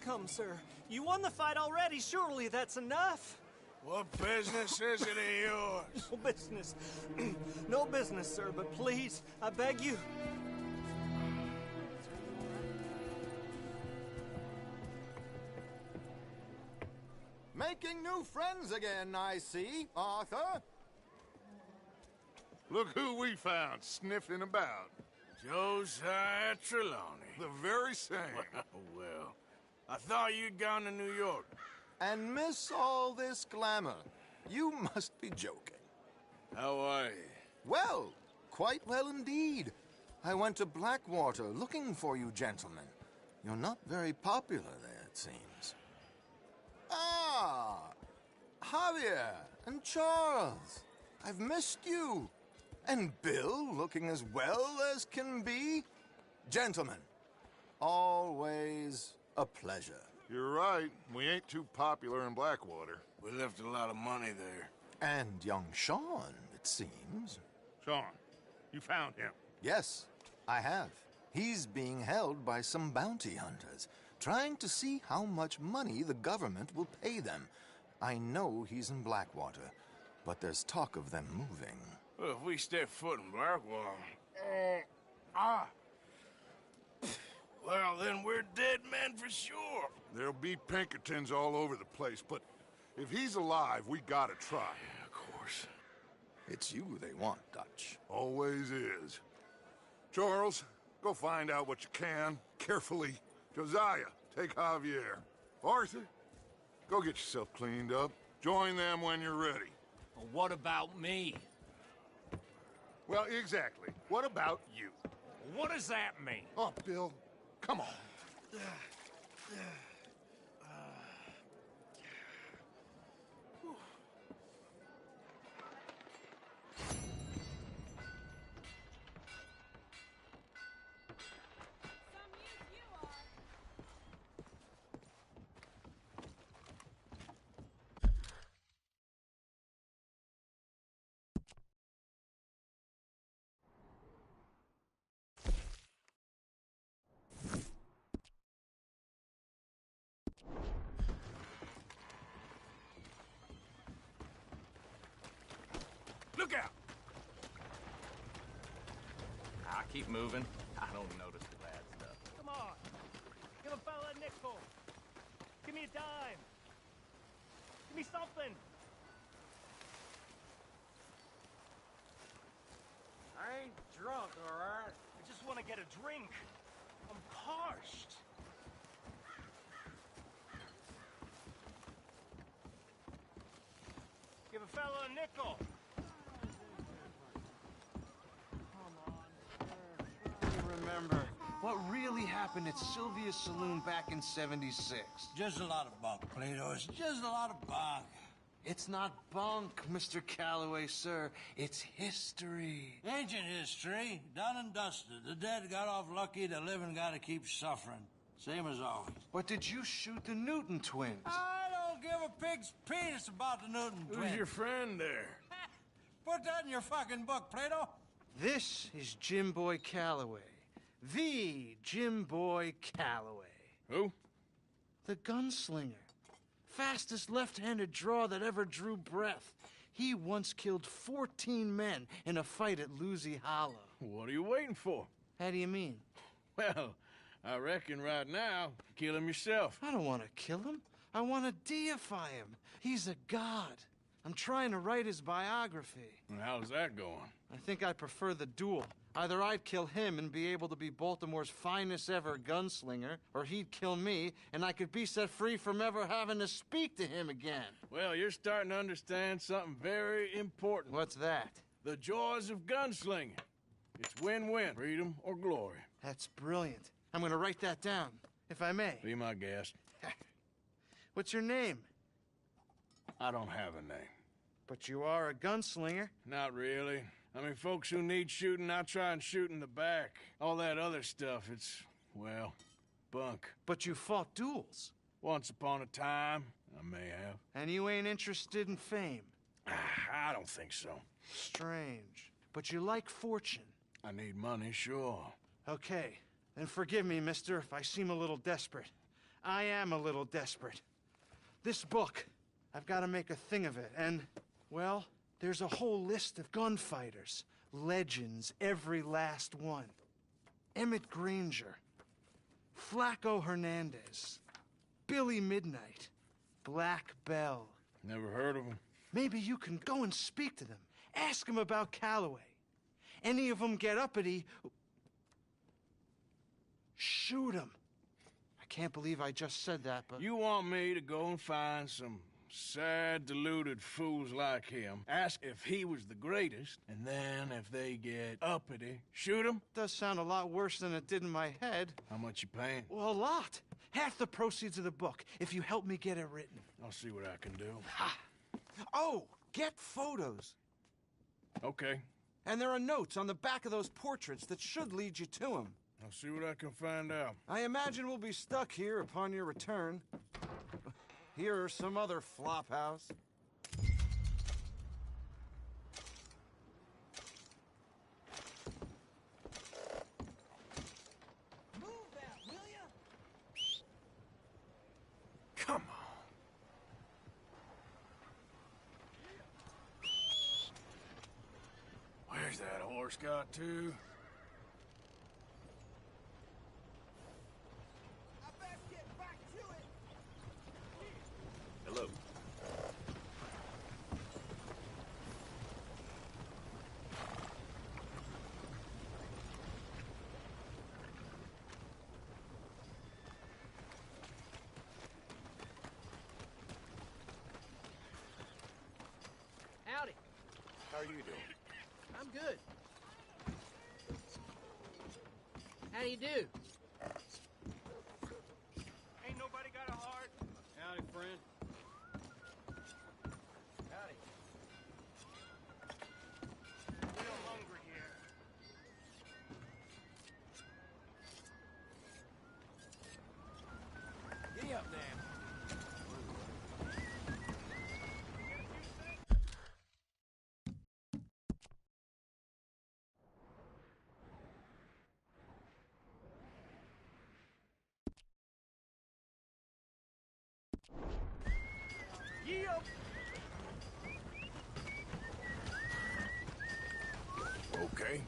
Come, sir. You won the fight already. Surely that's enough. What business is it of yours? No business. No business, sir, but please, I beg you. Making new friends again, I see, Arthur. Look who we found sniffing about. Josiah Trelawney. The very same. Well, I thought you'd gone to New York. And miss all this glamour. You must be joking. How are you? Well, quite well indeed. I went to Blackwater looking for you gentlemen. You're not very popular there, it seems. Ah! Javier and Charles. I've missed you. And Bill looking as well as can be. Gentlemen, always a pleasure. You're right. We ain't too popular in Blackwater. We left a lot of money there. And young Sean, it seems. Sean, you found him? Yes, I have. He's being held by some bounty hunters, trying to see how much money the government will pay them. I know he's in Blackwater, but there's talk of them moving. Well, if we step foot in Blackwater... Well, then we're dead men for sure. There'll be Pinkertons all over the place, but if he's alive, we gotta try. Yeah, of course. It's you they want, Dutch. Always is. Charles, go find out what you can, carefully. Josiah, take Javier. Arthur, go get yourself cleaned up. Join them when you're ready. Well, what about me? Well, exactly. What about you? What does that mean? Oh, Bill, come on. Look out! I keep moving. I don't notice the bad stuff. Come on. Give a fella a nickel. Give me a dime. Give me something. I ain't drunk, all right? I just want to get a drink. I'm parched. Give a fella a nickel. Remember what really happened at Sylvia's Saloon back in '76. Just a lot of bunk, Plato. It's just a lot of bunk. It's not bunk, Mr. Calloway, sir. It's history. Ancient history, done and dusted. The dead got off lucky, the living gotta keep suffering. Same as always. But did you shoot the Newton twins? I don't give a pig's penis about the Newton twins. Who's your friend there? Put that in your fucking book, Plato. This is Jim Boy Calloway. The Jim Boy Calloway. Who? The gunslinger. Fastest left-handed draw that ever drew breath. He once killed 14 men in a fight at Lucy Hollow. What are you waiting for? How do you mean? Well, I reckon right now, kill him yourself. I don't want to kill him. I want to deify him. He's a god. I'm trying to write his biography. And how's that going? I think I prefer the duel. Either I'd kill him and be able to be Baltimore's finest ever gunslinger, or he'd kill me and I could be set free from ever having to speak to him again. Well, you're starting to understand something very important. What's that? The joys of gunslinging. It's win-win, freedom or glory. That's brilliant. I'm going to write that down, if I may. Be my guest. What's your name? I don't have a name. But you are a gunslinger. Not really. I mean, folks who need shooting, I try and shoot in the back. All that other stuff, it's, well, bunk. But you fought duels. Once upon a time, I may have. And you ain't interested in fame? I don't think so. Strange. But you like fortune. I need money, sure. Okay, Then forgive me, mister, if I seem a little desperate. I am a little desperate. This book, I've got to make a thing of it, and, well, there's a whole list of gunfighters. Legends, every last one. Emmett Granger, Flaco Hernandez, Billy Midnight, Black Bell. Never heard of them. Maybe you can go and speak to them. Ask them about Calloway. Any of them get uppity, shoot them. I can't believe I just said that, but... You want me to go and find some sad, deluded fools like him, ask if he was the greatest, and then if they get uppity, shoot him? Does sound a lot worse than it did in my head. How much you paying? Well, a lot. Half the proceeds of the book, if you help me get it written. I'll see what I can do. Ha! Oh, get photos. Okay. And there are notes on the back of those portraits that should lead you to him. I'll see what I can find out. I imagine we'll be stuck here upon your return. Here or some other flop house. Move that, will ya? Come on. Where's that horse got to? Hello. Howdy. How are you doing? I'm good. How do you do? Ain't nobody got a heart? Howdy, friend. Howdy. Real hungry here. Giddy up now. Okay.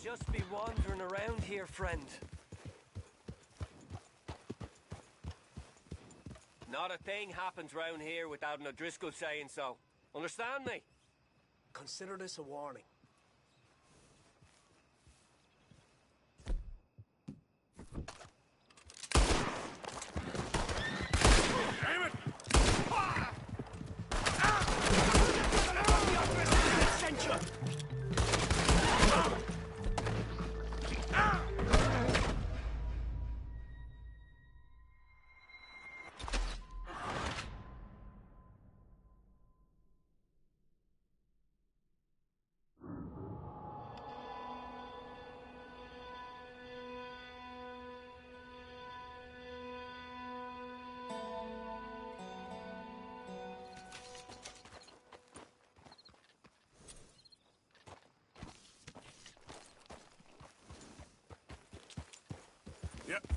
just be wandering around here, friend. Not a thing happens round here without an O'Driscoll saying so. Understand me? Consider this a warning. Damn it! Yep.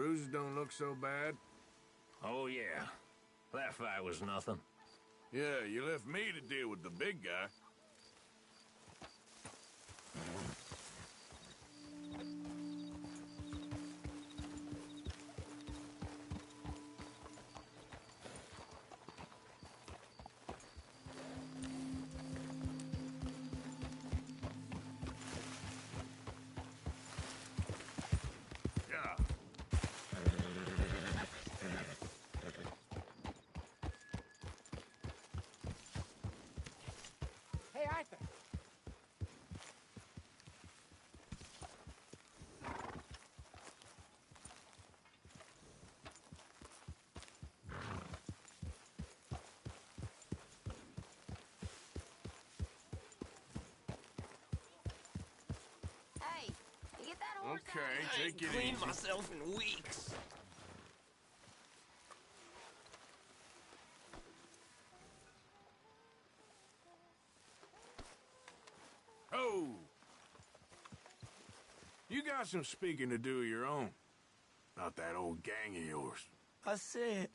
Bruises don't look so bad. Oh, yeah. That fight was nothing. Yeah, you left me to deal with the big guy. Hey, Arthur. Hey, you get that horse Okay, out? take it Cleaned easy. myself in weeks. Oh! You got some speaking to do of your own. About that old gang of yours. I said,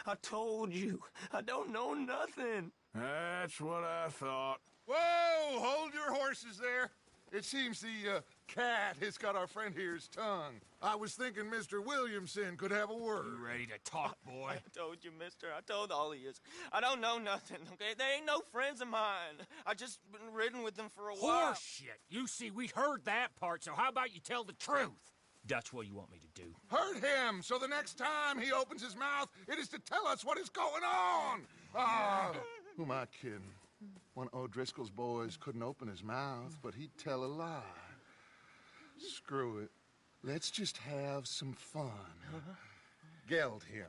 I told you, I don't know nothing. That's what I thought. Whoa! Hold your horses there. It seems the cat has got our friend here's tongue. I was thinking Mr. Williamson could have a word. You ready to talk, boy? I told you, mister. I told all of you. I don't know nothing, okay? They ain't no friends of mine. I just been ridden with them for a while. Horseshit! You see, we heard that part, so how about you tell the truth? That's what you want me to do. Hurt him, so the next time he opens his mouth, it is to tell us what is going on. Ah, who am I kidding? One of O'Driscoll's boys couldn't open his mouth, but he'd tell a lie. Screw it. Let's just have some fun. Geld him.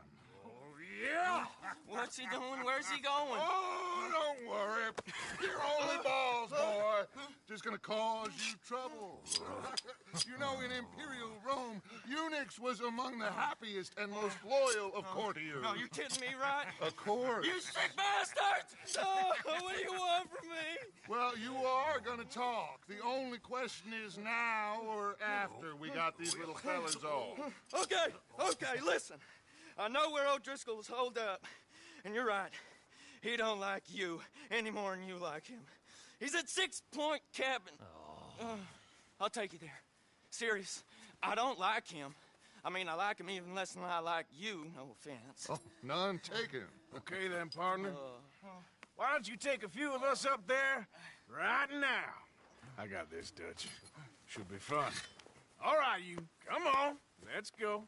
Yeah! What's he doing? Where's he going? Oh, don't worry. You're only balls, boy. Just gonna cause you trouble. You know, in Imperial Rome, eunuchs was among the happiest and most loyal of courtiers. No, you kidding me, right? Of course. You sick bastards! Oh, what do you want from me? Well, you are gonna talk. The only question is now or after we got these little fellas off. Okay, listen. I know where O'Driscoll's holed up, and you're right. He don't like you any more than you like him. He's at 6 Point Cabin. I'll take you there. Serious, I don't like him. I mean, I like him even less than I like you, no offense. Oh, none taken. Okay then, partner. Why don't you take a few of us up there right now? I got this, Dutch. Should be fun. All right, you. Come on. Let's go.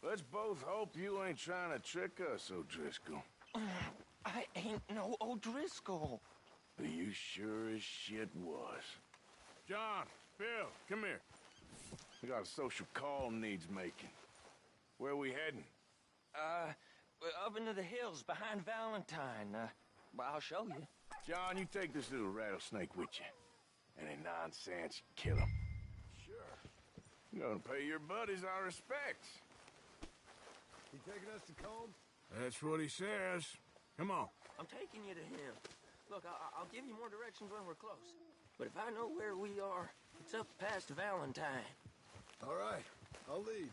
Let's both hope you ain't trying to trick us, O'Driscoll. I ain't no O'Driscoll. You sure as shit was. John, Bill, come here. We got a social call needs making. Where we heading? Up into the hills behind Valentine. Well, I'll show you. John, you take this little rattlesnake with you. Any nonsense, kill him. Sure. You're gonna pay your buddies our respects. He taking us to Combs? That's what he says. Come on. I'm taking you to him. Look, I'll give you more directions when we're close. But if I know where we are, it's up past Valentine. All right, I'll lead.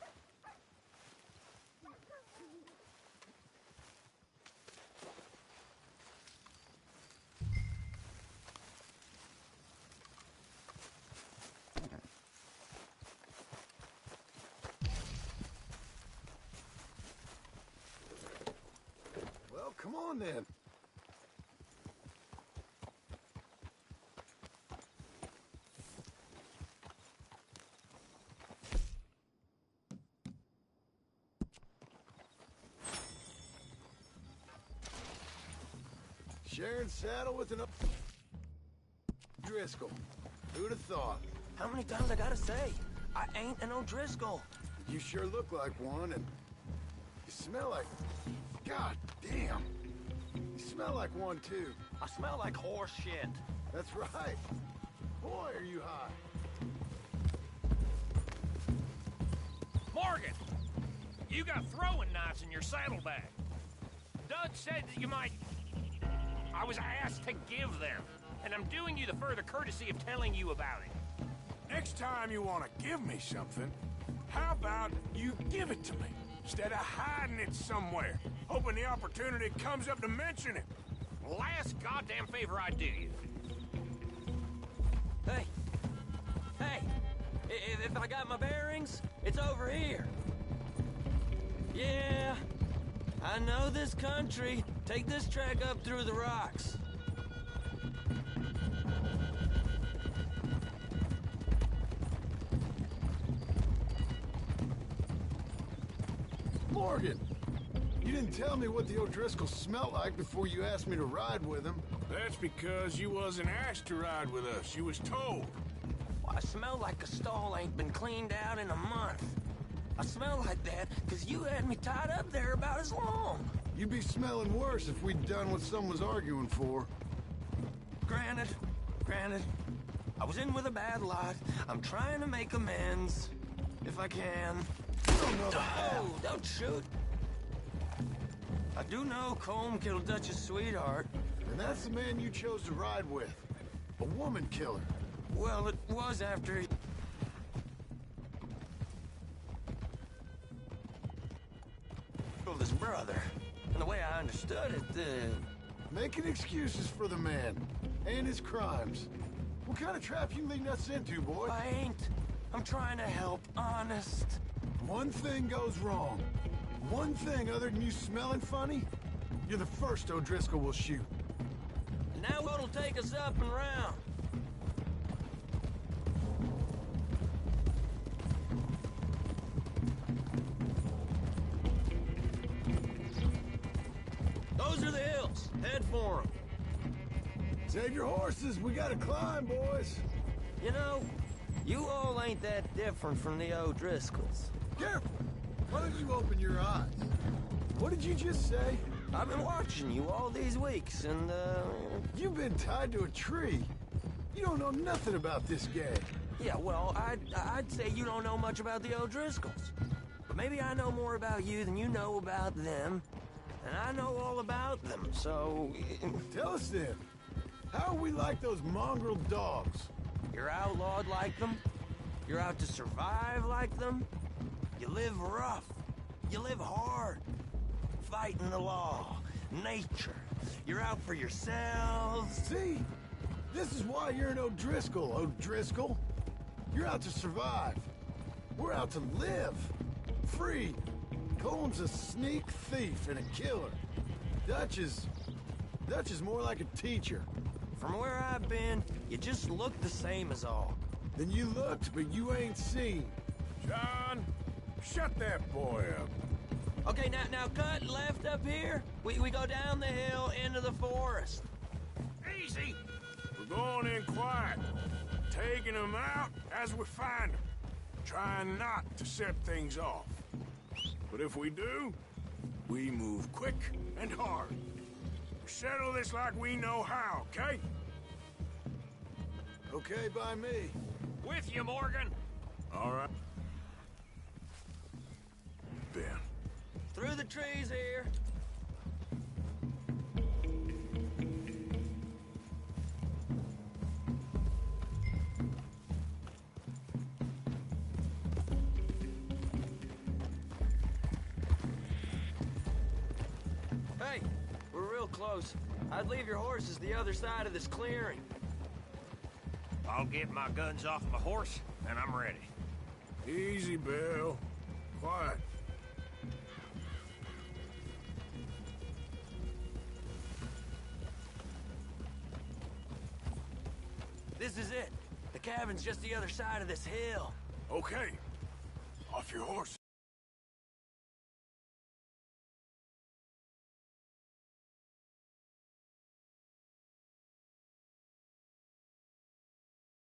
Well, come on then. Sharing saddle with an Driscoll. Who'd have thought? How many times I gotta say? I ain't an O'Driscoll. You sure look like one, and you smell like... God damn. You smell like one, too. I smell like horse shit. That's right. Boy, are you high. Morgan! You got throwing knives in your saddlebag. Doug said that you might... I was asked to give them, and I'm doing you the further courtesy of telling you about it. Next time you want to give me something, how about you give it to me, instead of hiding it somewhere, hoping the opportunity comes up to mention it? Last goddamn favor I do you. Hey! Hey! If I got my bearings, it's over here. Yeah, I know this country. Take this track up through the rocks. Morgan! You didn't tell me what the O'Driscolls smelled like before you asked me to ride with them. That's because you wasn't asked to ride with us. You was told. I smell like a stall ain't been cleaned out in a month. I smell like that because you had me tied up there about as long. You'd be smelling worse if we'd done what someone was arguing for. Granted. I was in with a bad lot. I'm trying to make amends. If I can. You don't know the half. Oh, don't shoot. I do know Colm killed Dutch's sweetheart. And that's the man you chose to ride with. A woman killer. Well, it was after he... killed his brother. And the way I understood it, Making excuses for the man. And his crimes. What kind of trap you leading us into, boy? I ain't. I'm trying to help, honest. One thing goes wrong. One thing other than you smelling funny, you're the first O'Driscoll will shoot. Now what'll take us up and round? Those are the hills. Head for them. Save your horses. We gotta climb, boys. You know, you all ain't that different from the O'Driscolls. Careful. Why don't you open your eyes? What did you just say? I've been watching you all these weeks, and, You've been tied to a tree. You don't know nothing about this gang. Yeah, well, I'd say you don't know much about the O'Driscolls. But maybe I know more about you than you know about them. And I know all about them, so... Tell us then. How are we like those mongrel dogs? You're outlawed like them. You're out to survive like them. You live rough. You live hard. Fighting the law. Nature. You're out for yourselves. See? This is why you're an O'Driscoll, O'Driscoll. You're out to survive. We're out to live. Free. Colm's a sneak thief and a killer. Dutch is more like a teacher. From where I've been, you just look the same as all. Then you looked, but you ain't seen. John, shut that boy up. Okay, now cut left up here. We go down the hill into the forest. Easy. We're going in quiet, taking them out as we find them, trying not to set things off. But if we do, we move quick and hard. Settle this like we know how, okay? Okay by me. With you, Morgan. All right. Ben. Through the trees here. Hey, we're real close. I'd leave your horses the other side of this clearing. I'll get my guns off my horse, and I'm ready. Easy, Bill. Quiet. This is it. The cabin's just the other side of this hill. Okay. Off your horses.